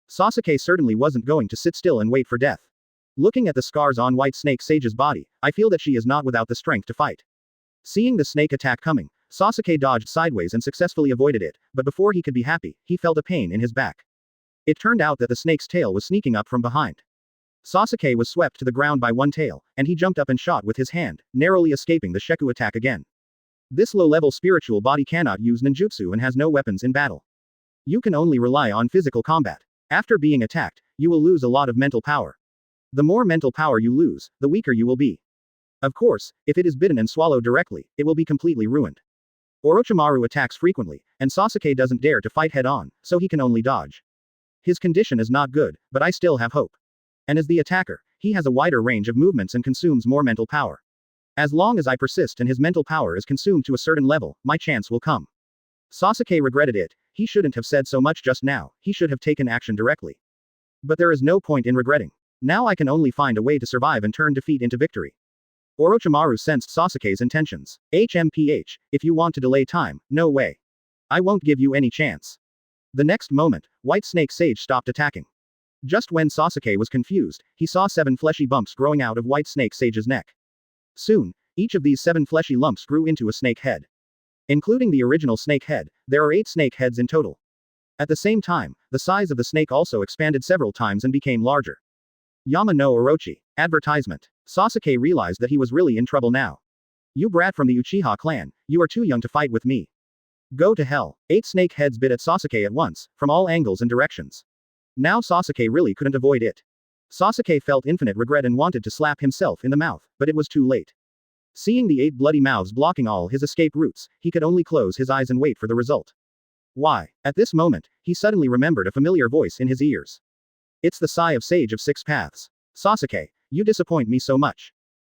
Sasuke certainly wasn't going to sit still and wait for death. Looking at the scars on White Snake Sage's body, I feel that she is not without the strength to fight. Seeing the snake attack coming, Sasuke dodged sideways and successfully avoided it, but before he could be happy, he felt a pain in his back. It turned out that the snake's tail was sneaking up from behind. Sasuke was swept to the ground by one tail, and he jumped up and shot with his hand, narrowly escaping the Sheku attack again. This low-level spiritual body cannot use ninjutsu and has no weapons in battle. You can only rely on physical combat. After being attacked, you will lose a lot of mental power. The more mental power you lose, the weaker you will be. Of course, if it is bitten and swallowed directly, it will be completely ruined. Orochimaru attacks frequently, and Sasuke doesn't dare to fight head-on, so he can only dodge. His condition is not good, but I still have hope. And as the attacker, he has a wider range of movements and consumes more mental power. As long as I persist and his mental power is consumed to a certain level, my chance will come. Sasuke regretted it, he shouldn't have said so much just now, he should have taken action directly. But there is no point in regretting. Now I can only find a way to survive and turn defeat into victory. Orochimaru sensed Sasuke's intentions. HMPH, if you want to delay time, no way. I won't give you any chance. The next moment, White Snake Sage stopped attacking. Just when Sasuke was confused, he saw 7 fleshy bumps growing out of White Snake Sage's neck. Soon, each of these 7 fleshy lumps grew into a snake head. Including the original snake head, there are 8 snake heads in total. At the same time, the size of the snake also expanded several times and became larger. Yama no Orochi. Advertisement. Sasuke realized that he was really in trouble now. You brat from the Uchiha clan, you are too young to fight with me. Go to hell. 8 snake heads bit at Sasuke at once, from all angles and directions. Now Sasuke really couldn't avoid it. Sasuke felt infinite regret and wanted to slap himself in the mouth, but it was too late. Seeing the 8 bloody mouths blocking all his escape routes, he could only close his eyes and wait for the result. Why? At this moment, he suddenly remembered a familiar voice in his ears. It's the sigh of Sage of 6 Paths. Sasuke, you disappoint me so much.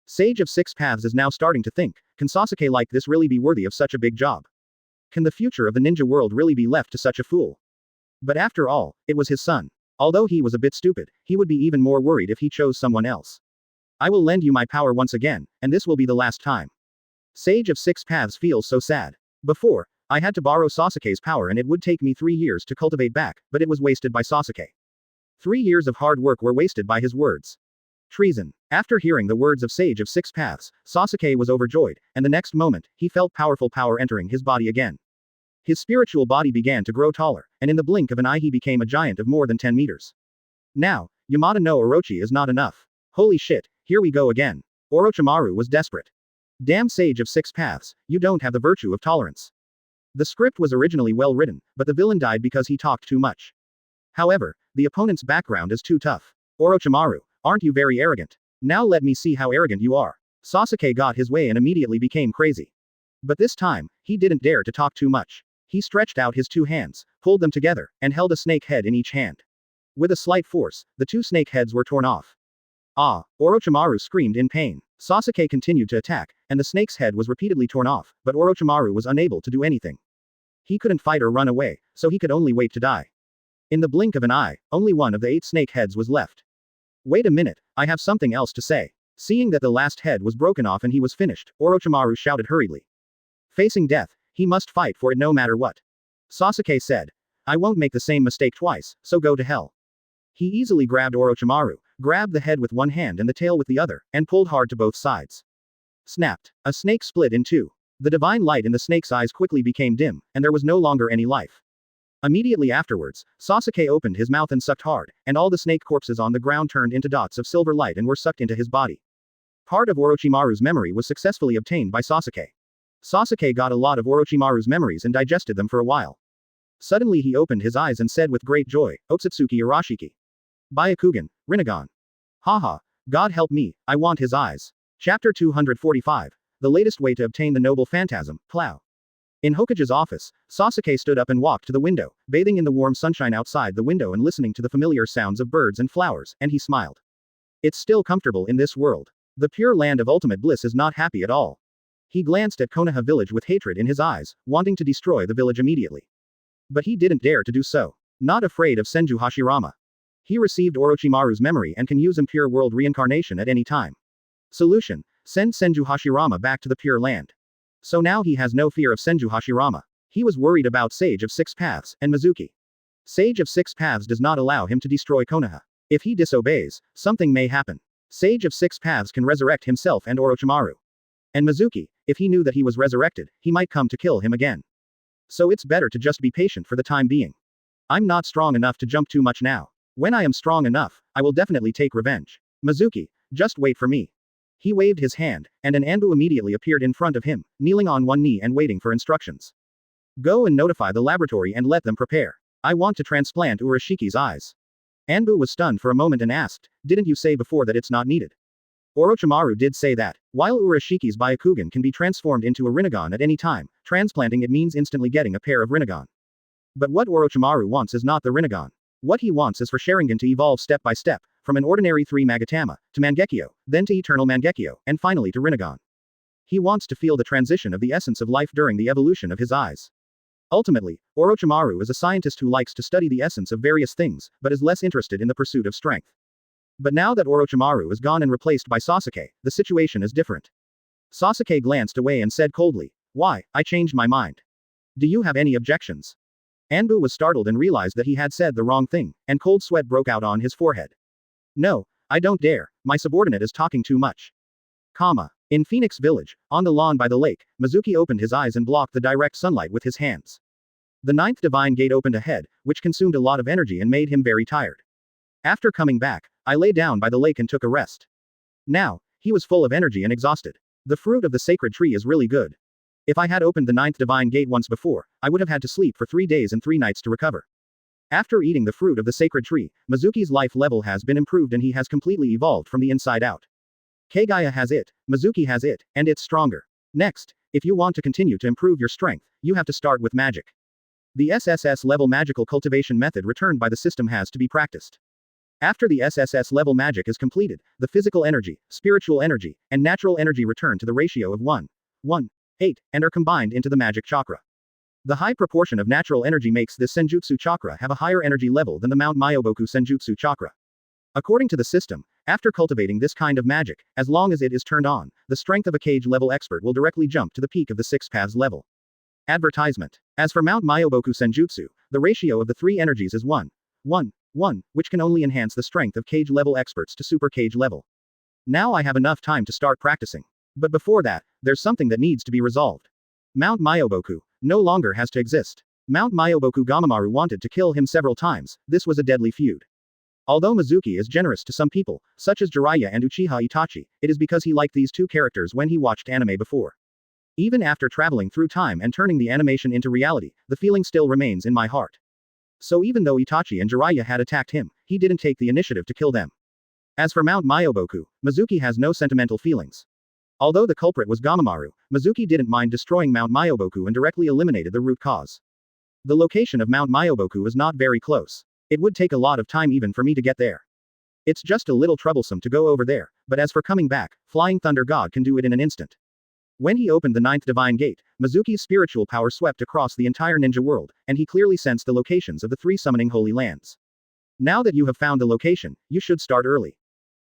Sage of 6 Paths is now starting to think, can Sasuke like this really be worthy of such a big job? Can the future of the ninja world really be left to such a fool? But after all, it was his son. Although he was a bit stupid, he would be even more worried if he chose someone else. I will lend you my power once again, and this will be the last time. Sage of 6 Paths feels so sad. Before, I had to borrow Sasuke's power and it would take me 3 years to cultivate back, but it was wasted by Sasuke. 3 years of hard work were wasted by his words. Treason. After hearing the words of Sage of 6 Paths, Sasuke was overjoyed, and the next moment, he felt powerful power entering his body again. His spiritual body began to grow taller, and in the blink of an eye he became a giant of more than 10 meters. Now, Yamada no Orochi is not enough. Holy shit, here we go again. Orochimaru was desperate. Damn Sage of 6 Paths, you don't have the virtue of tolerance. The script was originally well written, but the villain died because he talked too much. However, the opponent's background is too tough. Orochimaru, aren't you very arrogant? Now let me see how arrogant you are. Sasuke got his way and immediately became crazy. But this time, he didn't dare to talk too much. He stretched out his 2 hands, pulled them together, and held a snake head in each hand. With a slight force, the 2 snake heads were torn off. Ah! Orochimaru screamed in pain. Sasuke continued to attack, and the snake's head was repeatedly torn off, but Orochimaru was unable to do anything. He couldn't fight or run away, so he could only wait to die. In the blink of an eye, only one of the 8 snake heads was left. Wait a minute, I have something else to say. Seeing that the last head was broken off and he was finished, Orochimaru shouted hurriedly. Facing death, he must fight for it no matter what. Sasuke said. I won't make the same mistake twice, so go to hell. He easily grabbed Orochimaru, grabbed the head with one hand and the tail with the other, and pulled hard to both sides. Snapped. A snake split in 2. The divine light in the snake's eyes quickly became dim, and there was no longer any life. Immediately afterwards, Sasuke opened his mouth and sucked hard, and all the snake corpses on the ground turned into dots of silver light and were sucked into his body. Part of Orochimaru's memory was successfully obtained by Sasuke. Sasuke got a lot of Orochimaru's memories and digested them for a while. Suddenly he opened his eyes and said with great joy, Otsutsuki Arashiki. Byakugan, Rinnegan. Haha, God help me, I want his eyes. Chapter 245. The latest way to obtain the noble phantasm, plow. In Hokage's office, Sasuke stood up and walked to the window, bathing in the warm sunshine outside the window and listening to the familiar sounds of birds and flowers, and he smiled. It's still comfortable in this world. The pure land of ultimate bliss is not happy at all. He glanced at Konoha village with hatred in his eyes, wanting to destroy the village immediately. But he didn't dare to do so. Not afraid of Senju Hashirama. He received Orochimaru's memory and can use impure world reincarnation at any time. Solution: send Senju Hashirama back to the Pure Land. So now he has no fear of Senju Hashirama. He was worried about Sage of Six Paths and Mizuki. Sage of Six Paths does not allow him to destroy Konoha. If he disobeys, something may happen. Sage of Six Paths can resurrect himself and Orochimaru. And Mizuki, if he knew that he was resurrected, he might come to kill him again. So it's better to just be patient for the time being. I'm not strong enough to jump too much now. When I am strong enough, I will definitely take revenge. Mizuki, just wait for me. He waved his hand, and an Anbu immediately appeared in front of him, kneeling on one knee and waiting for instructions. Go and notify the laboratory and let them prepare. I want to transplant Urashiki's eyes. Anbu was stunned for a moment and asked, didn't you say before that it's not needed? Orochimaru did say that. While Urashiki's Byakugan can be transformed into a Rinnegan at any time, transplanting it means instantly getting a pair of Rinnegan. But what Orochimaru wants is not the Rinnegan. What he wants is for Sharingan to evolve step by step, from an ordinary 3 Magatama, to Mangekyo, then to Eternal Mangekyo, and finally to Rinnegan. He wants to feel the transition of the essence of life during the evolution of his eyes. Ultimately, Orochimaru is a scientist who likes to study the essence of various things, but is less interested in the pursuit of strength. But now that Orochimaru is gone and replaced by Sasuke, the situation is different. Sasuke glanced away and said coldly, why, I changed my mind. Do you have any objections? Anbu was startled and realized that he had said the wrong thing, and cold sweat broke out on his forehead. No, I don't dare, my subordinate is talking too much. In Phoenix Village, on the lawn by the lake, Mizuki opened his eyes and blocked the direct sunlight with his hands. The ninth divine gate opened ahead, which consumed a lot of energy and made him very tired. After coming back, I lay down by the lake and took a rest. Now, he was full of energy and exhausted. The fruit of the sacred tree is really good. If I had opened the ninth divine gate once before, I would have had to sleep for 3 days and 3 nights to recover. After eating the fruit of the sacred tree, Mizuki's life level has been improved and he has completely evolved from the inside out. Kagaya has it, Mizuki has it, and it's stronger. Next, if you want to continue to improve your strength, you have to start with magic. The SSS-level magical cultivation method returned by the system has to be practiced. After the SSS-level magic is completed, the physical energy, spiritual energy, and natural energy return to the ratio of 1:8, and are combined into the magic chakra. The high proportion of natural energy makes this Senjutsu chakra have a higher energy level than the Mount Myoboku Senjutsu chakra. According to the system, after cultivating this kind of magic, as long as it is turned on, the strength of a Kage level expert will directly jump to the peak of the 6 paths level. Advertisement. As for Mount Myoboku Senjutsu, the ratio of the 3 energies is 1:1, which can only enhance the strength of Kage level experts to super Kage level. Now I have enough time to start practicing. But before that, there's something that needs to be resolved. Mount Myoboku no longer has to exist. Mount Myoboku Gamamaru wanted to kill him several times, this was a deadly feud. Although Mizuki is generous to some people, such as Jiraiya and Uchiha Itachi, it is because he liked these two characters when he watched anime before. Even after traveling through time and turning the animation into reality, the feeling still remains in my heart. So even though Itachi and Jiraiya had attacked him, he didn't take the initiative to kill them. As for Mount Myoboku, Mizuki has no sentimental feelings. Although the culprit was Gamamaru, Mizuki didn't mind destroying Mount Myoboku and directly eliminated the root cause. The location of Mount Myoboku is not very close. It would take a lot of time even for me to get there. It's just a little troublesome to go over there, but as for coming back, Flying Thunder God can do it in an instant. When he opened the ninth divine gate, Mizuki's spiritual power swept across the entire ninja world, and he clearly sensed the locations of the 3 summoning holy lands. Now that you have found the location, you should start early.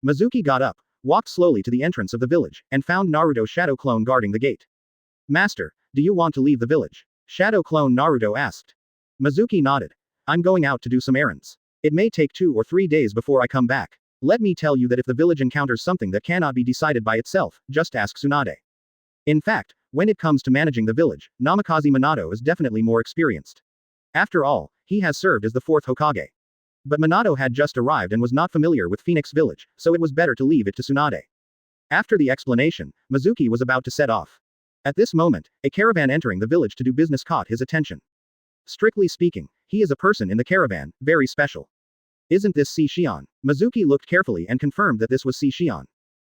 Mizuki got up, walked slowly to the entrance of the village, and found Naruto Shadow Clone guarding the gate. Master, do you want to leave the village? Shadow Clone Naruto asked. Mizuki nodded. I'm going out to do some errands. It may take 2 or 3 days before I come back. Let me tell you that if the village encounters something that cannot be decided by itself, just ask Tsunade. In fact, when it comes to managing the village, Namikaze Minato is definitely more experienced. After all, he has served as the fourth Hokage. But Minato had just arrived and was not familiar with Phoenix Village, so it was better to leave it to Tsunade. After the explanation, Mizuki was about to set off. At this moment, a caravan entering the village to do business caught his attention. Strictly speaking, he is a person in the caravan, very special. Isn't this Si Xian? Mizuki looked carefully and confirmed that this was Si Xian.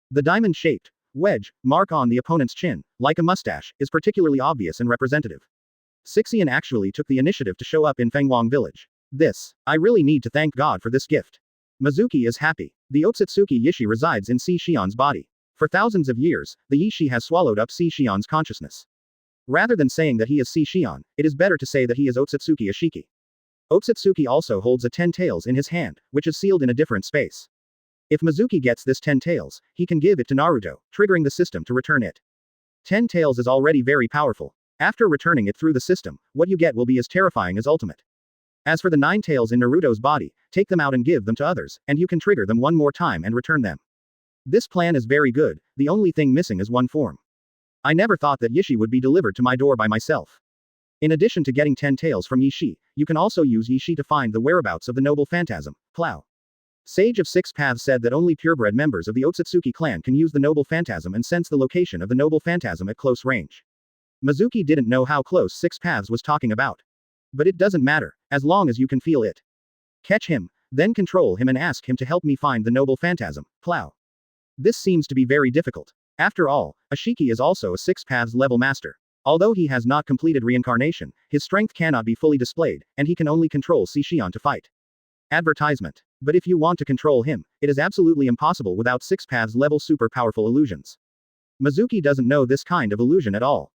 The diamond-shaped wedge mark on the opponent's chin, like a mustache, is particularly obvious and representative. Sixian actually took the initiative to show up in Fenghuang village. I really need to thank God for this gift. Mizuki is happy. The Otsutsuki Yishi resides in Si Xian's body. For thousands of years, the Yishi has swallowed up Si Xian's consciousness. Rather than saying that he is Si Xian, it is better to say that he is Otsutsuki Ashiki. Otsutsuki also holds a 10 tails in his hand, which is sealed in a different space. If Mizuki gets this 10 tails, he can give it to Naruto, triggering the system to return it. 10 tails is already very powerful. After returning it through the system, what you get will be as terrifying as ultimate. As for the 9 tails in Naruto's body, take them out and give them to others, and you can trigger them one more time and return them. This plan is very good, the only thing missing is one form. I never thought that Yishi would be delivered to my door by myself. In addition to getting 10 tails from Yishi, you can also use Yishi to find the whereabouts of the noble phantasm, Plow. Sage of Six Paths said that only purebred members of the Otsutsuki clan can use the noble phantasm and sense the location of the noble phantasm at close range. Mizuki didn't know how close Six Paths was talking about. But it doesn't matter, as long as you can feel it. Catch him, then control him and ask him to help me find the noble phantasm, Plow. This seems to be very difficult. After all, Ashiki is also a Six Paths level master. Although he has not completed reincarnation, his strength cannot be fully displayed, and he can only control Si Xian to fight. Advertisement. But if you want to control him, it is absolutely impossible without Six Paths level super powerful illusions. Mizuki doesn't know this kind of illusion at all.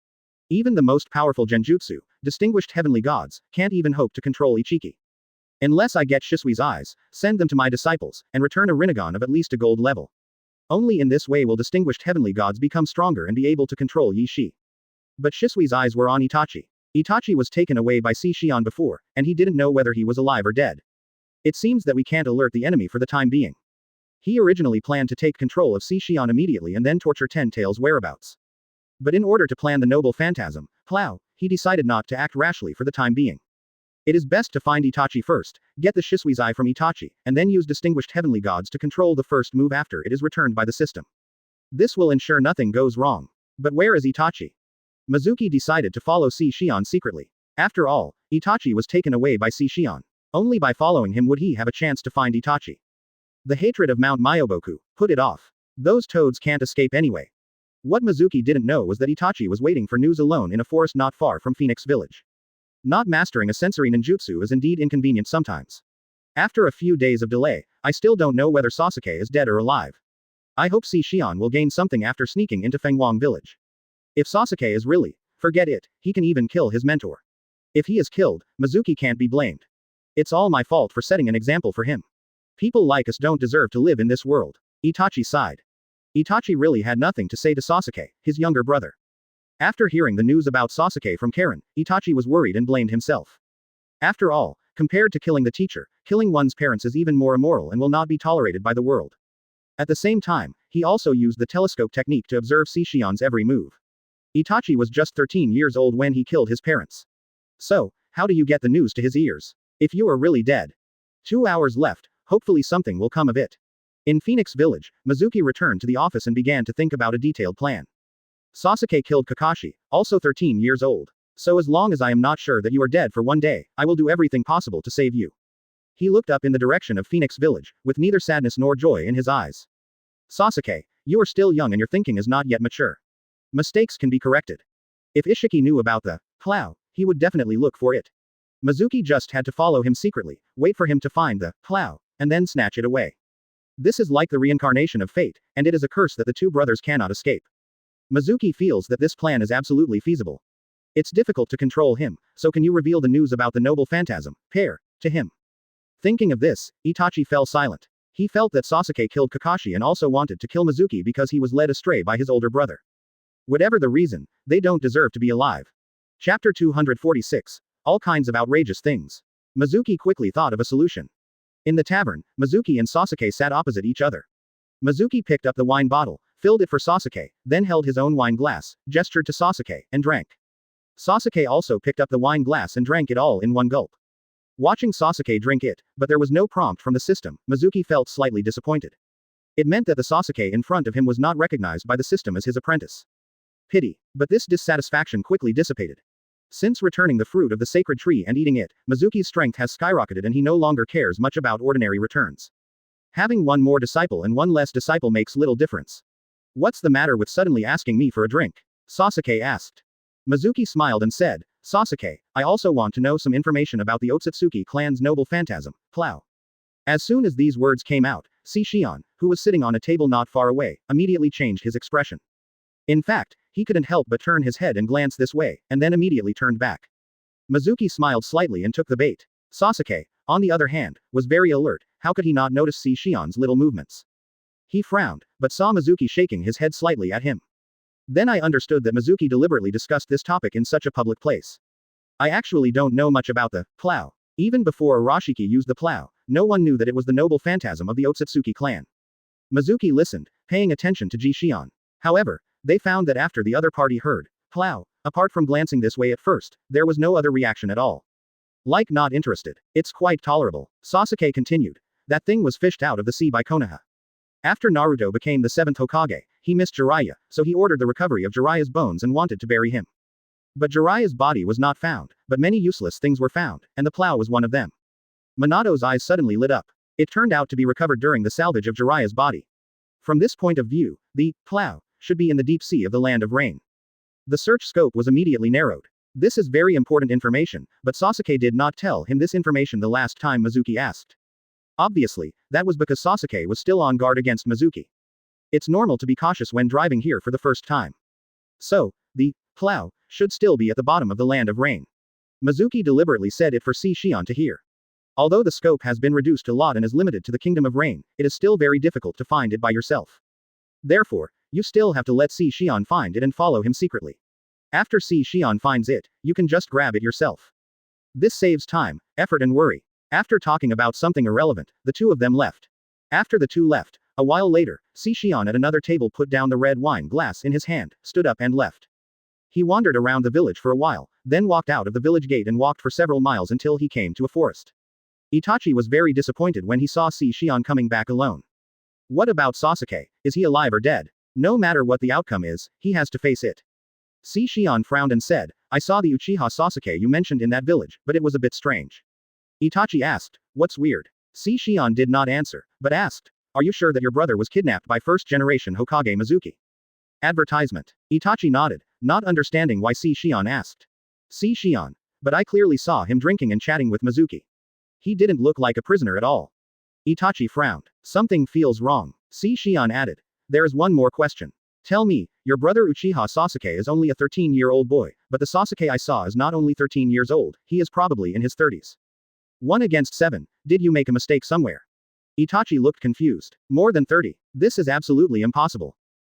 Even the most powerful genjutsu, distinguished heavenly gods, can't even hope to control Ichiki. Unless I get Shisui's eyes, send them to my disciples, and return a Rinnegan of at least a gold level. Only in this way will distinguished heavenly gods become stronger and be able to control Yi Shi. But Shisui's eyes were on Itachi. Itachi was taken away by Si Xian before, and he didn't know whether he was alive or dead. It seems that we can't alert the enemy for the time being. He originally planned to take control of Si Xian immediately and then torture Ten Tails' whereabouts. But in order to plan the noble phantasm, Plow, he decided not to act rashly for the time being. It is best to find Itachi first, get the Shisui's eye from Itachi, and then use distinguished heavenly gods to control the first move after it is returned by the system. This will ensure nothing goes wrong. But where is Itachi? Mizuki decided to follow Si Xian secretly. After all, Itachi was taken away by Si Xian. Only by following him would he have a chance to find Itachi. The hatred of Mount Myoboku, put it off. Those toads can't escape anyway. What Mizuki didn't know was that Itachi was waiting for news alone in a forest not far from Phoenix Village. Not mastering a sensory ninjutsu is indeed inconvenient sometimes. After a few days of delay, I still don't know whether Sasuke is dead or alive. I hope Si Xian will gain something after sneaking into Fenghuang village. If Sasuke is really, forget it, he can even kill his mentor. If he is killed, Mizuki can't be blamed. It's all my fault for setting an example for him. People like us don't deserve to live in this world. Itachi sighed. Itachi really had nothing to say to Sasuke, his younger brother. After hearing the news about Sasuke from Karen, Itachi was worried and blamed himself. After all, compared to killing the teacher, killing one's parents is even more immoral and will not be tolerated by the world. At the same time, he also used the telescope technique to observe Si Xian's every move. Itachi was just 13 years old when he killed his parents. So, how do you get the news to his ears? If you are really dead. 2 hours left, hopefully something will come of it. In Phoenix Village, Mizuki returned to the office and began to think about a detailed plan. Sasuke killed Kakashi, also 13 years old. So as long as I am not sure that you are dead for one day, I will do everything possible to save you. He looked up in the direction of Phoenix Village, with neither sadness nor joy in his eyes. Sasuke, you are still young and your thinking is not yet mature. Mistakes can be corrected. If Ishiki knew about the plow, he would definitely look for it. Mizuki just had to follow him secretly, wait for him to find the plow, and then snatch it away. This is like the reincarnation of fate, and it is a curse that the two brothers cannot escape. Mizuki feels that this plan is absolutely feasible. It's difficult to control him, so can you reveal the news about the noble phantasm, pair, to him? Thinking of this, Itachi fell silent. He felt that Sasuke killed Kakashi and also wanted to kill Mizuki because he was led astray by his older brother. Whatever the reason, they don't deserve to be alive. Chapter 246. All kinds of outrageous things. Mizuki quickly thought of a solution. In the tavern, Mizuki and Sasuke sat opposite each other. Mizuki picked up the wine bottle, filled it for Sasuke, then held his own wine glass, gestured to Sasuke, and drank. Sasuke also picked up the wine glass and drank it all in one gulp. Watching Sasuke drink it, but there was no prompt from the system, Mizuki felt slightly disappointed. It meant that the Sasuke in front of him was not recognized by the system as his apprentice. Pity. But this dissatisfaction quickly dissipated. Since returning the fruit of the sacred tree and eating it, Mizuki's strength has skyrocketed and he no longer cares much about ordinary returns. Having one more disciple and one less disciple makes little difference. What's the matter with suddenly asking me for a drink? Sasuke asked. Mizuki smiled and said, Sasuke, I also want to know some information about the Otsutsuki clan's noble phantasm, Plow. As soon as these words came out, Shion, who was sitting on a table not far away, immediately changed his expression. In fact, he couldn't help but turn his head and glance this way, and then immediately turned back. Mizuki smiled slightly and took the bait. Sasuke, on the other hand, was very alert. How could he not notice Shion's little movements? He frowned, but saw Mizuki shaking his head slightly at him. Then I understood that Mizuki deliberately discussed this topic in such a public place. I actually don't know much about the plow. Even before Arashiki used the plow, no one knew that it was the noble phantasm of the Otsutsuki clan. Mizuki listened, paying attention to Shion. However, they found that after the other party heard plow, apart from glancing this way at first, there was no other reaction at all. Like not interested. It's quite tolerable. Sasuke continued. That thing was fished out of the sea by Konoha. After Naruto became the 7th Hokage, he missed Jiraiya, so he ordered the recovery of Jiraiya's bones and wanted to bury him. But Jiraiya's body was not found, but many useless things were found, and the plow was one of them. Minato's eyes suddenly lit up. It turned out to be recovered during the salvage of Jiraiya's body. From this point of view, the plow should be in the deep sea of the land of rain. The search scope was immediately narrowed. This is very important information, but Sasuke did not tell him this information the last time Mizuki asked. Obviously, that was because Sasuke was still on guard against Mizuki. It's normal to be cautious when driving here for the first time. So, the plow should still be at the bottom of the land of rain. Mizuki deliberately said it for Shion to hear. Although the scope has been reduced a lot and is limited to the Kingdom of Rain, it is still very difficult to find it by yourself. Therefore, you still have to let Shion find it and follow him secretly. After Shion finds it, you can just grab it yourself. This saves time, effort and worry. After talking about something irrelevant, the two of them left. After the two left, a while later, Shion at another table put down the red wine glass in his hand, stood up and left. He wandered around the village for a while, then walked out of the village gate and walked for several miles until he came to a forest. Itachi was very disappointed when he saw Shion coming back alone. What about Sasuke? Is he alive or dead? No matter what the outcome is, he has to face it. Shion frowned and said, I saw the Uchiha Sasuke you mentioned in that village, but it was a bit strange. Itachi asked, what's weird? Shion did not answer, but asked, are you sure that your brother was kidnapped by first-generation Hokage Mizuki? Advertisement. Itachi nodded, not understanding why Shion asked. Shion. But I clearly saw him drinking and chatting with Mizuki. He didn't look like a prisoner at all. Itachi frowned. Something feels wrong. Shion added. There is one more question. Tell me, your brother Uchiha Sasuke is only a 13-year-old boy, but the Sasuke I saw is not only 13 years old, he is probably in his 30s. 1 against 7, did you make a mistake somewhere? Itachi looked confused. More than 30. This is absolutely impossible.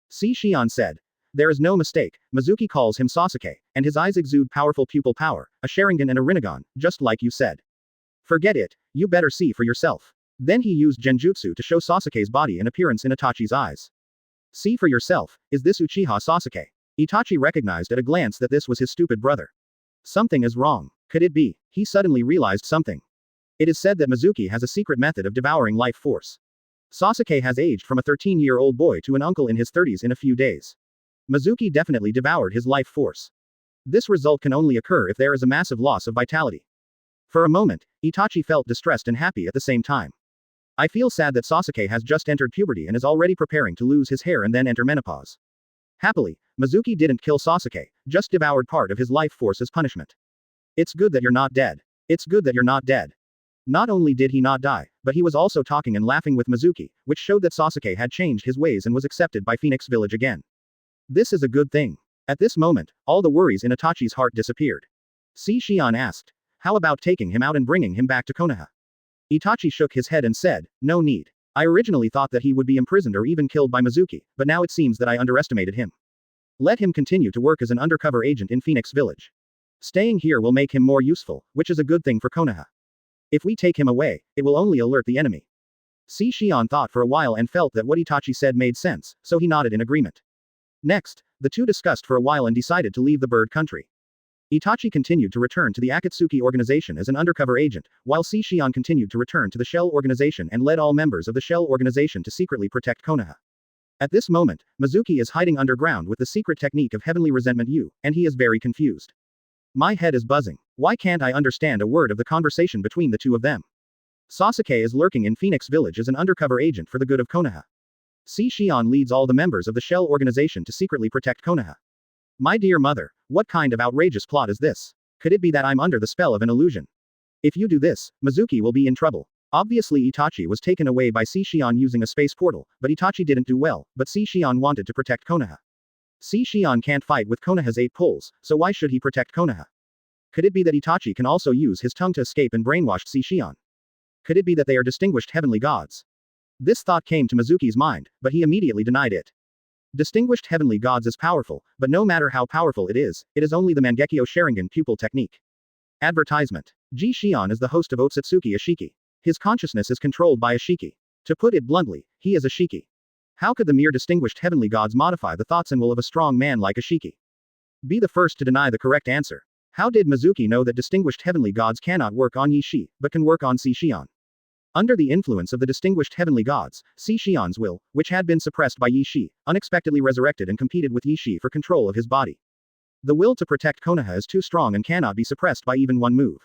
Shion said. There is no mistake, Mizuki calls him Sasuke, and his eyes exude powerful pupil power, a Sharingan and a Rinnegan, just like you said. Forget it, you better see for yourself. Then he used Genjutsu to show Sasuke's body and appearance in Itachi's eyes. See for yourself, is this Uchiha Sasuke? Itachi recognized at a glance that this was his stupid brother. Something is wrong. Could it be? He suddenly realized something. It is said that Mizuki has a secret method of devouring life force. Sasuke has aged from a 13-year-old boy to an uncle in his 30s in a few days. Mizuki definitely devoured his life force. This result can only occur if there is a massive loss of vitality. For a moment, Itachi felt distressed and happy at the same time. I feel sad that Sasuke has just entered puberty and is already preparing to lose his hair and then enter menopause. Happily, Mizuki didn't kill Sasuke, just devoured part of his life force as punishment. It's good that you're not dead. It's good that you're not dead. Not only did he not die, but he was also talking and laughing with Mizuki, which showed that Sasuke had changed his ways and was accepted by Phoenix Village again. This is a good thing. At this moment, all the worries in Itachi's heart disappeared. Shion asked, how about taking him out and bringing him back to Konoha? Itachi shook his head and said, no need. I originally thought that he would be imprisoned or even killed by Mizuki, but now it seems that I underestimated him. Let him continue to work as an undercover agent in Phoenix Village. Staying here will make him more useful, which is a good thing for Konoha. If we take him away, it will only alert the enemy. Shion thought for a while and felt that what Itachi said made sense, so he nodded in agreement. Next, the two discussed for a while and decided to leave the bird country. Itachi continued to return to the Akatsuki organization as an undercover agent, while Shion continued to return to the Shell organization and led all members of the Shell organization to secretly protect Konoha. At this moment, Mizuki is hiding underground with the secret technique of Heavenly Resentment U, and he is very confused. My head is buzzing. Why can't I understand a word of the conversation between the two of them? Sasuke is lurking in Phoenix Village as an undercover agent for the good of Konoha. Shion leads all the members of the Shell organization to secretly protect Konoha. My dear mother, what kind of outrageous plot is this? Could it be that I'm under the spell of an illusion? If you do this, Mizuki will be in trouble. Obviously Itachi was taken away by Shion using a space portal, but Itachi didn't do well, but Shion wanted to protect Konoha. Shion can't fight with Konoha's 8 pulls, so why should he protect Konoha? Could it be that Itachi can also use his tongue to escape and brainwash Shion? Could it be that they are distinguished heavenly gods? This thought came to Mizuki's mind, but he immediately denied it. Distinguished heavenly gods is powerful, but no matter how powerful it is only the Mangekyo Sharingan pupil technique. Advertisement. Shion is the host of Otsutsuki Ashiki. His consciousness is controlled by Ashiki. To put it bluntly, he is Ashiki. How could the mere distinguished heavenly gods modify the thoughts and will of a strong man like Ashiki? Be the first to deny the correct answer. How did Mizuki know that distinguished heavenly gods cannot work on Yi-Shi, but can work on Shion? Under the influence of the distinguished heavenly gods, Shion's will, which had been suppressed by Yi-Shi, unexpectedly resurrected and competed with Yi-Shi for control of his body. The will to protect Konoha is too strong and cannot be suppressed by even one move.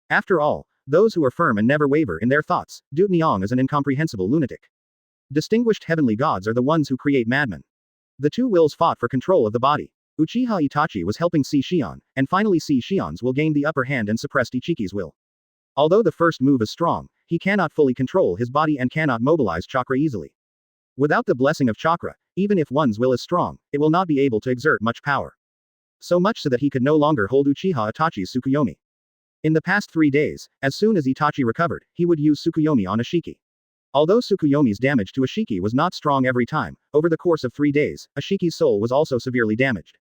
After all, those who are firm and never waver in their thoughts, Du Nyong is an incomprehensible lunatic. Distinguished heavenly gods are the ones who create madmen. The two wills fought for control of the body. Uchiha Itachi was helping Shion, and finally Shion's will gained the upper hand and suppressed Ichiki's will. Although the first move is strong, he cannot fully control his body and cannot mobilize chakra easily. Without the blessing of chakra, even if one's will is strong, it will not be able to exert much power. So much so that he could no longer hold Uchiha Itachi's Tsukuyomi. In the past 3 days, as soon as Itachi recovered, he would use Tsukuyomi on Ashiki. Although Tsukuyomi's damage to Ashiki was not strong every time, over the course of 3 days, Ashiki's soul was also severely damaged.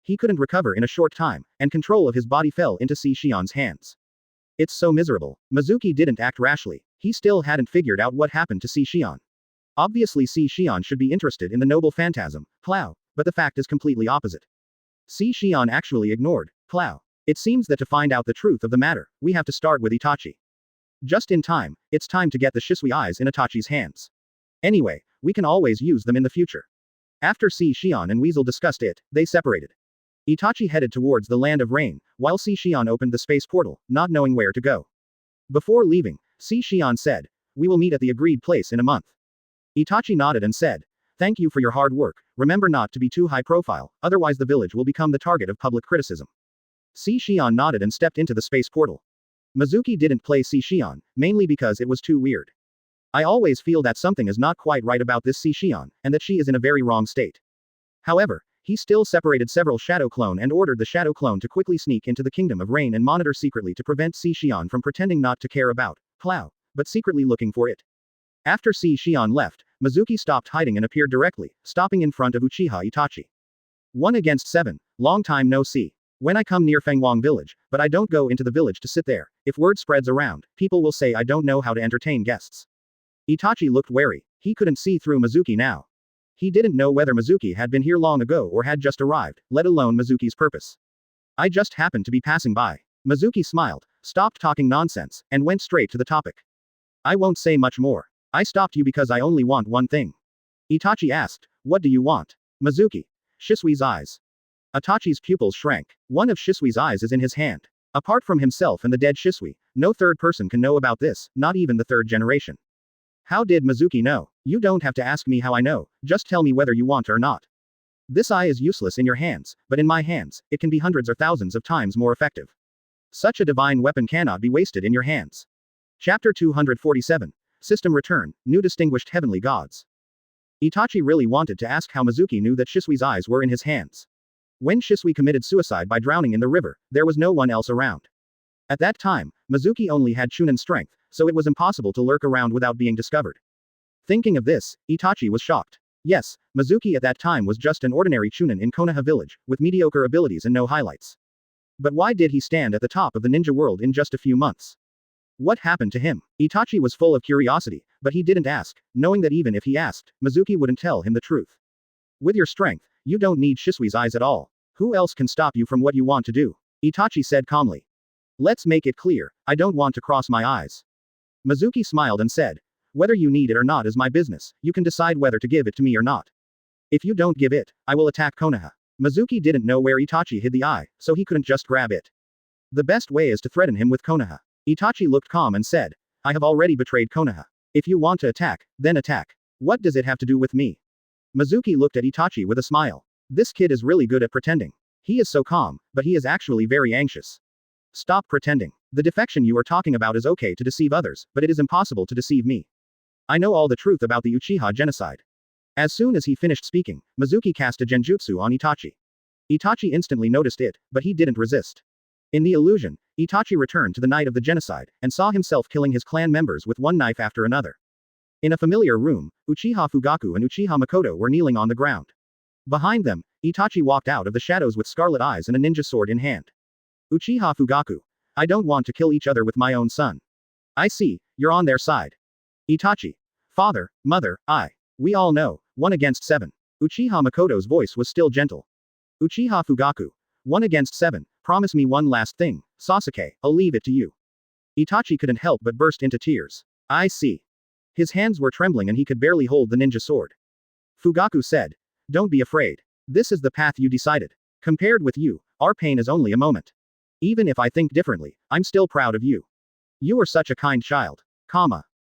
He couldn't recover in a short time, and control of his body fell into Shion's hands. It's so miserable. Mizuki didn't act rashly. He still hadn't figured out what happened to Shion. Obviously Shion should be interested in the noble phantasm, Plow, but the fact is completely opposite. Shion actually ignored Plow. It seems that to find out the truth of the matter, we have to start with Itachi. Just in time, it's time to get the Shisui eyes in Itachi's hands. Anyway, we can always use them in the future. After Shion and Weasel discussed it, they separated. Itachi headed towards the land of rain, while Shion opened the space portal, not knowing where to go. Before leaving, Shion said, "We will meet at the agreed place in a month." Itachi nodded and said, "Thank you for your hard work, remember not to be too high profile, otherwise the village will become the target of public criticism." Shion nodded and stepped into the space portal. Mizuki didn't play Shion, mainly because it was too weird. I always feel that something is not quite right about this Shion, and that she is in a very wrong state. However, he still separated several shadow clone and ordered the shadow clone to quickly sneak into the kingdom of rain and monitor secretly to prevent Shion from pretending not to care about Plow, but secretly looking for it. After Shion left, Mizuki stopped hiding and appeared directly, stopping in front of Uchiha Itachi. 1 against 7, long time no see. When I come near Fenghuang village, but I don't go into the village to sit there, if word spreads around, people will say I don't know how to entertain guests. Itachi looked wary. He couldn't see through Mizuki now. He didn't know whether Mizuki had been here long ago or had just arrived, let alone Mizuki's purpose. I just happened to be passing by. Mizuki smiled, stopped talking nonsense, and went straight to the topic. I won't say much more. I stopped you because I only want one thing. Itachi asked, "What do you want?" Mizuki. Shisui's eyes. Itachi's pupils shrank. One of Shisui's eyes is in his hand. Apart from himself and the dead Shisui, no third person can know about this, not even the third generation. How did Mizuki know? You don't have to ask me how I know, just tell me whether you want or not. This eye is useless in your hands, but in my hands, it can be hundreds or thousands of times more effective. Such a divine weapon cannot be wasted in your hands. Chapter 247. System Return, New Distinguished Heavenly Gods. Itachi really wanted to ask how Mizuki knew that Shisui's eyes were in his hands. When Shisui committed suicide by drowning in the river, there was no one else around. At that time, Mizuki only had Chunin strength, so it was impossible to lurk around without being discovered. Thinking of this, Itachi was shocked. Yes, Mizuki at that time was just an ordinary Chunin in Konoha village, with mediocre abilities and no highlights. But why did he stand at the top of the ninja world in just a few months? What happened to him? Itachi was full of curiosity, but he didn't ask, knowing that even if he asked, Mizuki wouldn't tell him the truth. With your strength, you don't need Shisui's eyes at all. Who else can stop you from what you want to do? Itachi said calmly. Let's make it clear, I don't want to cross my eyes. Mizuki smiled and said, whether you need it or not is my business, you can decide whether to give it to me or not. If you don't give it, I will attack Konoha. Mizuki didn't know where Itachi hid the eye, so he couldn't just grab it. The best way is to threaten him with Konoha. Itachi looked calm and said, I have already betrayed Konoha. If you want to attack, then attack. What does it have to do with me? Mizuki looked at Itachi with a smile. This kid is really good at pretending. He is so calm, but he is actually very anxious. Stop pretending. The defection you are talking about is okay to deceive others, but it is impossible to deceive me. I know all the truth about the Uchiha genocide. As soon as he finished speaking, Mizuki cast a genjutsu on Itachi. Itachi instantly noticed it, but he didn't resist. In the illusion, Itachi returned to the night of the genocide, and saw himself killing his clan members with one knife after another. In a familiar room, Uchiha Fugaku and Uchiha Makoto were kneeling on the ground. Behind them, Itachi walked out of the shadows with scarlet eyes and a ninja sword in hand. Uchiha Fugaku. I don't want to kill each other with my own son. I see, you're on their side. Itachi. Father, mother, we all know, 1 against 7. Uchiha Makoto's voice was still gentle. Uchiha Fugaku. 1 against 7, promise me one last thing, Sasuke, I'll leave it to you. Itachi couldn't help but burst into tears. I see. His hands were trembling and he could barely hold the ninja sword. Fugaku said. Don't be afraid. This is the path you decided. Compared with you, our pain is only a moment. Even if I think differently, I'm still proud of you. You are such a kind child.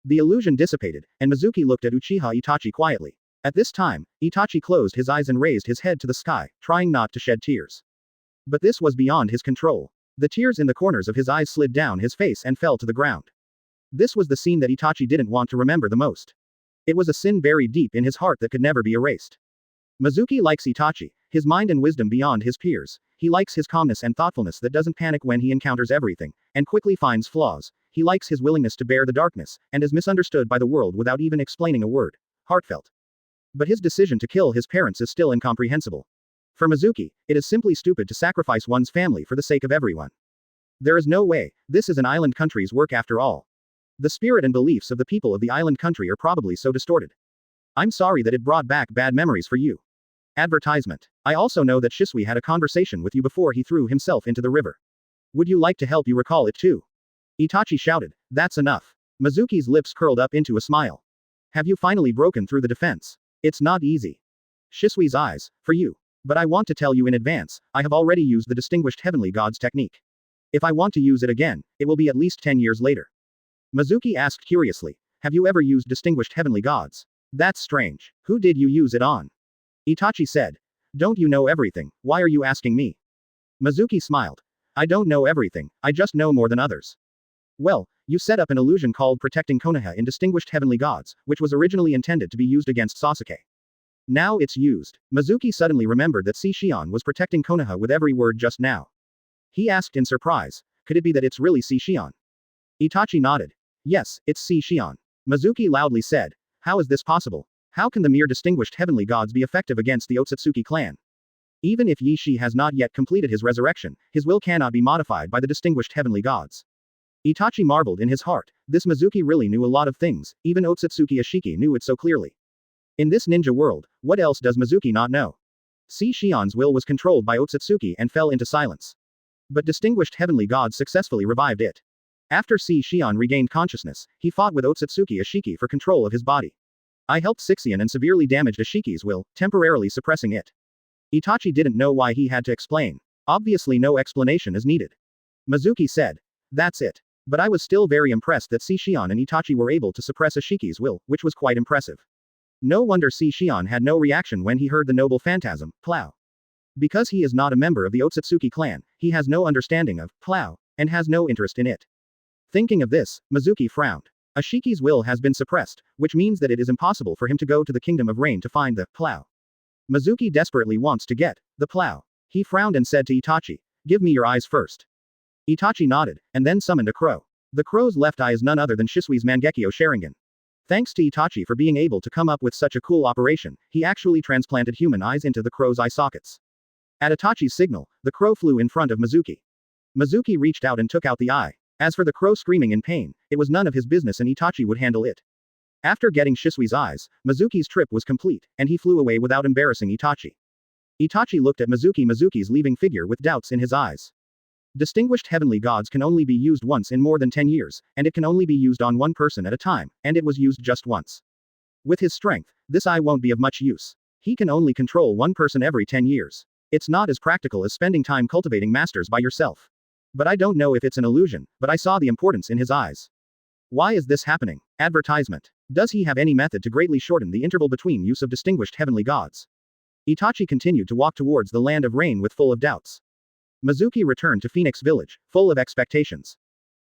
The illusion dissipated, and Mizuki looked at Uchiha Itachi quietly. At this time, Itachi closed his eyes and raised his head to the sky, trying not to shed tears. But this was beyond his control. The tears in the corners of his eyes slid down his face and fell to the ground. This was the scene that Itachi didn't want to remember the most. It was a sin buried deep in his heart that could never be erased. Mizuki likes Itachi, his mind and wisdom beyond his peers. He likes his calmness and thoughtfulness that doesn't panic when he encounters everything, and quickly finds flaws. He likes his willingness to bear the darkness, and is misunderstood by the world without even explaining a word. Heartfelt. But his decision to kill his parents is still incomprehensible. For Mizuki, it is simply stupid to sacrifice one's family for the sake of everyone. There is no way, this is an island country's work after all. The spirit and beliefs of the people of the island country are probably so distorted. I'm sorry that it brought back bad memories for you. Advertisement. I also know that Shisui had a conversation with you before he threw himself into the river. Would you like to help you recall it too? Itachi shouted. That's enough. Mizuki's lips curled up into a smile. Have you finally broken through the defense? It's not easy. Shisui's eyes, for you. But I want to tell you in advance, I have already used the distinguished heavenly gods technique. If I want to use it again, it will be at least 10 years later. Mizuki asked curiously. Have you ever used distinguished heavenly gods? That's strange. Who did you use it on? Itachi said. Don't you know everything, why are you asking me? Mizuki smiled. I don't know everything, I just know more than others. Well, you set up an illusion called protecting Konoha in distinguished heavenly gods, which was originally intended to be used against Sasuke. Now it's used. Mizuki suddenly remembered that Shion was protecting Konoha with every word just now. He asked in surprise, could it be that it's really Shion? Itachi nodded. Yes, it's Shion. Mizuki loudly said. How is this possible? How can the mere distinguished heavenly gods be effective against the Otsutsuki clan? Even if Yi Shi has not yet completed his resurrection, his will cannot be modified by the distinguished heavenly gods. Itachi marveled in his heart. This Mizuki really knew a lot of things, even Otsutsuki Ashiki knew it so clearly. In this ninja world, what else does Mizuki not know? Shion's will was controlled by Otsutsuki and fell into silence. But distinguished heavenly gods successfully revived it. After Shion regained consciousness, he fought with Otsutsuki Ashiki for control of his body. I helped Shixian and severely damaged Ashiki's will, temporarily suppressing it. Itachi didn't know why he had to explain. Obviously no explanation is needed. Mizuki said. That's it. But I was still very impressed that Shion and Itachi were able to suppress Ashiki's will, which was quite impressive. No wonder Shion had no reaction when he heard the noble phantasm, plow. Because he is not a member of the Otsutsuki clan, he has no understanding of plow, and has no interest in it. Thinking of this, Mizuki frowned. Ashiki's will has been suppressed, which means that it is impossible for him to go to the Kingdom of Rain to find the plow. Mizuki desperately wants to get the plow. He frowned and said to Itachi, give me your eyes first. Itachi nodded, and then summoned a crow. The crow's left eye is none other than Shisui's Mangekyo Sharingan. Thanks to Itachi for being able to come up with such a cool operation, he actually transplanted human eyes into the crow's eye sockets. At Itachi's signal, the crow flew in front of Mizuki. Mizuki reached out and took out the eye. As for the crow screaming in pain, it was none of his business and Itachi would handle it. After getting Shisui's eyes, Mizuki's trip was complete, and he flew away without embarrassing Itachi. Itachi looked at Mizuki's leaving figure with doubts in his eyes. Distinguished heavenly gods can only be used once in more than 10 years, and it can only be used on one person at a time, and it was used just once. With his strength, this eye won't be of much use. He can only control one person every 10 years. It's not as practical as spending time cultivating masters by yourself. But I don't know if it's an illusion, but I saw the importance in his eyes. Why is this happening? Advertisement. Does he have any method to greatly shorten the interval between use of distinguished heavenly gods? Itachi continued to walk towards the land of rain with full of doubts. Mizuki returned to Phoenix Village, full of expectations.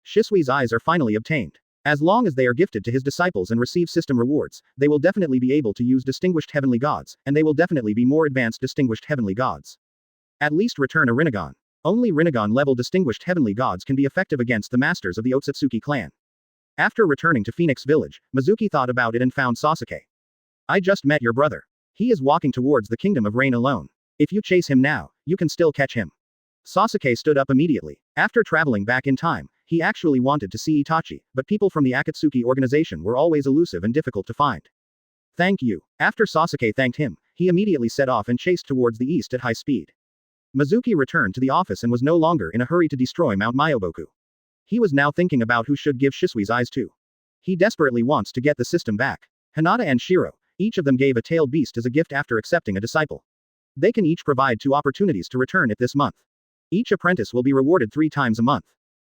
Shisui's eyes are finally obtained. As long as they are gifted to his disciples and receive system rewards, they will definitely be able to use distinguished heavenly gods, and they will definitely be more advanced distinguished heavenly gods. At least return a Rinnegan. Only Rinnegan-level distinguished heavenly gods can be effective against the masters of the Otsutsuki clan. After returning to Phoenix Village, Mizuki thought about it and found Sasuke. I just met your brother. He is walking towards the Kingdom of Rain alone. If you chase him now, you can still catch him. Sasuke stood up immediately. After traveling back in time, he actually wanted to see Itachi, but people from the Akatsuki organization were always elusive and difficult to find. Thank you. After Sasuke thanked him, he immediately set off and chased towards the east at high speed. Mizuki returned to the office and was no longer in a hurry to destroy Mount Myoboku. He was now thinking about who should give Shisui's eyes to. He desperately wants to get the system back. Hinata and Shiro, each of them gave a tailed beast as a gift after accepting a disciple. They can each provide 2 opportunities to return it this month. Each apprentice will be rewarded 3 times a month.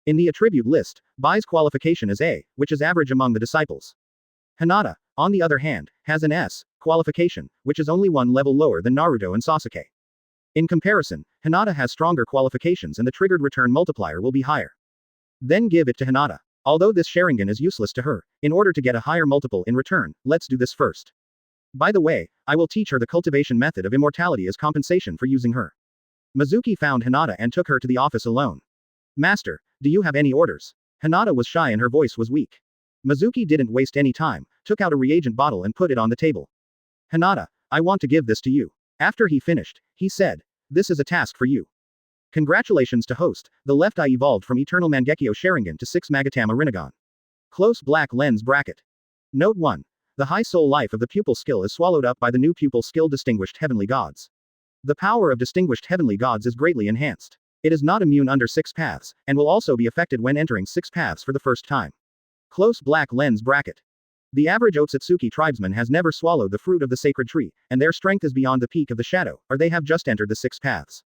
In the attribute list, Bai's qualification is A, which is average among the disciples. Hinata, on the other hand, has an S qualification, which is only 1 level lower than Naruto and Sasuke. In comparison, Hinata has stronger qualifications and the triggered return multiplier will be higher. Then give it to Hinata. Although this Sharingan is useless to her, in order to get a higher multiple in return, let's do this first. By the way, I will teach her the cultivation method of immortality as compensation for using her. Mizuki found Hinata and took her to the office alone. Master, do you have any orders? Hinata was shy and her voice was weak. Mizuki didn't waste any time, took out a reagent bottle and put it on the table. Hinata, I want to give this to you. After he finished, he said, this is a task for you. Congratulations to host, the left eye evolved from Eternal Mangekyo Sharingan to 6 Magatama Rinnegan. Close black lens bracket. Note 1. The high soul life of the pupil skill is swallowed up by the new pupil skill Distinguished Heavenly Gods. The power of Distinguished Heavenly Gods is greatly enhanced. It is not immune under 6 paths, and will also be affected when entering 6 paths for the first time. Close black lens bracket. The average Otsutsuki tribesman has never swallowed the fruit of the sacred tree, and their strength is beyond the peak of the shadow, or they have just entered the 6 paths.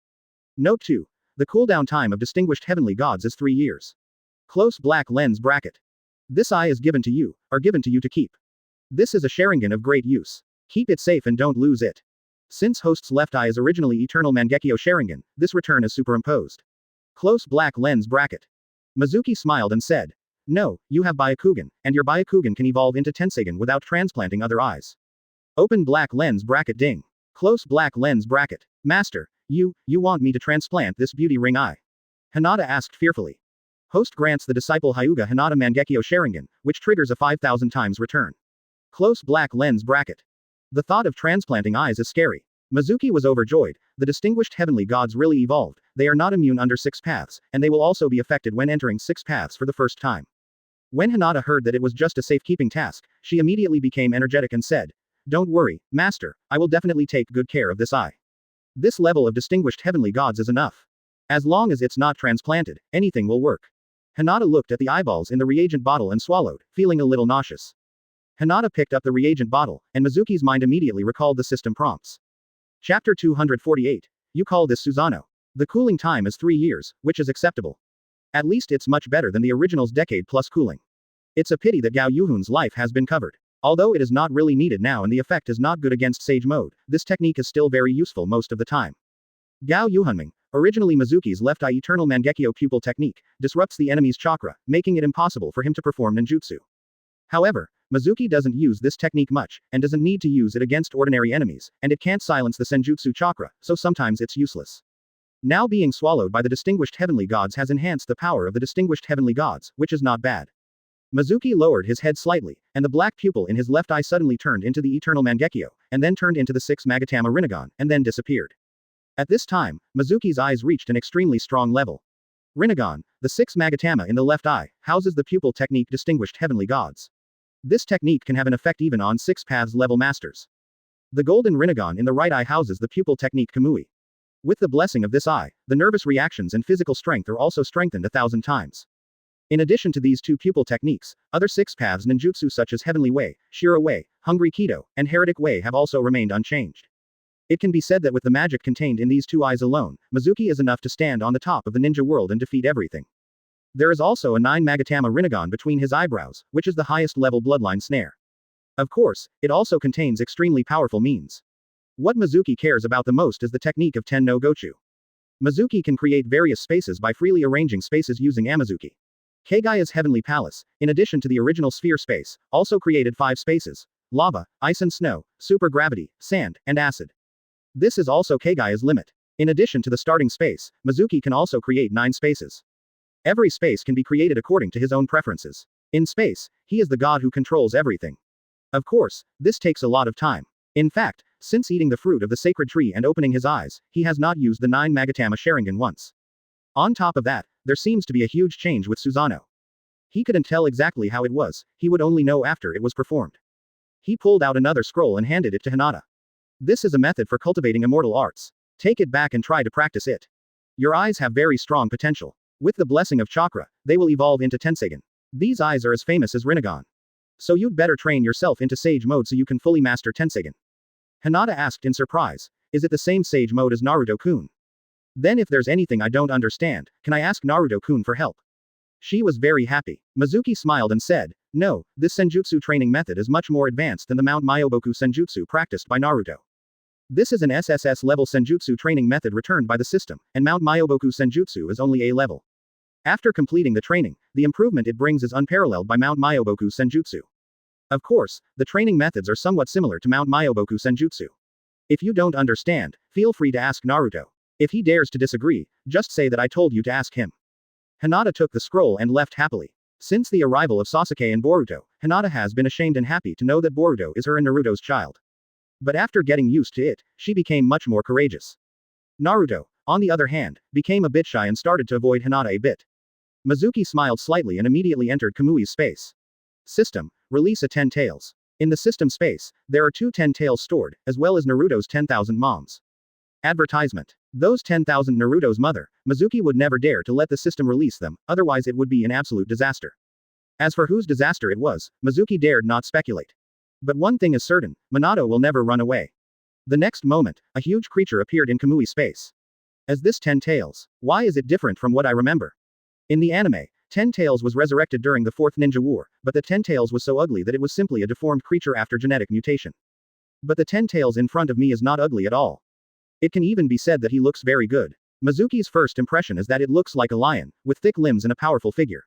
Note 2. The cooldown time of Distinguished Heavenly Gods is 3 years. Close black lens bracket. This eye is given to you, or given to you to keep. This is a Sharingan of great use. Keep it safe and don't lose it. Since host's left eye is originally Eternal Mangekyo Sharingan, this return is superimposed. Close black lens bracket. Mizuki smiled and said, no, you have Byakugan, and your Byakugan can evolve into Tenseigan without transplanting other eyes. Open black lens bracket ding. Close black lens bracket. Master, you want me to transplant this beauty ring eye? Hinata asked fearfully. Host grants the disciple Hyuga Hinata Mangekyo Sharingan, which triggers a 5,000 times return. Close black lens bracket. The thought of transplanting eyes is scary. Mizuki was overjoyed. The Distinguished Heavenly Gods really evolved. They are not immune under 6 paths, and they will also be affected when entering 6 paths for the first time. When Hinata heard that it was just a safekeeping task, she immediately became energetic and said, don't worry, Master, I will definitely take good care of this eye. This level of Distinguished Heavenly Gods is enough. As long as it's not transplanted, anything will work. Hinata looked at the eyeballs in the reagent bottle and swallowed, feeling a little nauseous. Hinata picked up the reagent bottle, and Mizuki's mind immediately recalled the system prompts. Chapter 248. You call this Susanoo. The cooling time is 3 years, which is acceptable. At least it's much better than the original's decade plus cooling. It's a pity that Gao Yuhun's life has been covered. Although it is not really needed now and the effect is not good against Sage Mode, this technique is still very useful most of the time. Gao Yuhunming, originally Mizuki's left eye Eternal Mangekyo pupil technique, disrupts the enemy's chakra, making it impossible for him to perform ninjutsu. However, Mizuki doesn't use this technique much, and doesn't need to use it against ordinary enemies, and it can't silence the senjutsu chakra, so sometimes it's useless. Now being swallowed by the Distinguished Heavenly Gods has enhanced the power of the Distinguished Heavenly Gods, which is not bad. Mizuki lowered his head slightly, and the black pupil in his left eye suddenly turned into the Eternal Mangekyo, and then turned into the 6 Magatama Rinnegan, and then disappeared. At this time, Mizuki's eyes reached an extremely strong level. Rinnegan, the 6 Magatama in the left eye, houses the pupil technique Distinguished Heavenly Gods. This technique can have an effect even on 6 paths level masters. The golden Rinnegan in the right eye houses the pupil technique Kamui. With the blessing of this eye, the nervous reactions and physical strength are also strengthened 1,000 times. In addition to these two pupil techniques, other 6 paths ninjutsu such as Heavenly Way, Shira Way, Hungry Kido, and Heretic Way have also remained unchanged. It can be said that with the magic contained in these 2 eyes alone, Mizuki is enough to stand on the top of the ninja world and defeat everything. There is also a 9 Magatama Rinnegan between his eyebrows, which is the highest level bloodline snare. Of course, it also contains extremely powerful means. What Mizuki cares about the most is the technique of Ten no Gochu. Mizuki can create various spaces by freely arranging spaces using Amazuki. Kagaya's Heavenly Palace, in addition to the original sphere space, also created 5 spaces: lava, ice and snow, supergravity, sand, and acid. This is also Kagaya's limit. In addition to the starting space, Mizuki can also create 9 spaces. Every space can be created according to his own preferences. In space, he is the god who controls everything. Of course, this takes a lot of time. In fact, since eating the fruit of the sacred tree and opening his eyes, he has not used the 9 Magatama Sharingan once. On top of that, there seems to be a huge change with Susanoo. He couldn't tell exactly how it was, he would only know after it was performed. He pulled out another scroll and handed it to Hinata. This is a method for cultivating immortal arts. Take it back and try to practice it. Your eyes have very strong potential. With the blessing of Chakra, they will evolve into Tenseigan. These eyes are as famous as Rinnegan. So you'd better train yourself into Sage mode so you can fully master Tenseigan. Hinata asked in surprise. Is it the same Sage mode as Naruto-kun? Then if there's anything I don't understand, can I ask Naruto-kun for help? She was very happy. Mizuki smiled and said, no, this senjutsu training method is much more advanced than the Mount Myoboku senjutsu practiced by Naruto. This is an SSS-level senjutsu training method returned by the system, and Mount Myoboku senjutsu is only A level. After completing the training, the improvement it brings is unparalleled by Mount Myoboku senjutsu. Of course, the training methods are somewhat similar to Mount Myoboku senjutsu. If you don't understand, feel free to ask Naruto. If he dares to disagree, just say that I told you to ask him. Hinata took the scroll and left happily. Since the arrival of Sasuke and Boruto, Hinata has been ashamed and happy to know that Boruto is her and Naruto's child. But after getting used to it, she became much more courageous. Naruto, on the other hand, became a bit shy and started to avoid Hinata a bit. Mizuki smiled slightly and immediately entered Kamui's space. System, release a 10 tails. In the system space, there are 2 10 tails stored, as well as Naruto's 10,000 moms. Advertisement. Those 10,000 Naruto's mother, Mizuki would never dare to let the system release them, otherwise it would be an absolute disaster. As for whose disaster it was, Mizuki dared not speculate. But one thing is certain, Minato will never run away. The next moment, a huge creature appeared in Kamui's space. As this 10 tails, why is it different from what I remember? In the anime, 10 tails was resurrected during the 4th Ninja War, but the 10 tails was so ugly that it was simply a deformed creature after genetic mutation. But the 10 tails in front of me is not ugly at all. It can even be said that he looks very good. Mizuki's first impression is that it looks like a lion, with thick limbs and a powerful figure.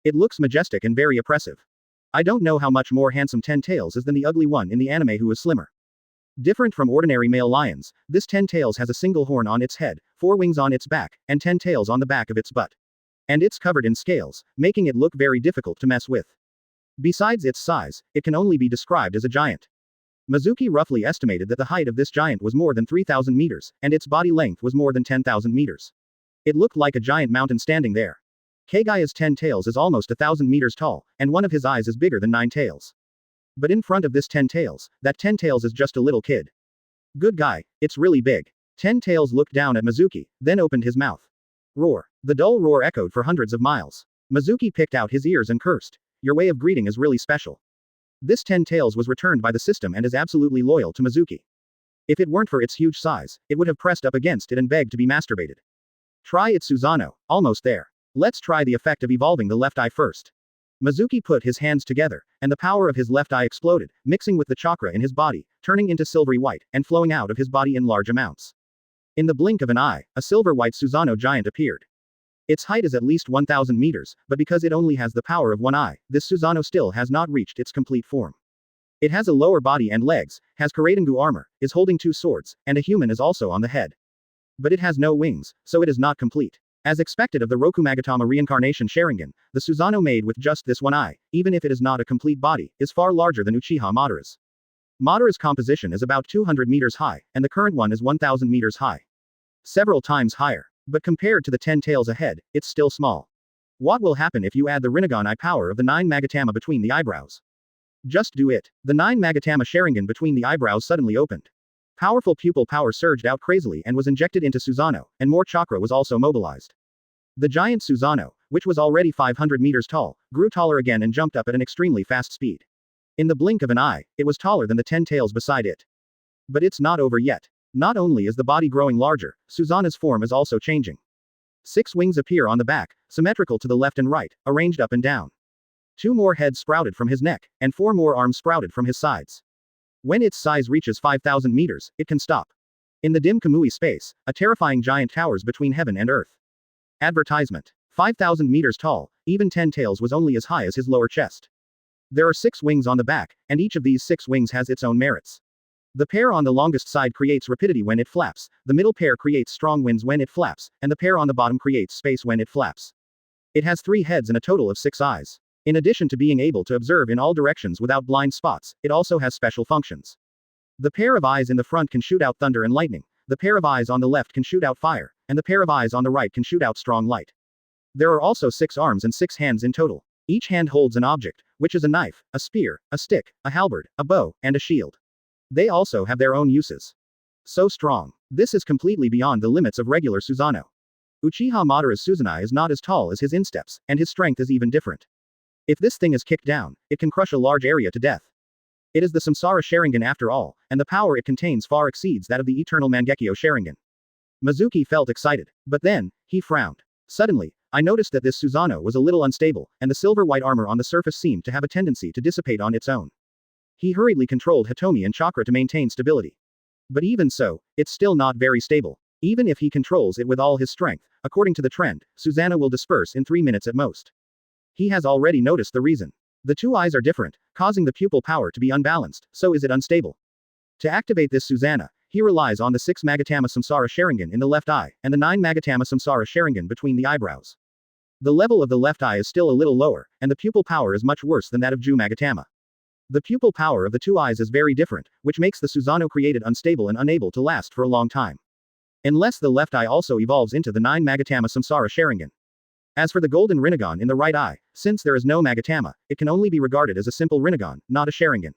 It looks majestic and very oppressive. I don't know how much more handsome 10 tails is than the ugly one in the anime who is slimmer. Different from ordinary male lions, this 10 tails has a single horn on its head, 4 wings on its back, and 10 tails on the back of its butt. And it's covered in scales, making it look very difficult to mess with. Besides its size, it can only be described as a giant. Mizuki roughly estimated that the height of this giant was more than 3,000 meters, and its body length was more than 10,000 meters. It looked like a giant mountain standing there. Kagaya's 10 tails is almost 1,000 meters tall, and one of his eyes is bigger than 9 tails. But in front of this 10 tails, that 10 tails is just a little kid. Good guy, it's really big. 10 tails looked down at Mizuki, then opened his mouth. Roar. The dull roar echoed for hundreds of miles. Mizuki picked out his ears and cursed. Your way of greeting is really special. This 10 tails was returned by the system and is absolutely loyal to Mizuki. If it weren't for its huge size, it would have pressed up against it and begged to be masturbated. Try it, Susanoo. Almost there. Let's try the effect of evolving the left eye first. Mizuki put his hands together, and the power of his left eye exploded, mixing with the chakra in his body, turning into silvery white, and flowing out of his body in large amounts. In the blink of an eye, a silver-white Susanoo giant appeared. Its height is at least 1,000 meters, but because it only has the power of one eye, this Susanoo still has not reached its complete form. It has a lower body and legs, has Karadengu armor, is holding 2 swords, and a human is also on the head. But it has no wings, so it is not complete. As expected of the Rokumagatama reincarnation Sharingan, the Susanoo made with just this one eye, even if it is not a complete body, is far larger than Uchiha Madara's. Madara's composition is about 200 meters high, and the current one is 1,000 meters high. Several times higher. But compared to the 10 tails ahead, it's still small. What will happen if you add the Rinnegan eye power of the 9 Magatama between the eyebrows? Just do it. The 9 Magatama Sharingan between the eyebrows suddenly opened. Powerful pupil power surged out crazily and was injected into Susanoo, and more chakra was also mobilized. The giant Susanoo, which was already 500 meters tall, grew taller again and jumped up at an extremely fast speed. In the blink of an eye, it was taller than the 10 tails beside it. But it's not over yet. Not only is the body growing larger, Susanoo's form is also changing. 6 wings appear on the back, symmetrical to the left and right, arranged up and down. 2 more heads sprouted from his neck, and 4 more arms sprouted from his sides. When its size reaches 5,000 meters, it can stop. In the dim Kamui space, a terrifying giant towers between heaven and earth. Advertisement. 5,000 meters tall, even 10 tails was only as high as his lower chest. There are 6 wings on the back, and each of these 6 wings has its own merits. The pair on the longest side creates rapidity when it flaps, the middle pair creates strong winds when it flaps, and the pair on the bottom creates space when it flaps. It has 3 heads and a total of 6 eyes. In addition to being able to observe in all directions without blind spots, it also has special functions. The pair of eyes in the front can shoot out thunder and lightning, the pair of eyes on the left can shoot out fire, and the pair of eyes on the right can shoot out strong light. There are also 6 arms and 6 hands in total. Each hand holds an object, which is a knife, a spear, a stick, a halberd, a bow, and a shield. They also have their own uses. So strong. This is completely beyond the limits of regular Susanoo. Uchiha Madara's Susanoo is not as tall as his insteps, and his strength is even different. If this thing is kicked down, it can crush a large area to death. It is the Samsara Sharingan after all, and the power it contains far exceeds that of the eternal Mangekyo Sharingan. Mizuki felt excited. But then, he frowned. Suddenly, I noticed that this Susanoo was a little unstable, and the silver-white armor on the surface seemed to have a tendency to dissipate on its own. He hurriedly controlled Hitomi and Chakra to maintain stability. But even so, it's still not very stable. Even if he controls it with all his strength, according to the trend, Susanoo will disperse in 3 minutes at most. He has already noticed the reason. The 2 eyes are different, causing the pupil power to be unbalanced, so is it unstable. To activate this Susanoo, he relies on the 6 Magatama Samsara Sharingan in the left eye, and the 9 Magatama Samsara Sharingan between the eyebrows. The level of the left eye is still a little lower, and the pupil power is much worse than that of Ju Magatama. The pupil power of the 2 eyes is very different, which makes the Susanoo created unstable and unable to last for a long time. Unless the left eye also evolves into the 9 Magatama Samsara Sharingan. As for the golden Rinnegan in the right eye, since there is no Magatama, it can only be regarded as a simple Rinnegan, not a Sharingan.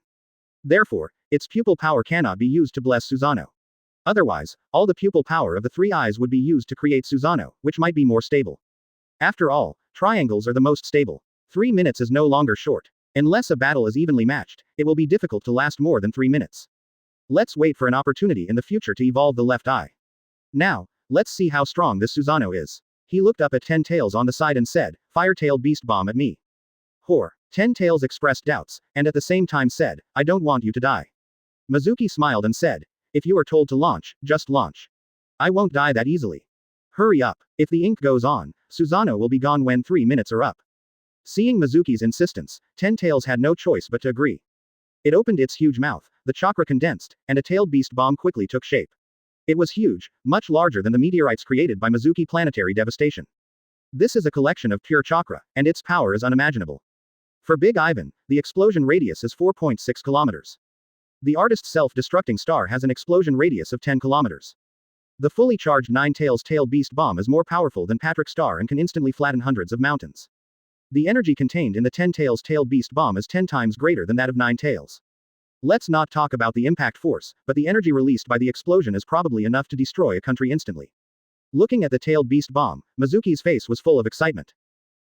Therefore, its pupil power cannot be used to bless Susanoo. Otherwise, all the pupil power of the 3 eyes would be used to create Susanoo, which might be more stable. After all, triangles are the most stable. 3 minutes is no longer short. Unless a battle is evenly matched, it will be difficult to last more than 3 minutes. Let's wait for an opportunity in the future to evolve the left eye. Now, let's see how strong this Susanoo is. He looked up at 10 tails on the side and said, "Fire-tailed beast bomb at me." Hor. 10 tails expressed doubts, and at the same time said, "I don't want you to die." Mizuki smiled and said, "If you are told to launch, just launch. I won't die that easily. Hurry up. If the ink goes on, Susanoo will be gone when 3 minutes are up." Seeing Mizuki's insistence, 10 tails had no choice but to agree. It opened its huge mouth, the chakra condensed, and a tailed beast bomb quickly took shape. It was huge, much larger than the meteorites created by Mizuki planetary devastation. This is a collection of pure chakra, and its power is unimaginable. For Big Ivan, the explosion radius is 4.6 kilometers. The artist's self-destructing star has an explosion radius of 10 kilometers. The fully charged 9 tails tailed beast bomb is more powerful than Patrick's star and can instantly flatten hundreds of mountains. The energy contained in the 10 tails tailed beast bomb is 10 times greater than that of 9 tails. Let's not talk about the impact force, but the energy released by the explosion is probably enough to destroy a country instantly. Looking at the tailed beast bomb, Mizuki's face was full of excitement.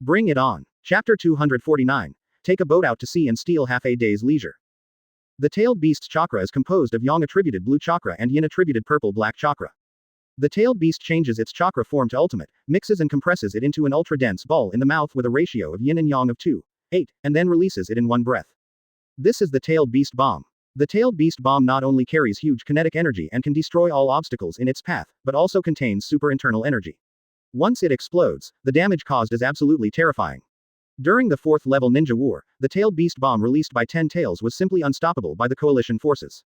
Bring it on. Chapter 249. Take a boat out to sea and steal half a day's leisure. The tailed beast's chakra is composed of yang attributed blue chakra and yin attributed purple black chakra. The tailed beast changes its chakra form to ultimate, mixes and compresses it into an ultra-dense ball in the mouth with a ratio of yin and yang of 2:8, and then releases it in one breath. This is the tailed beast bomb. The tailed beast bomb not only carries huge kinetic energy and can destroy all obstacles in its path, but also contains super internal energy. Once it explodes, the damage caused is absolutely terrifying. During the 4th level ninja war, the tailed beast bomb released by 10 tails was simply unstoppable by the coalition forces.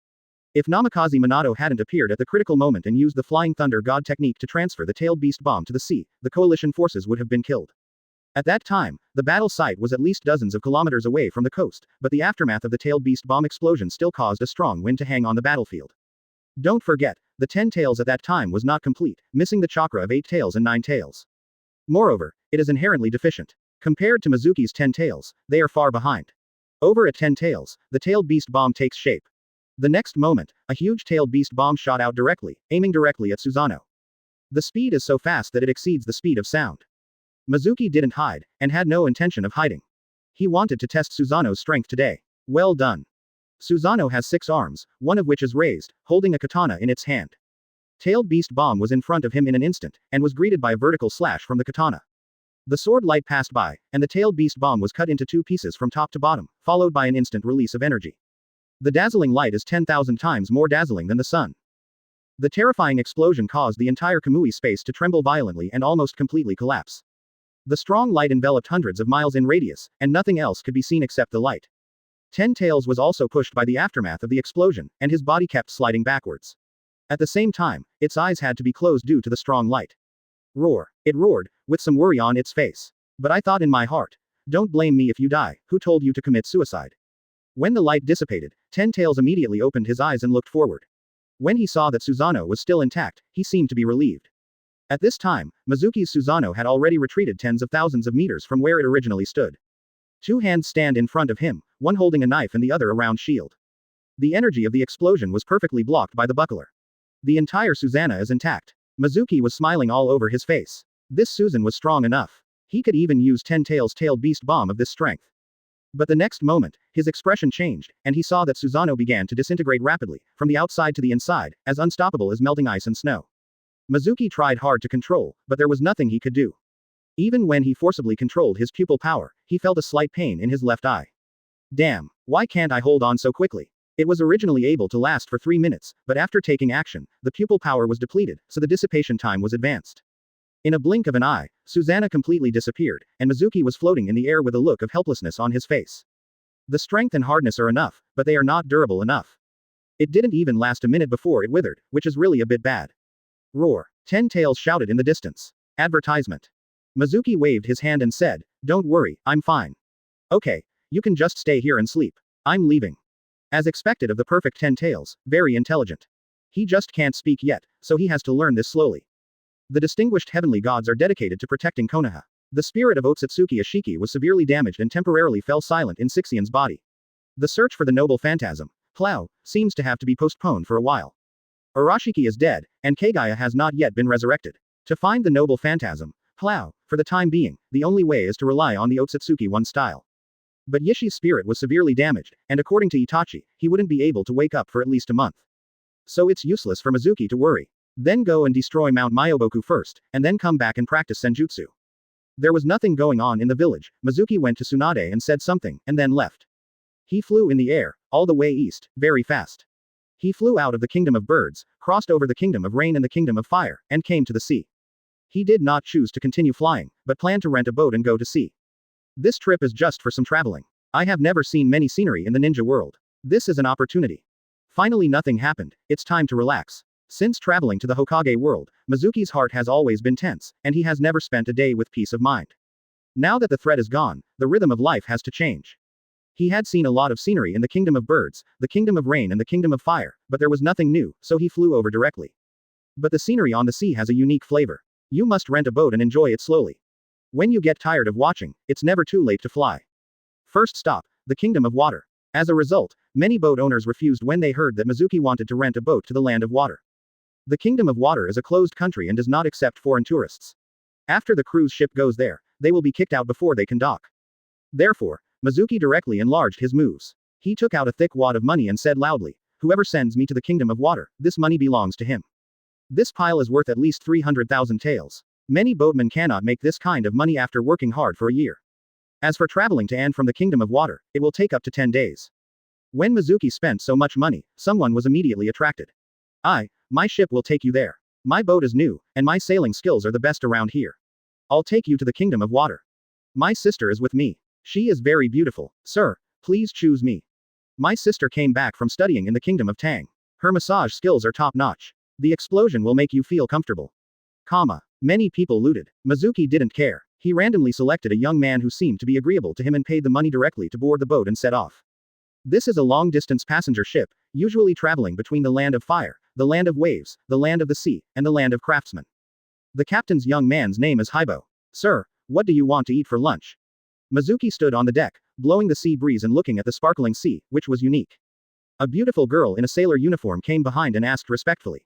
If Namikaze Minato hadn't appeared at the critical moment and used the Flying Thunder God technique to transfer the tailed beast bomb to the sea, the coalition forces would have been killed. At that time, the battle site was at least dozens of kilometers away from the coast, but the aftermath of the tailed beast bomb explosion still caused a strong wind to hang on the battlefield. Don't forget, the 10 tails at that time was not complete, missing the chakra of 8 tails and 9 tails. Moreover, it is inherently deficient. Compared to Mizuki's 10 tails, they are far behind. Over at 10 tails, the tailed beast bomb takes shape. The next moment, a huge-tailed beast bomb shot out directly, aiming directly at Susanoo. The speed is so fast that it exceeds the speed of sound. Mizuki didn't hide, and had no intention of hiding. He wanted to test Susanoo's strength today. Well done. Susanoo has 6 arms, one of which is raised, holding a katana in its hand. Tailed beast bomb was in front of him in an instant, and was greeted by a vertical slash from the katana. The sword light passed by, and the tailed beast bomb was cut into 2 pieces from top to bottom, followed by an instant release of energy. The dazzling light is 10,000 times more dazzling than the sun. The terrifying explosion caused the entire Kamui space to tremble violently and almost completely collapse. The strong light enveloped hundreds of miles in radius, and nothing else could be seen except the light. Ten Tails was also pushed by the aftermath of the explosion, and his body kept sliding backwards. At the same time, its eyes had to be closed due to the strong light. Roar. It roared, with some worry on its face. But I thought in my heart, don't blame me if you die, who told you to commit suicide? When the light dissipated, Ten Tails immediately opened his eyes and looked forward. When he saw that Susanoo was still intact, he seemed to be relieved. At this time, Mizuki's Susanoo had already retreated tens of thousands of meters from where it originally stood. 2 hands stand in front of him, one holding a knife and the other a round shield. The energy of the explosion was perfectly blocked by the buckler. The entire Susanoo is intact. Mizuki was smiling all over his face. This Susan was strong enough. He could even use Ten Tails' tailed beast bomb of this strength. But the next moment, his expression changed, and he saw that Susanoo began to disintegrate rapidly, from the outside to the inside, as unstoppable as melting ice and snow. Mizuki tried hard to control, but there was nothing he could do. Even when he forcibly controlled his pupil power, he felt a slight pain in his left eye. Damn, why can't I hold on so quickly? It was originally able to last for 3 minutes, but after taking action, the pupil power was depleted, so the dissipation time was advanced. In a blink of an eye, Susanoo completely disappeared, and Mizuki was floating in the air with a look of helplessness on his face. The strength and hardness are enough, but they are not durable enough. It didn't even last a minute before it withered, which is really a bit bad. Roar. Ten Tails shouted in the distance. Advertisement. Mizuki waved his hand and said, "Don't worry, I'm fine. Okay, you can just stay here and sleep. I'm leaving." As expected of the perfect Ten Tails, very intelligent. He just can't speak yet, so he has to learn this slowly. The distinguished heavenly gods are dedicated to protecting Konoha. The spirit of Otsutsuki Ashiki was severely damaged and temporarily fell silent in Sixian's body. The search for the noble phantasm, Plow, seems to have to be postponed for a while. Arashiki is dead, and Kagaya has not yet been resurrected. To find the noble phantasm, Plow, for the time being, the only way is to rely on the Otsutsuki One style. But Yishi's spirit was severely damaged, and according to Itachi, he wouldn't be able to wake up for at least a month. So it's useless for Mizuki to worry. Then go and destroy Mount Myoboku first, and then come back and practice Senjutsu. There was nothing going on in the village. Mizuki went to Tsunade and said something, and then left. He flew in the air, all the way east, very fast. He flew out of the kingdom of birds, crossed over the kingdom of rain and the kingdom of fire, and came to the sea. He did not choose to continue flying, but planned to rent a boat and go to sea. This trip is just for some traveling. I have never seen many scenery in the ninja world. This is an opportunity. Finally nothing happened, it's time to relax. Since traveling to the Hokage world, Mizuki's heart has always been tense, and he has never spent a day with peace of mind. Now that the threat is gone, the rhythm of life has to change. He had seen a lot of scenery in the kingdom of birds, the kingdom of rain and the kingdom of fire, but there was nothing new, so he flew over directly. But the scenery on the sea has a unique flavor. You must rent a boat and enjoy it slowly. When you get tired of watching, it's never too late to fly. First stop, the kingdom of water. As a result, many boat owners refused when they heard that Mizuki wanted to rent a boat to the land of water. The Kingdom of Water is a closed country and does not accept foreign tourists. After the cruise ship goes there, they will be kicked out before they can dock. Therefore, Mizuki directly enlarged his moves. He took out a thick wad of money and said loudly, "Whoever sends me to the Kingdom of Water, this money belongs to him." This pile is worth at least 300,000 taels. Many boatmen cannot make this kind of money after working hard for a year. As for traveling to and from the Kingdom of Water, it will take up to 10 days. When Mizuki spent so much money, someone was immediately attracted. My ship will take you there. My boat is new, and my sailing skills are the best around here. I'll take you to the Kingdom of Water. My sister is with me. She is very beautiful. Sir, please choose me. My sister came back from studying in the Kingdom of Tang. Her massage skills are top-notch. The explosion will make you feel comfortable. Many people looted. Mizuki didn't care. He randomly selected a young man who seemed to be agreeable to him and paid the money directly to board the boat and set off. This is a long-distance passenger ship, usually traveling between the land of fire, the land of waves, the land of the sea, and the land of craftsmen. The captain's young man's name is Haibo. Sir, what do you want to eat for lunch? Mizuki stood on the deck, blowing the sea breeze and looking at the sparkling sea, which was unique. A beautiful girl in a sailor uniform came behind and asked respectfully.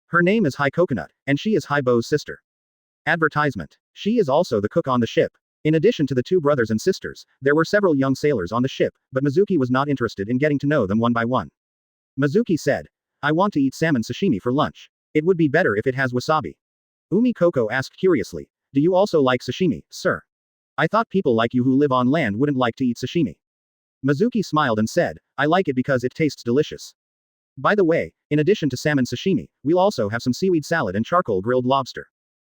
Her name is High Coconut, and she is High Bo's sister. Advertisement. She is also the cook on the ship. In addition to the two brothers and sisters, there were several young sailors on the ship, but Mizuki was not interested in getting to know them one by one. Mizuki said, I want to eat salmon sashimi for lunch. It would be better if it has wasabi. Umi Koko asked curiously, do you also like sashimi, sir? I thought people like you who live on land wouldn't like to eat sashimi. Mizuki smiled and said, I like it because it tastes delicious. By the way, in addition to salmon sashimi, we'll also have some seaweed salad and charcoal grilled lobster.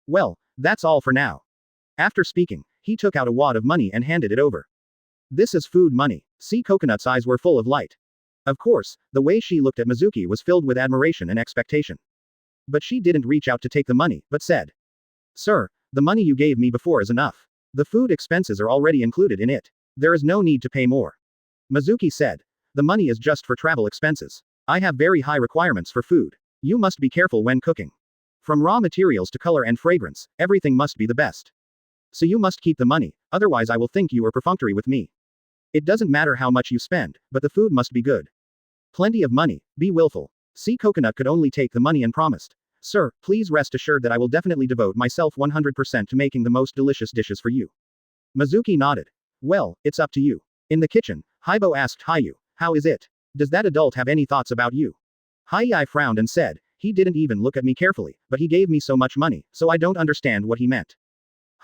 Well, that's all for now. After speaking, he took out a wad of money and handed it over. This is food money. Sea Coconut's eyes were full of light. Of course, the way she looked at Mizuki was filled with admiration and expectation. But she didn't reach out to take the money, but said, Sir, the money you gave me before is enough. The food expenses are already included in it. There is no need to pay more. Mizuki said, the money is just for travel expenses. I have very high requirements for food. You must be careful when cooking. From raw materials to color and fragrance, everything must be the best. So you must keep the money, otherwise I will think you are perfunctory with me. It doesn't matter how much you spend, but the food must be good. Plenty of money, be willful. Sea Coconut could only take the money and promised, Sir, please rest assured that I will definitely devote myself 100% to making the most delicious dishes for you. Mizuki nodded. Well, it's up to you. In the kitchen, Haibo asked Hayu, how is it? Does that adult have any thoughts about you? Haiyai frowned and said, he didn't even look at me carefully, but he gave me so much money, so I don't understand what he meant.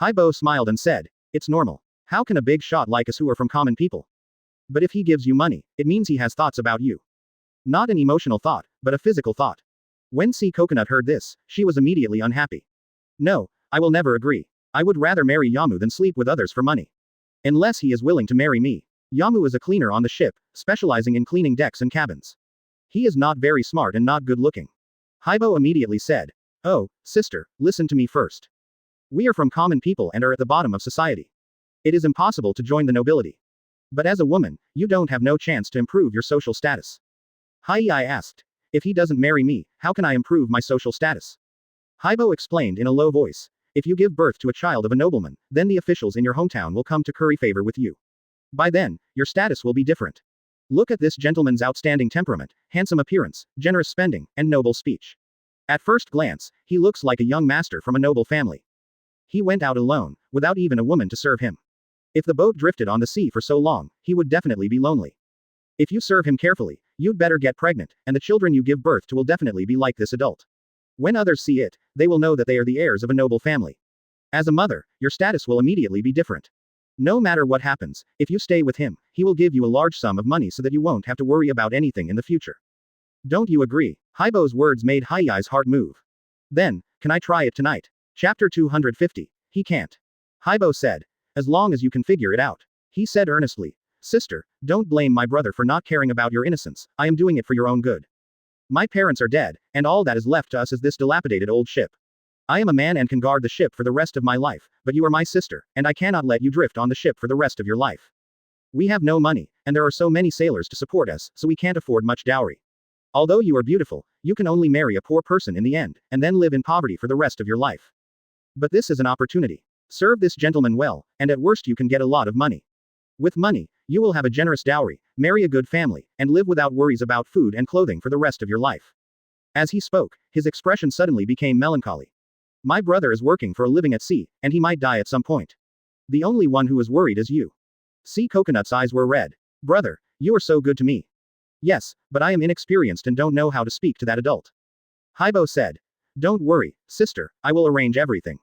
Haibo smiled and said, it's normal. How can a big shot like us who are from common people? But if he gives you money, it means he has thoughts about you. Not an emotional thought, but a physical thought. When Sea Coconut heard this, she was immediately unhappy. No, I will never agree. I would rather marry Yamu than sleep with others for money. Unless he is willing to marry me. Yamu is a cleaner on the ship, specializing in cleaning decks and cabins. He is not very smart and not good looking. Haibo immediately said, oh, sister, listen to me first. We are from common people and are at the bottom of society. It is impossible to join the nobility. But as a woman, you don't have no chance to improve your social status. Haiyai asked, if he doesn't marry me, how can I improve my social status? Haibo explained in a low voice, if you give birth to a child of a nobleman, then the officials in your hometown will come to curry favor with you. By then, your status will be different. Look at this gentleman's outstanding temperament, handsome appearance, generous spending, and noble speech. At first glance, he looks like a young master from a noble family. He went out alone, without even a woman to serve him. If the boat drifted on the sea for so long, he would definitely be lonely. If you serve him carefully, you'd better get pregnant, and the children you give birth to will definitely be like this adult. When others see it, they will know that they are the heirs of a noble family. As a mother, your status will immediately be different. No matter what happens, if you stay with him, he will give you a large sum of money so that you won't have to worry about anything in the future. Don't you agree? Haibo's words made Haiyai's heart move. Then, can I try it tonight? Chapter 250. He can't. Haibo said. As long as you can figure it out. He said earnestly. Sister, don't blame my brother for not caring about your innocence, I am doing it for your own good. My parents are dead, and all that is left to us is this dilapidated old ship. I am a man and can guard the ship for the rest of my life, but you are my sister, and I cannot let you drift on the ship for the rest of your life. We have no money, and there are so many sailors to support us, so we can't afford much dowry. Although you are beautiful, you can only marry a poor person in the end, and then live in poverty for the rest of your life. But this is an opportunity. Serve this gentleman well, and at worst you can get a lot of money. With money, you will have a generous dowry, marry a good family, and live without worries about food and clothing for the rest of your life. As he spoke, his expression suddenly became melancholy. My brother is working for a living at sea, and he might die at some point. The only one who is worried is you. Sea Coconut's eyes were red. Brother, you are so good to me. Yes, but I am inexperienced and don't know how to speak to that adult. Haibo said. Don't worry, sister, I will arrange everything.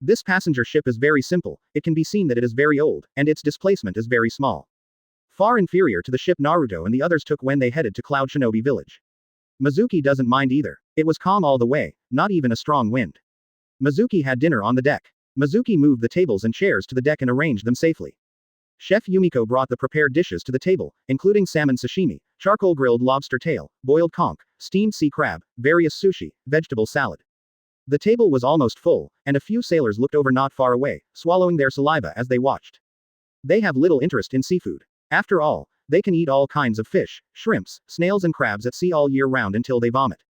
This passenger ship is very simple, it can be seen that it is very old, and its displacement is very small. Far inferior to the ship Naruto and the others took when they headed to Cloud Shinobi Village. Mizuki doesn't mind either. It was calm all the way, not even a strong wind. Mizuki had dinner on the deck. Mizuki moved the tables and chairs to the deck and arranged them safely. Chef Yumiko brought the prepared dishes to the table, including salmon sashimi, charcoal grilled lobster tail, boiled conch, steamed sea crab, various sushi, vegetable salad. The table was almost full, and a few sailors looked over not far away, swallowing their saliva as they watched. They have little interest in seafood. After all, they can eat all kinds of fish, shrimps, snails and crabs at sea all year round until they vomit.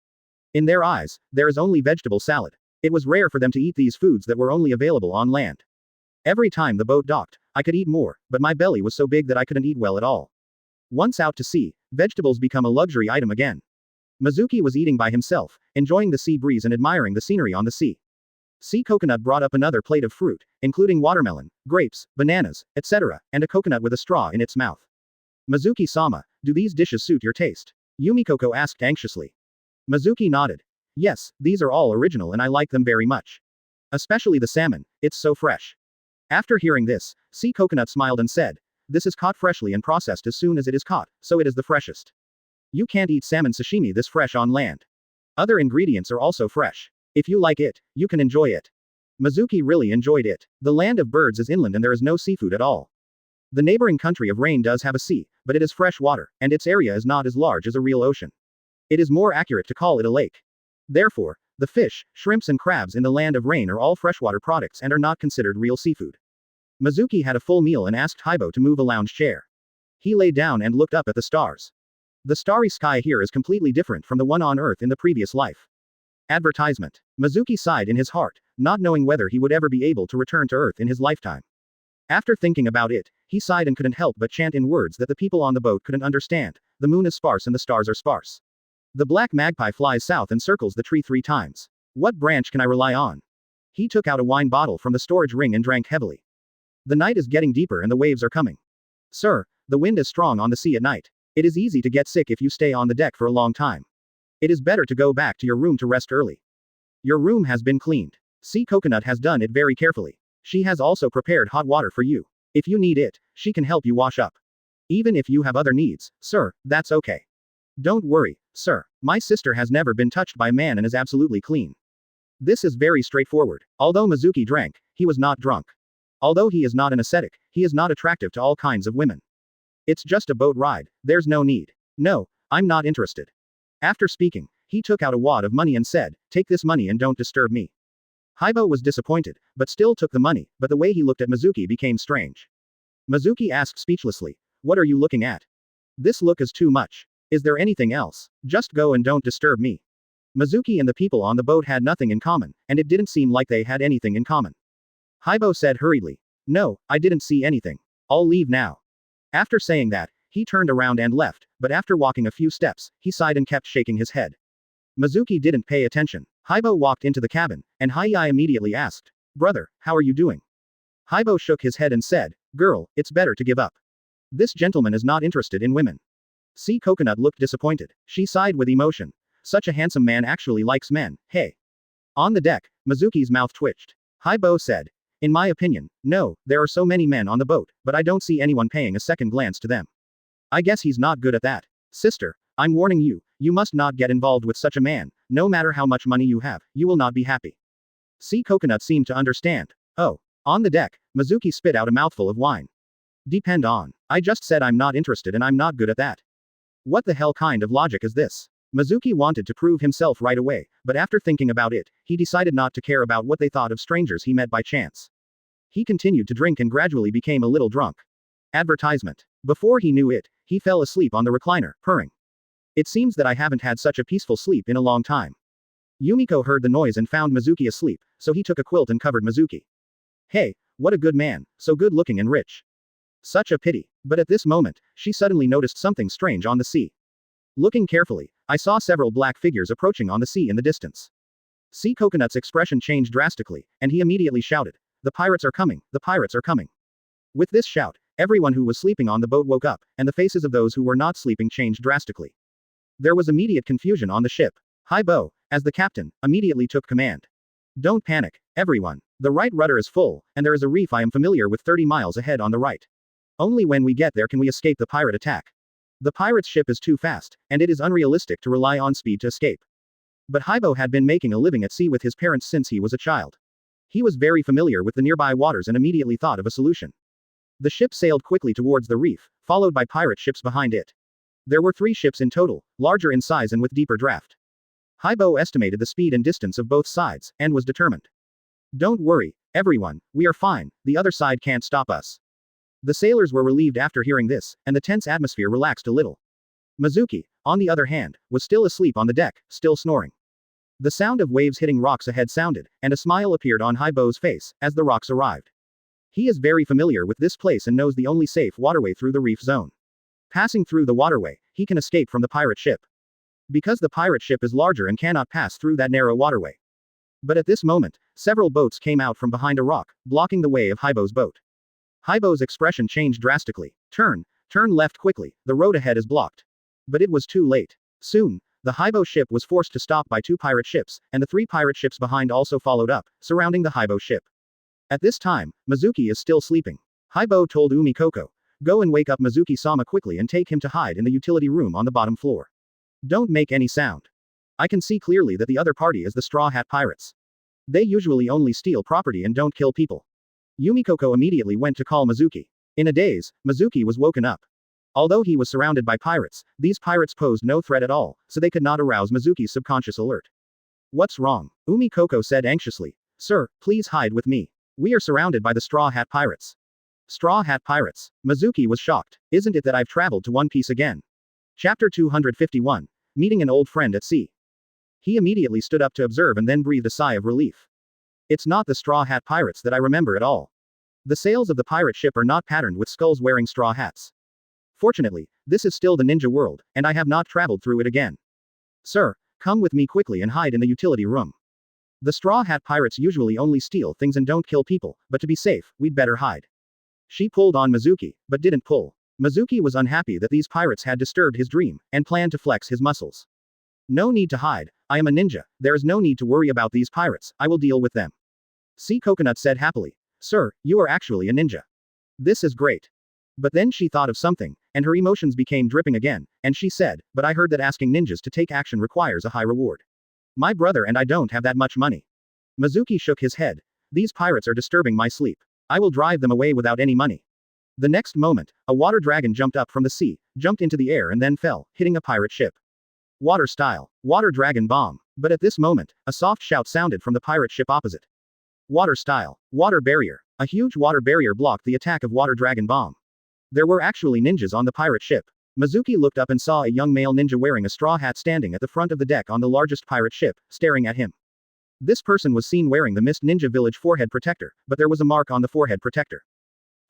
In their eyes, there is only vegetable salad. It was rare for them to eat these foods that were only available on land. Every time the boat docked, I could eat more, but my belly was so big that I couldn't eat well at all. Once out to sea, Vegetables become a luxury item again. Mizuki was eating by himself, enjoying the sea breeze and admiring the scenery on the sea. Sea Coconut brought up another plate of fruit, including watermelon, grapes, bananas, etc., and a coconut with a straw in its mouth. Mizuki-sama, do these dishes suit your taste? Yumikoko asked anxiously. Mizuki nodded. Yes, these are all original and I like them very much. Especially the salmon, it's so fresh. After hearing this, Sea Coconut smiled and said, this is caught freshly and processed as soon as it is caught, so it is the freshest. You can't eat salmon sashimi this fresh on land. Other ingredients are also fresh. If you like it, you can enjoy it. Mizuki really enjoyed it. The land of birds is inland and there is no seafood at all. The neighboring country of Rain does have a sea, but it is fresh water, and its area is not as large as a real ocean. It is more accurate to call it a lake. Therefore, the fish, shrimps and crabs in the land of Rain are all freshwater products and are not considered real seafood. Mizuki had a full meal and asked Haibo to move a lounge chair. He lay down and looked up at the stars. The starry sky here is completely different from the one on Earth in the previous life. Advertisement. Mizuki sighed in his heart, not knowing whether he would ever be able to return to Earth in his lifetime. After thinking about it, he sighed and couldn't help but chant in words that the people on the boat couldn't understand. The moon is sparse and the stars are sparse. The black magpie flies south and circles the tree 3 times. What branch can I rely on? He took out a wine bottle from the storage ring and drank heavily. The night is getting deeper and the waves are coming. Sir, the wind is strong on the sea at night. It is easy to get sick if you stay on the deck for a long time. It is better to go back to your room to rest early. Your room has been cleaned. Sea Coconut has done it very carefully. She has also prepared hot water for you. If you need it, she can help you wash up. Even if you have other needs, sir, that's okay. Don't worry, sir. My sister has never been touched by a man and is absolutely clean. This is very straightforward. Although Mizuki drank, he was not drunk. Although he is not an ascetic, he is not attractive to all kinds of women. It's just a boat ride, there's no need. No, I'm not interested. After speaking, he took out a wad of money and said, take this money and don't disturb me. Haibo was disappointed, but still took the money, but the way he looked at Mizuki became strange. Mizuki asked speechlessly, what are you looking at? This look is too much. Is there anything else? Just go and don't disturb me. Mizuki and the people on the boat had nothing in common, and it didn't seem like they had anything in common. Haibo said hurriedly, no, I didn't see anything. I'll leave now. After saying that, he turned around and left, but after walking a few steps, he sighed and kept shaking his head. Mizuki didn't pay attention. Haibo walked into the cabin, and Haiyai immediately asked, brother, how are you doing? Haibo shook his head and said, girl, it's better to give up. This gentleman is not interested in women. Sea Coconut looked disappointed. She sighed with emotion. Such a handsome man actually likes men, hey. On the deck, Mizuki's mouth twitched. Haibo said, in my opinion, no, there are so many men on the boat, but I don't see anyone paying a second glance to them. I guess he's not good at that. Sister, I'm warning you, you must not get involved with such a man. No matter how much money you have, you will not be happy. Sea Coconut seemed to understand. Oh. On the deck, Mizuki spit out a mouthful of wine. Depend on. I just said I'm not interested and I'm not good at that. What the hell kind of logic is this? Mizuki wanted to prove himself right away, but after thinking about it, he decided not to care about what they thought of strangers he met by chance. He continued to drink and gradually became a little drunk. Advertisement. Before he knew it, he fell asleep on the recliner, purring. It seems that I haven't had such a peaceful sleep in a long time. Yumiko heard the noise and found Mizuki asleep, so he took a quilt and covered Mizuki. Hey, what a good man, so good looking and rich. Such a pity. But at this moment, she suddenly noticed something strange on the sea. Looking carefully, I saw several black figures approaching on the sea in the distance. Sea Coconut's expression changed drastically, and he immediately shouted, the pirates are coming, the pirates are coming. With this shout, everyone who was sleeping on the boat woke up, and the faces of those who were not sleeping changed drastically. There was immediate confusion on the ship. Haibo, as the captain, immediately took command. Don't panic, everyone. The right rudder is full, and there is a reef I am familiar with 30 miles ahead on the right. Only when we get there can we escape the pirate attack. The pirate's ship is too fast, and it is unrealistic to rely on speed to escape. But Haibo had been making a living at sea with his parents since he was a child. He was very familiar with the nearby waters and immediately thought of a solution. The ship sailed quickly towards the reef, followed by pirate ships behind it. There were 3 ships in total, larger in size and with deeper draft. Haibo estimated the speed and distance of both sides, and was determined. Don't worry, everyone, we are fine, the other side can't stop us. The sailors were relieved after hearing this, and the tense atmosphere relaxed a little. Mizuki, on the other hand, was still asleep on the deck, still snoring. The sound of waves hitting rocks ahead sounded, and a smile appeared on Haibo's face, as the rocks arrived. He is very familiar with this place and knows the only safe waterway through the reef zone. Passing through the waterway, he can escape from the pirate ship. Because the pirate ship is larger and cannot pass through that narrow waterway. But at this moment, several boats came out from behind a rock, blocking the way of Haibo's boat. Haibo's expression changed drastically. Turn left quickly, the road ahead is blocked. But it was too late. Soon, the Haibo ship was forced to stop by 2 pirate ships, and the 3 pirate ships behind also followed up, surrounding the Haibo ship. At this time, Mizuki is still sleeping. Haibo told Umikoko, "Go and wake up Mizuki-sama quickly and take him to hide in the utility room on the bottom floor. Don't make any sound. I can see clearly that the other party is the Straw Hat Pirates. They usually only steal property and don't kill people." Umikoko immediately went to call Mizuki. In a daze, Mizuki was woken up. Although he was surrounded by pirates, these pirates posed no threat at all, so they could not arouse Mizuki's subconscious alert. "What's wrong?" Umikoko said anxiously. "Sir, please hide with me. We are surrounded by the Straw Hat Pirates." Straw Hat Pirates. Mizuki was shocked. Isn't it that I've traveled to One Piece again? Chapter 251. Meeting an old friend at sea. He immediately stood up to observe and then breathed a sigh of relief. It's not the Straw Hat Pirates that I remember at all. The sails of the pirate ship are not patterned with skulls wearing straw hats. Fortunately, this is still the ninja world, and I have not traveled through it again. Sir, come with me quickly and hide in the utility room. The Straw Hat Pirates usually only steal things and don't kill people, but to be safe, we'd better hide. She pulled on Mizuki, but didn't pull. Mizuki was unhappy that these pirates had disturbed his dream, and planned to flex his muscles. No need to hide, I am a ninja, there is no need to worry about these pirates, I will deal with them. Sea Coconut said happily. Sir, you are actually a ninja. This is great. But then she thought of something, and her emotions became dripping again, and she said, but I heard that asking ninjas to take action requires a high reward. My brother and I don't have that much money. Mizuki shook his head. These pirates are disturbing my sleep. I will drive them away without any money. The next moment, a water dragon jumped up from the sea, jumped into the air and then fell, hitting a pirate ship. Water style. Water dragon bomb. But at this moment, a soft shout sounded from the pirate ship opposite. Water style. Water barrier. A huge water barrier blocked the attack of water dragon bomb. There were actually ninjas on the pirate ship. Mizuki looked up and saw a young male ninja wearing a straw hat standing at the front of the deck on the largest pirate ship, staring at him. This person was seen wearing the Mist Ninja Village forehead protector, but there was a mark on the forehead protector.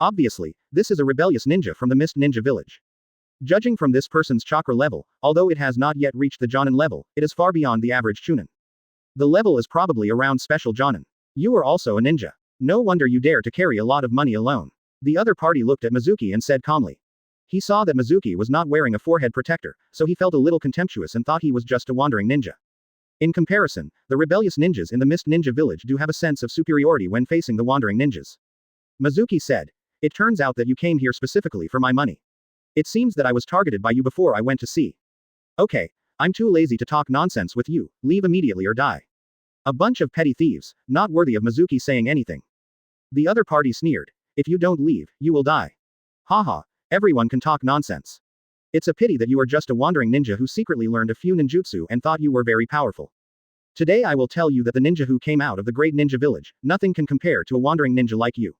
Obviously, this is a rebellious ninja from the Mist Ninja Village. Judging from this person's chakra level, although it has not yet reached the Jonin level, it is far beyond the average Chunin. The level is probably around special Jonin. You are also a ninja. No wonder you dare to carry a lot of money alone. The other party looked at Mizuki and said calmly. He saw that Mizuki was not wearing a forehead protector, so he felt a little contemptuous and thought he was just a wandering ninja. In comparison, the rebellious ninjas in the Mist Ninja Village do have a sense of superiority when facing the wandering ninjas. Mizuki said. It turns out that you came here specifically for my money. It seems that I was targeted by you before I went to sea. Okay, I'm too lazy to talk nonsense with you, leave immediately or die. A bunch of petty thieves, not worthy of Mizuki saying anything. The other party sneered. If you don't leave, you will die. Haha, everyone can talk nonsense. It's a pity that you are just a wandering ninja who secretly learned a few ninjutsu and thought you were very powerful. Today I will tell you that the ninja who came out of the great ninja village, nothing can compare to a wandering ninja like you.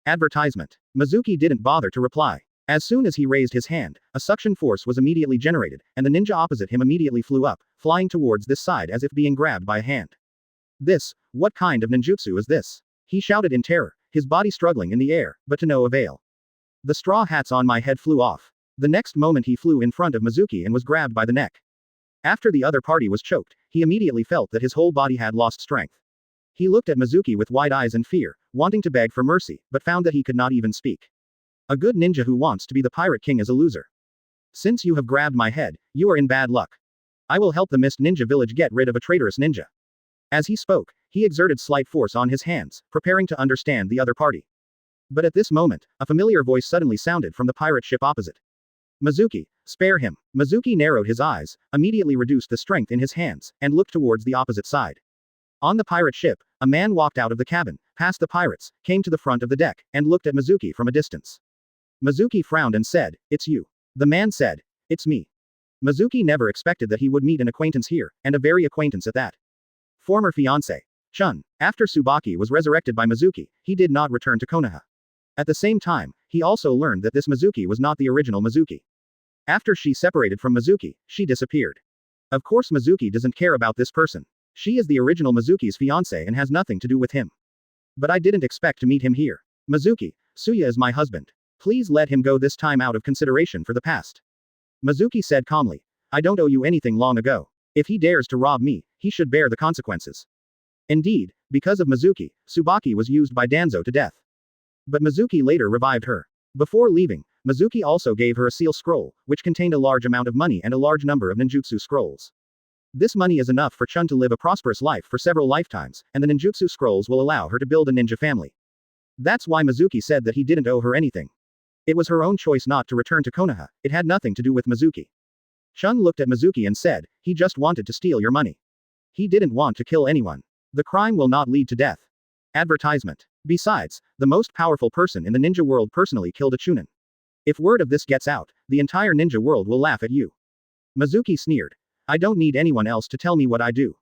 Advertisement. Mizuki didn't bother to reply. As soon as he raised his hand, a suction force was immediately generated, and the ninja opposite him immediately flew up, flying towards this side as if being grabbed by a hand. What kind of ninjutsu is this? He shouted in terror, his body struggling in the air, but to no avail. The straw hats on my head flew off. The next moment he flew in front of Mizuki and was grabbed by the neck. After the other party was choked, he immediately felt that his whole body had lost strength. He looked at Mizuki with wide eyes and fear, wanting to beg for mercy, but found that he could not even speak. A good ninja who wants to be the pirate king is a loser. Since you have grabbed my head, you are in bad luck. I will help the Mist Ninja Village get rid of a traitorous ninja. As he spoke, he exerted slight force on his hands, preparing to understand the other party. But at this moment, a familiar voice suddenly sounded from the pirate ship opposite. Mizuki, spare him. Mizuki narrowed his eyes, immediately reduced the strength in his hands, and looked towards the opposite side. On the pirate ship, a man walked out of the cabin, past the pirates, came to the front of the deck, and looked at Mizuki from a distance. Mizuki frowned and said, "It's you." The man said, "It's me." Mizuki never expected that he would meet an acquaintance here, and a very acquaintance at that. Former fiancé. Chun. After Tsubaki was resurrected by Mizuki, he did not return to Konoha. At the same time, he also learned that this Mizuki was not the original Mizuki. After she separated from Mizuki, she disappeared. Of course Mizuki doesn't care about this person. She is the original Mizuki's fiancé and has nothing to do with him. But I didn't expect to meet him here. Mizuki, Suya is my husband. Please let him go this time out of consideration for the past. Mizuki said calmly. I don't owe you anything long ago. If he dares to rob me, he should bear the consequences. Indeed, because of Mizuki, Tsubaki was used by Danzo to death. But Mizuki later revived her. Before leaving, Mizuki also gave her a seal scroll, which contained a large amount of money and a large number of ninjutsu scrolls. This money is enough for Chun to live a prosperous life for several lifetimes, and the ninjutsu scrolls will allow her to build a ninja family. That's why Mizuki said that he didn't owe her anything. It was her own choice not to return to Konoha, it had nothing to do with Mizuki. Chun looked at Mizuki and said, he just wanted to steal your money. He didn't want to kill anyone. The crime will not lead to death. Advertisement. Besides, the most powerful person in the ninja world personally killed a Chunin. If word of this gets out, the entire ninja world will laugh at you. Mizuki sneered. I don't need anyone else to tell me what I do.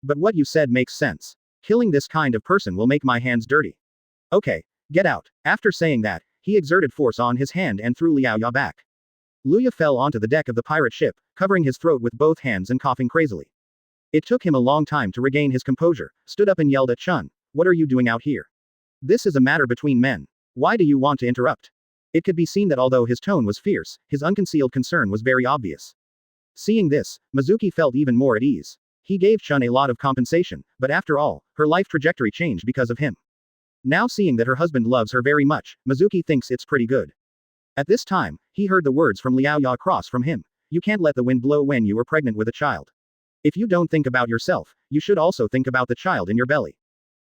But what you said makes sense. Killing this kind of person will make my hands dirty. Okay, get out. After saying that, he exerted force on his hand and threw Liao Ya back. Luya fell onto the deck of the pirate ship, covering his throat with both hands and coughing crazily. It took him a long time to regain his composure, stood up and yelled at Chun, what are you doing out here? This is a matter between men. Why do you want to interrupt? It could be seen that although his tone was fierce, his unconcealed concern was very obvious. Seeing this, Mizuki felt even more at ease. He gave Chun a lot of compensation, but after all, her life trajectory changed because of him. Now seeing that her husband loves her very much, Mizuki thinks it's pretty good. At this time, he heard the words from Liao Ya across from him. You can't let the wind blow when you are pregnant with a child. If you don't think about yourself, you should also think about the child in your belly.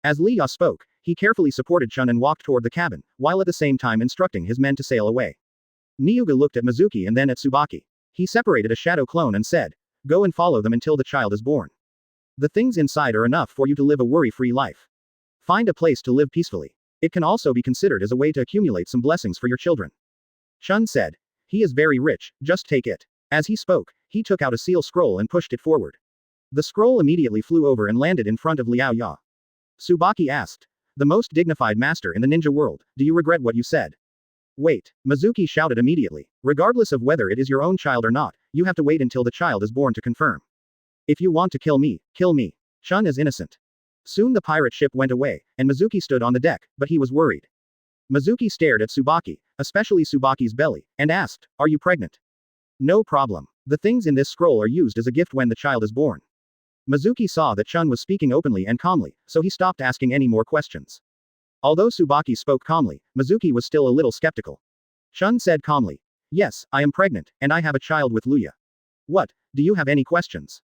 As Liao spoke, he carefully supported Chun and walked toward the cabin, while at the same time instructing his men to sail away. Niuga looked at Mizuki and then at Tsubaki. He separated a shadow clone and said, go and follow them until the child is born. The things inside are enough for you to live a worry-free life. Find a place to live peacefully. It can also be considered as a way to accumulate some blessings for your children. Chun said. He is very rich, just take it. As he spoke, he took out a seal scroll and pushed it forward. The scroll immediately flew over and landed in front of Liao Ya. Tsubaki asked. The most dignified master in the ninja world, do you regret what you said? Wait, Mizuki shouted immediately. Regardless of whether it is your own child or not, you have to wait until the child is born to confirm. If you want to kill me, kill me. Chun is innocent. Soon the pirate ship went away, and Mizuki stood on the deck, but he was worried. Mizuki stared at Tsubaki, especially Tsubaki's belly, and asked, are you pregnant? No problem. The things in this scroll are used as a gift when the child is born. Mizuki saw that Chun was speaking openly and calmly, so he stopped asking any more questions. Although Tsubaki spoke calmly, Mizuki was still a little skeptical. Chun said calmly, yes, I am pregnant, and I have a child with Luya. What, do you have any questions?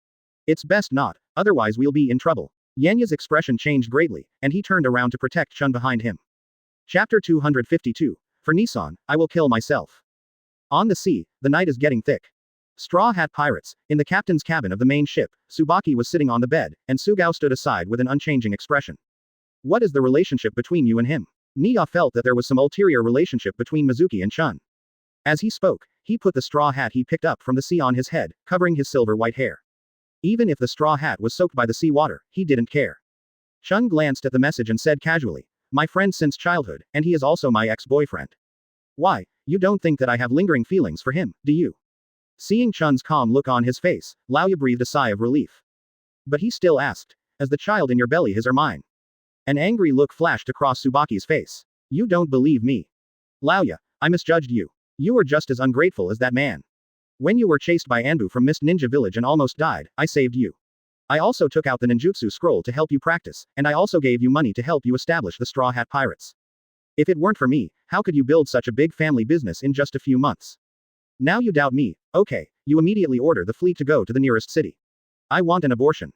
It's best not, otherwise we'll be in trouble. Yanya's expression changed greatly, and he turned around to protect Chun behind him. Chapter 252. For Nissan, I will kill myself. On the sea, the night is getting thick. Straw Hat Pirates. In the captain's cabin of the main ship, Tsubaki was sitting on the bed, and Sugao stood aside with an unchanging expression. What is the relationship between you and him? Nia felt that there was some ulterior relationship between Mizuki and Chun. As he spoke, he put the straw hat he picked up from the sea on his head, covering his silver-white hair. Even if the straw hat was soaked by the sea water, he didn't care. Chun glanced at the message and said casually, my friend since childhood, and he is also my ex-boyfriend. Why, you don't think that I have lingering feelings for him, do you? Seeing Chun's calm look on his face, Laoya breathed a sigh of relief. But he still asked, as the child in your belly his or mine? An angry look flashed across Tsubaki's face. You don't believe me. Laoya, I misjudged you. You were just as ungrateful as that man. When you were chased by Anbu from Mist Ninja Village and almost died, I saved you. I also took out the ninjutsu scroll to help you practice, and I also gave you money to help you establish the Straw Hat Pirates. If it weren't for me, how could you build such a big family business in just a few months? Now you doubt me, okay, you immediately order the fleet to go to the nearest city. I want an abortion.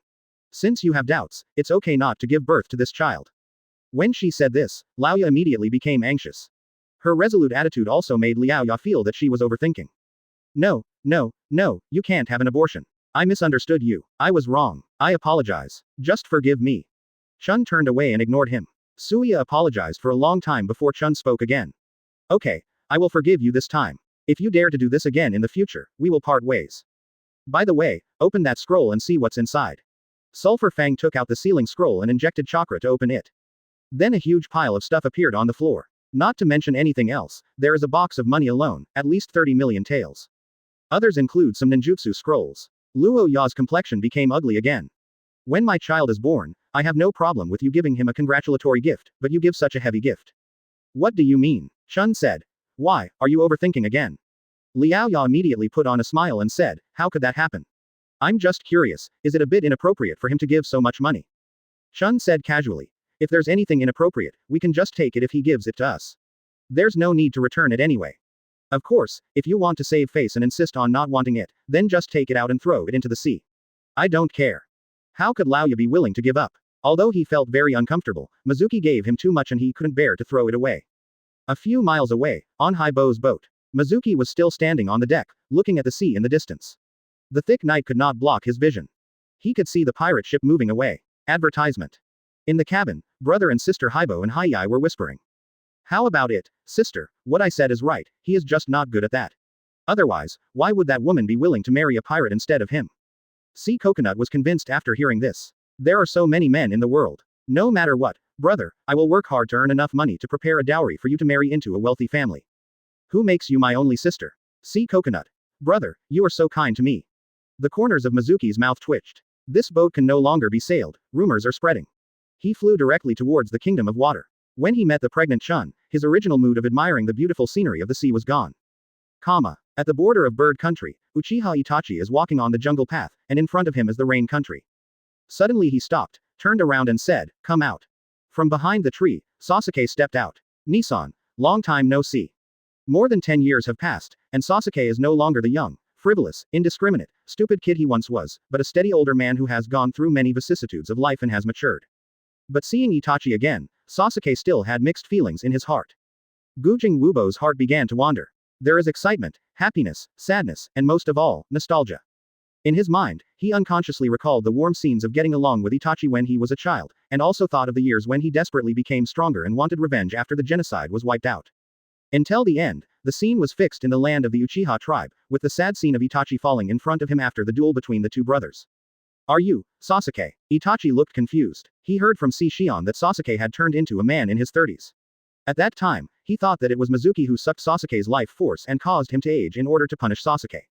Since you have doubts, it's okay not to give birth to this child. When she said this, Laoya immediately became anxious. Her resolute attitude also made Liaoya feel that she was overthinking. No, you can't have an abortion. I misunderstood you. I was wrong. I apologize. Just forgive me. Chun turned away and ignored him. Suya apologized for a long time before Chun spoke again. Okay, I will forgive you this time. If you dare to do this again in the future, we will part ways. By the way, open that scroll and see what's inside. Sulfur Fang took out the sealing scroll and injected Chakra to open it. Then a huge pile of stuff appeared on the floor. Not to mention anything else, there is a box of money alone, at least 30 million taels. Others include some ninjutsu scrolls. Luo Ya's complexion became ugly again. When my child is born, I have no problem with you giving him a congratulatory gift, but you give such a heavy gift. What do you mean? Chun said. Why, are you overthinking again? Liao Ya immediately put on a smile and said, how could that happen? I'm just curious, is it a bit inappropriate for him to give so much money? Chun said casually. If there's anything inappropriate, we can just take it if he gives it to us. There's no need to return it anyway. Of course, if you want to save face and insist on not wanting it, then just take it out and throw it into the sea. I don't care. How could Lao Ya be willing to give up? Although he felt very uncomfortable, Mizuki gave him too much and he couldn't bear to throw it away. A few miles away, on Haibo's boat, Mizuki was still standing on the deck, looking at the sea in the distance. The thick night could not block his vision. He could see the pirate ship moving away. Advertisement. In the cabin, brother and sister Haibo and Haiyai were whispering. How about it, sister, what I said is right, he is just not good at that. Otherwise, why would that woman be willing to marry a pirate instead of him? Sea Coconut was convinced after hearing this. There are so many men in the world. No matter what, brother, I will work hard to earn enough money to prepare a dowry for you to marry into a wealthy family. Who makes you my only sister? Sea Coconut. Brother, you are so kind to me. The corners of Mizuki's mouth twitched. This boat can no longer be sailed, rumors are spreading. He flew directly towards the kingdom of water. When he met the pregnant Chun, his original mood of admiring the beautiful scenery of the sea was gone. At the border of bird country, Uchiha Itachi is walking on the jungle path, and in front of him is the rain country. Suddenly he stopped, turned around and said, come out. From behind the tree, Sasuke stepped out. Nissan, long time no see. More than 10 years have passed, and Sasuke is no longer the young, frivolous, indiscriminate, stupid kid he once was, but a steady older man who has gone through many vicissitudes of life and has matured. But seeing Itachi again, Sasuke still had mixed feelings in his heart. Gujing Wubo's heart began to wander. There is excitement, happiness, sadness, and most of all, nostalgia. In his mind, he unconsciously recalled the warm scenes of getting along with Itachi when he was a child, and also thought of the years when he desperately became stronger and wanted revenge after the genocide was wiped out. Until the end, the scene was fixed in the land of the Uchiha tribe, with the sad scene of Itachi falling in front of him after the duel between the two brothers. Are you, Sasuke? Itachi looked confused. He heard from Shion that Sasuke had turned into a man in his 30s. At that time, he thought that it was Mizuki who sucked Sasuke's life force and caused him to age in order to punish Sasuke.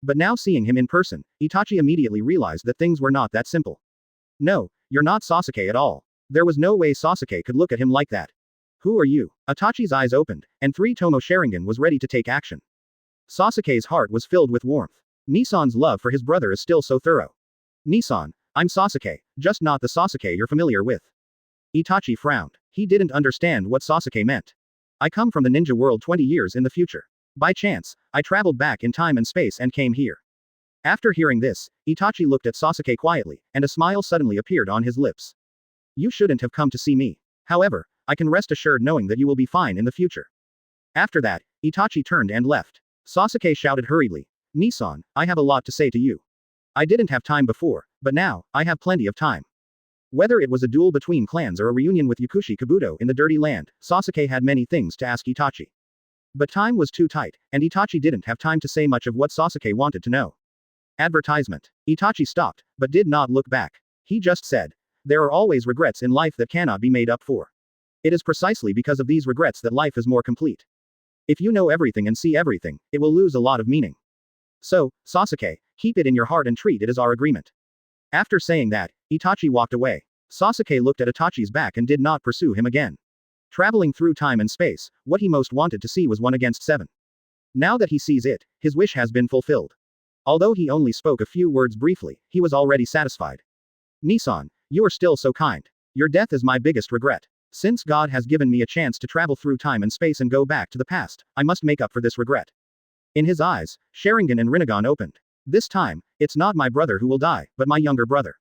But now seeing him in person, Itachi immediately realized that things were not that simple. No, you're not Sasuke at all. There was no way Sasuke could look at him like that. Who are you? Itachi's eyes opened, and 3-Tomo Sharingan was ready to take action. Sasuke's heart was filled with warmth. Nissan's love for his brother is still so thorough. Nissan, I'm Sasuke, just not the Sasuke you're familiar with. Itachi frowned. He didn't understand what Sasuke meant. I come from the ninja world 20 years in the future. By chance, I traveled back in time and space and came here. After hearing this, Itachi looked at Sasuke quietly, and a smile suddenly appeared on his lips. You shouldn't have come to see me. However, I can rest assured knowing that you will be fine in the future. After that, Itachi turned and left. Sasuke shouted hurriedly. Nissan, I have a lot to say to you. I didn't have time before, but now, I have plenty of time. Whether it was a duel between clans or a reunion with Yakushi Kabuto in the Dirty Land, Sasuke had many things to ask Itachi. But time was too tight, and Itachi didn't have time to say much of what Sasuke wanted to know. Advertisement. Itachi stopped, but did not look back. He just said, there are always regrets in life that cannot be made up for. It is precisely because of these regrets that life is more complete. If you know everything and see everything, it will lose a lot of meaning. So, Sasuke, keep it in your heart and treat it as our agreement. After saying that, Itachi walked away. Sasuke looked at Itachi's back and did not pursue him again. Traveling through time and space, what he most wanted to see was 1 against 7. Now that he sees it, his wish has been fulfilled. Although he only spoke a few words briefly, he was already satisfied. Nissan, you are still so kind. Your death is my biggest regret. Since God has given me a chance to travel through time and space and go back to the past, I must make up for this regret. In his eyes, Sharingan and Rinnegan opened. This time, it's not my brother who will die, but my younger brother.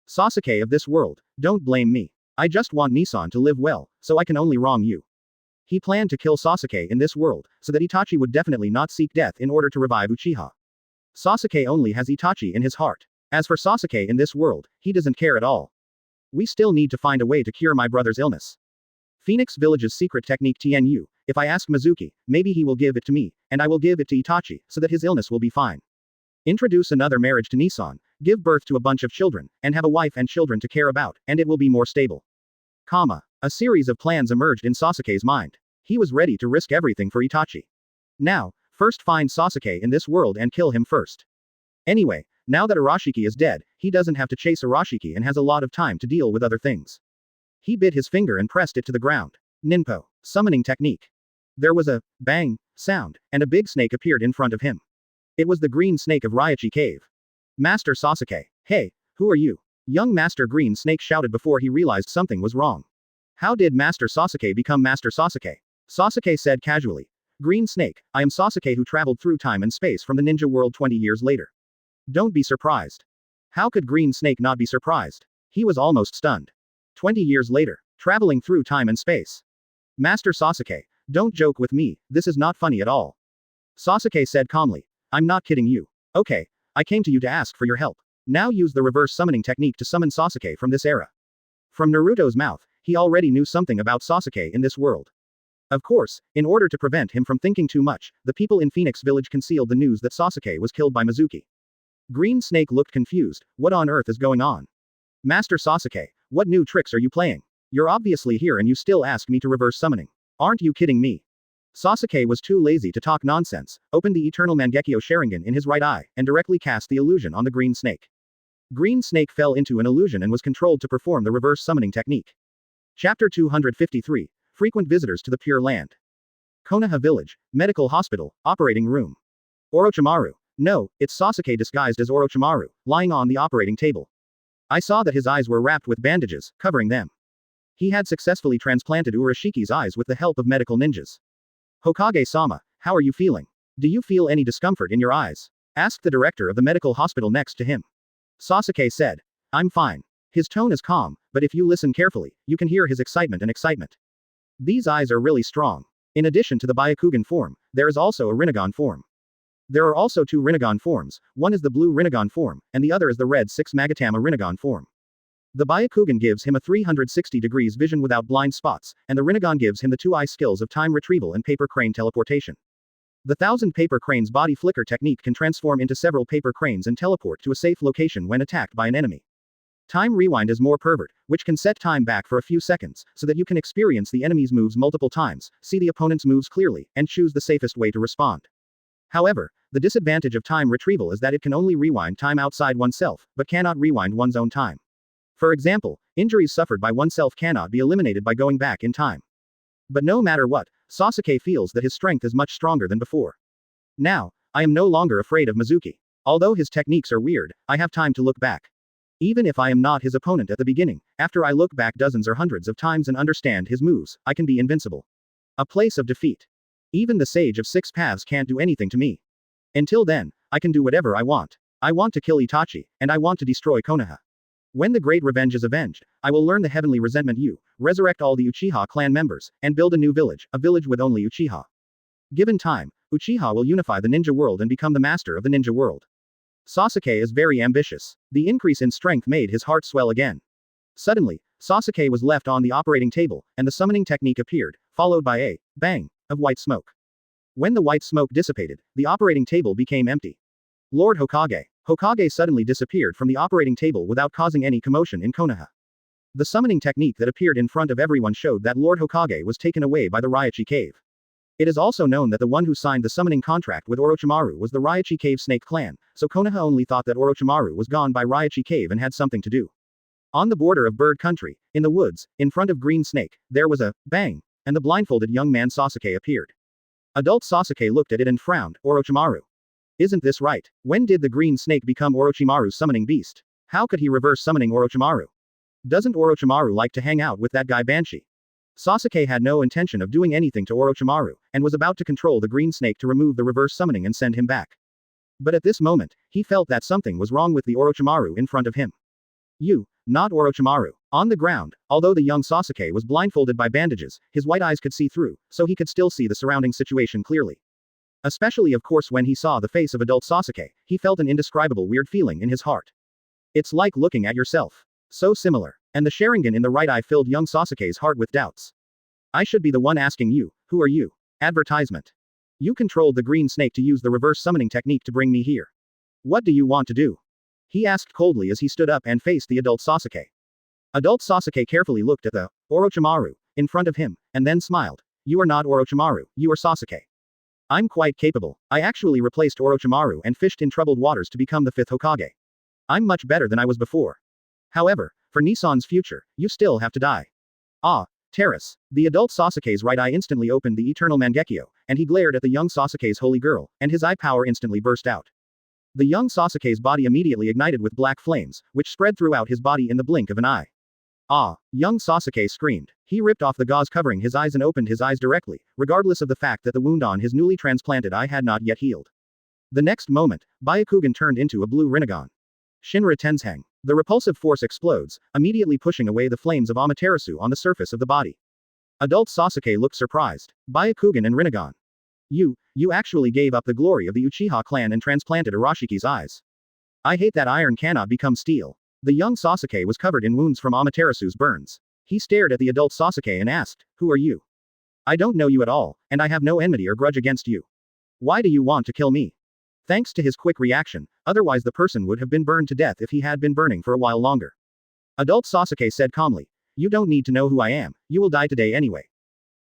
Sasuke of this world, don't blame me. I just want Nissan to live well, so I can only wrong you. He planned to kill Sasuke in this world, so that Itachi would definitely not seek death in order to revive Uchiha. Sasuke only has Itachi in his heart. As for Sasuke in this world, he doesn't care at all. We still need to find a way to cure my brother's illness. Phoenix Village's secret technique TNU, if I ask Mizuki, maybe he will give it to me, and I will give it to Itachi, so that his illness will be fine. Introduce another marriage to Nissan, give birth to a bunch of children, and have a wife and children to care about, and it will be more stable. A series of plans emerged in Sasuke's mind. He was ready to risk everything for Itachi. Now, first find Sasuke in this world and kill him first. Anyway, now that Arashiki is dead, he doesn't have to chase Arashiki and has a lot of time to deal with other things. He bit his finger and pressed it to the ground. Ninpo. Summoning technique. There was a bang sound, and a big snake appeared in front of him. It was the green snake of Raichi Cave. Master Sasuke. Hey, who are you? Young Master Green Snake shouted before he realized something was wrong. How did Master Sasuke become Master Sasuke? Sasuke said casually. Green Snake, I am Sasuke who traveled through time and space from the ninja world 20 years later. Don't be surprised. How could Green Snake not be surprised? He was almost stunned. 20 years later, traveling through time and space. Master Sasuke, don't joke with me, this is not funny at all. Sasuke said calmly. I'm not kidding you. Okay, I came to you to ask for your help. Now use the reverse summoning technique to summon Sasuke from this era. From Naruto's mouth, he already knew something about Sasuke in this world. Of course, in order to prevent him from thinking too much, the people in Phoenix Village concealed the news that Sasuke was killed by Mizuki. Green Snake looked confused. What on earth is going on? Master Sasuke, what new tricks are you playing? You're obviously here and you still ask me to reverse summoning. Aren't you kidding me? Sasuke was too lazy to talk nonsense, opened the Eternal Mangekyo Sharingan in his right eye, and directly cast the illusion on the Green Snake. Green Snake fell into an illusion and was controlled to perform the reverse summoning technique. Chapter 253. Frequent visitors to the Pure Land. Konoha Village, Medical Hospital, Operating Room. Orochimaru. No, it's Sasuke disguised as Orochimaru, lying on the operating table. I saw that his eyes were wrapped with bandages, covering them. He had successfully transplanted Urashiki's eyes with the help of medical ninjas. Hokage-sama, how are you feeling? Do you feel any discomfort in your eyes? Asked the director of the medical hospital next to him. Sasuke said. I'm fine. His tone is calm, but if you listen carefully, you can hear his excitement and excitement. These eyes are really strong. In addition to the Byakugan form, there is also a Rinnegan form. There are also two Rinnegan forms, one is the blue Rinnegan form, and the other is the red 6 Magatama Rinnegan form. The Byakugan gives him a 360 degrees vision without blind spots, and the Rinnegan gives him the two-eye skills of time retrieval and paper crane teleportation. The 1000 paper cranes body flicker technique can transform into several paper cranes and teleport to a safe location when attacked by an enemy. Time rewind is more pervert, which can set time back for a few seconds, so that you can experience the enemy's moves multiple times, see the opponent's moves clearly, and choose the safest way to respond. However, the disadvantage of time retrieval is that it can only rewind time outside oneself, but cannot rewind one's own time. For example, injuries suffered by oneself cannot be eliminated by going back in time. But no matter what, Sasuke feels that his strength is much stronger than before. Now, I am no longer afraid of Mizuki. Although his techniques are weird, I have time to look back. Even if I am not his opponent at the beginning, after I look back dozens or hundreds of times and understand his moves, I can be invincible. A place of defeat. Even the Sage of Six Paths can't do anything to me. Until then, I can do whatever I want. I want to kill Itachi, and I want to destroy Konoha. When the Great Revenge is avenged, I will learn the Heavenly Resentment resurrect all the Uchiha clan members, and build a new village, a village with only Uchiha. Given time, Uchiha will unify the ninja world and become the master of the ninja world. Sasuke is very ambitious. The increase in strength made his heart swell again. Suddenly, Sasuke was left on the operating table, and the summoning technique appeared, followed by a bang of white smoke. When the white smoke dissipated, the operating table became empty. Lord Hokage. Hokage suddenly disappeared from the operating table without causing any commotion in Konoha. The summoning technique that appeared in front of everyone showed that Lord Hokage was taken away by the Raichi Cave. It is also known that the one who signed the summoning contract with Orochimaru was the Raichi Cave Snake clan, so Konoha only thought that Orochimaru was gone by Raichi Cave and had something to do. On the border of Bird Country, in the woods, in front of Green Snake, there was a bang, and the blindfolded young man Sasuke appeared. Adult Sasuke looked at it and frowned. Orochimaru. Isn't this right? When did the Green Snake become Orochimaru's summoning beast? How could he reverse summoning Orochimaru? Doesn't Orochimaru like to hang out with that guy Banshee? Sasuke had no intention of doing anything to Orochimaru, and was about to control the Green Snake to remove the reverse summoning and send him back. But at this moment, he felt that something was wrong with the Orochimaru in front of him. Not Orochimaru. On the ground, although the young Sasuke was blindfolded by bandages, his white eyes could see through, so he could still see the surrounding situation clearly. Especially of course when he saw the face of adult Sasuke, he felt an indescribable weird feeling in his heart. It's like looking at yourself. So similar. And the Sharingan in the right eye filled young Sasuke's heart with doubts. I should be the one asking you, who are you? Advertisement. You controlled the Green Snake to use the reverse summoning technique to bring me here. What do you want to do? He asked coldly as he stood up and faced the adult Sasuke. Adult Sasuke carefully looked at the Orochimaru in front of him, and then smiled. You are not Orochimaru, you are Sasuke. I'm quite capable. I actually replaced Orochimaru and fished in troubled waters to become the 5th Hokage. I'm much better than I was before. However, for Nissan's future, you still have to die. Terrace. The adult Sasuke's right eye instantly opened the eternal Mangekyo, and he glared at the young Sasuke's holy girl, and his eye power instantly burst out. The young Sasuke's body immediately ignited with black flames, which spread throughout his body in the blink of an eye. Ah! Young Sasuke screamed. He ripped off the gauze covering his eyes and opened his eyes directly, regardless of the fact that the wound on his newly transplanted eye had not yet healed. The next moment, Byakugan turned into a blue Rinnegan. Shinra Tensei. The repulsive force explodes, immediately pushing away the flames of Amaterasu on the surface of the body. Adult Sasuke looked surprised. Byakugan and Rinnegan. You actually gave up the glory of the Uchiha clan and transplanted Arashiki's eyes. I hate that iron cannot become steel. The young Sasuke was covered in wounds from Amaterasu's burns. He stared at the adult Sasuke and asked, "Who are you? I don't know you at all, and I have no enmity or grudge against you. Why do you want to kill me?" Thanks to his quick reaction, otherwise the person would have been burned to death if he had been burning for a while longer. Adult Sasuke said calmly, "You don't need to know who I am, you will die today anyway."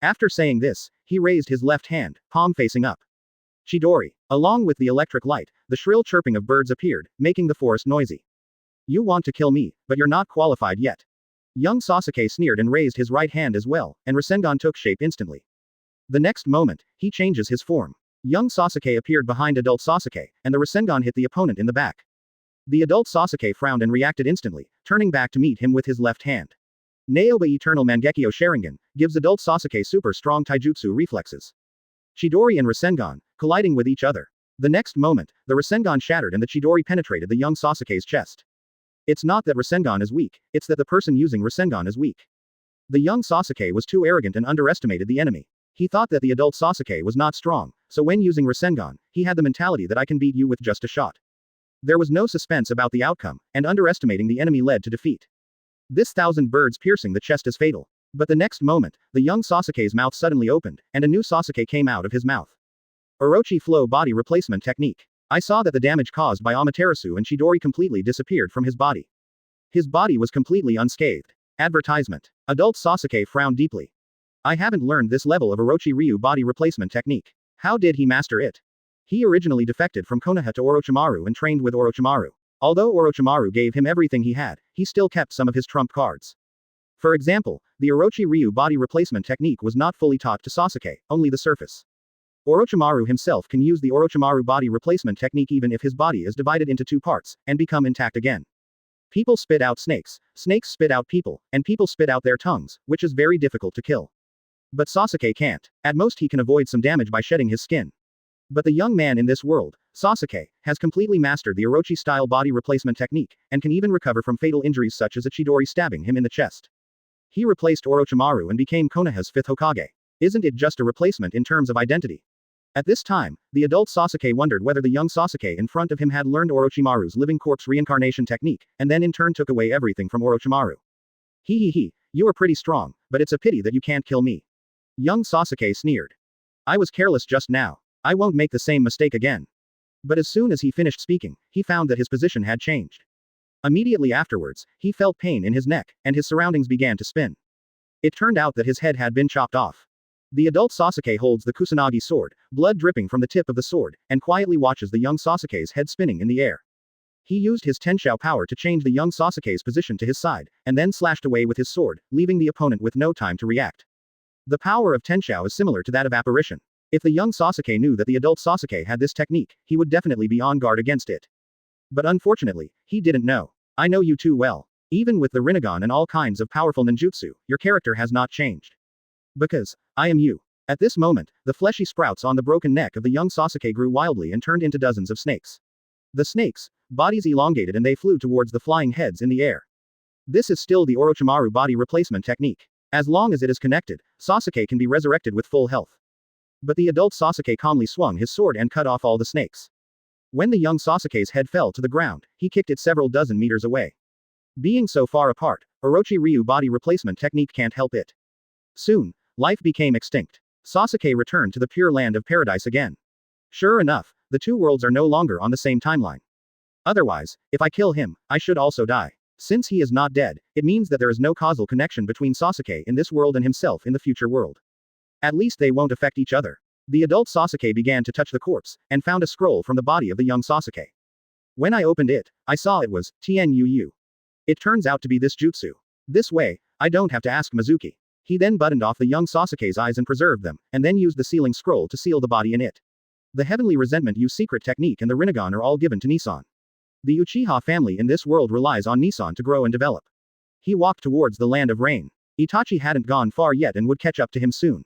After saying this, he raised his left hand, palm facing up. Chidori. Along with the electric light, the shrill chirping of birds appeared, making the forest noisy. "You want to kill me, but you're not qualified yet." Young Sasuke sneered and raised his right hand as well, and Rasengan took shape instantly. The next moment, he changes his form. Young Sasuke appeared behind adult Sasuke, and the Rasengan hit the opponent in the back. The adult Sasuke frowned and reacted instantly, turning back to meet him with his left hand. Naoba Eternal Mangekyo Sharingan gives adult Sasuke super strong taijutsu reflexes. Chidori and Rasengan, colliding with each other. The next moment, the Rasengan shattered and the Chidori penetrated the young Sasuke's chest. It's not that Rasengan is weak, it's that the person using Rasengan is weak. The young Sasuke was too arrogant and underestimated the enemy. He thought that the adult Sasuke was not strong, so when using Rasengan, he had the mentality that I can beat you with just a shot. There was no suspense about the outcome, and underestimating the enemy led to defeat. This 1,000 birds piercing the chest is fatal. But the next moment, the young Sasuke's mouth suddenly opened, and a new Sasuke came out of his mouth. Orochi Flow Body Replacement Technique. I saw that the damage caused by Amaterasu and Chidori completely disappeared from his body. His body was completely unscathed. Advertisement. Adult Sasuke frowned deeply. I haven't learned this level of Orochi Ryu body replacement technique. How did he master it? He originally defected from Konoha to Orochimaru and trained with Orochimaru. Although Orochimaru gave him everything he had, he still kept some of his trump cards. For example, the Orochi Ryu body replacement technique was not fully taught to Sasuke, only the surface. Orochimaru himself can use the Orochimaru body replacement technique even if his body is divided into two parts, and become intact again. People spit out snakes, snakes spit out people, and people spit out their tongues, which is very difficult to kill. But Sasuke can't. At most he can avoid some damage by shedding his skin. But the young man in this world, Sasuke, has completely mastered the Orochi-style body replacement technique, and can even recover from fatal injuries such as a Chidori stabbing him in the chest. He replaced Orochimaru and became Konoha's 5th Hokage. Isn't it just a replacement in terms of identity? At this time, the adult Sasuke wondered whether the young Sasuke in front of him had learned Orochimaru's living corpse reincarnation technique, and then in turn took away everything from Orochimaru. You are pretty strong, but it's a pity that you can't kill me. Young Sasuke sneered. I was careless just now. I won't make the same mistake again. But as soon as he finished speaking, he found that his position had changed. Immediately afterwards, he felt pain in his neck, and his surroundings began to spin. It turned out that his head had been chopped off. The adult Sasuke holds the Kusanagi sword, blood dripping from the tip of the sword, and quietly watches the young Sasuke's head spinning in the air. He used his Tenshou power to change the young Sasuke's position to his side, and then slashed away with his sword, leaving the opponent with no time to react. The power of Tenshou is similar to that of apparition. If the young Sasuke knew that the adult Sasuke had this technique, he would definitely be on guard against it. But unfortunately, he didn't know. I know you too well. Even with the Rinnegan and all kinds of powerful ninjutsu, your character has not changed. Because, I am you. At this moment, the fleshy sprouts on the broken neck of the young Sasuke grew wildly and turned into dozens of snakes. The snakes, bodies elongated and they flew towards the flying heads in the air. This is still the Orochimaru body replacement technique. As long as it is connected, Sasuke can be resurrected with full health. But the adult Sasuke calmly swung his sword and cut off all the snakes. When the young Sasuke's head fell to the ground, he kicked it several dozen meters away. Being so far apart, Orochi Ryu body replacement technique can't help it. Soon, life became extinct. Sasuke returned to the pure land of paradise again. Sure enough, the two worlds are no longer on the same timeline. Otherwise, if I kill him, I should also die. Since he is not dead, it means that there is no causal connection between Sasuke in this world and himself in the future world. At least they won't affect each other. The adult Sasuke began to touch the corpse, and found a scroll from the body of the young Sasuke. When I opened it, I saw it was Tianyu. It turns out to be this jutsu. This way, I don't have to ask Mizuki. He then buttoned off the young Sasuke's eyes and preserved them, and then used the sealing scroll to seal the body in it. The heavenly resentment use secret technique and the Rinnegan are all given to Nissan. The Uchiha family in this world relies on Nissan to grow and develop. He walked towards the land of rain. Itachi hadn't gone far yet and would catch up to him soon.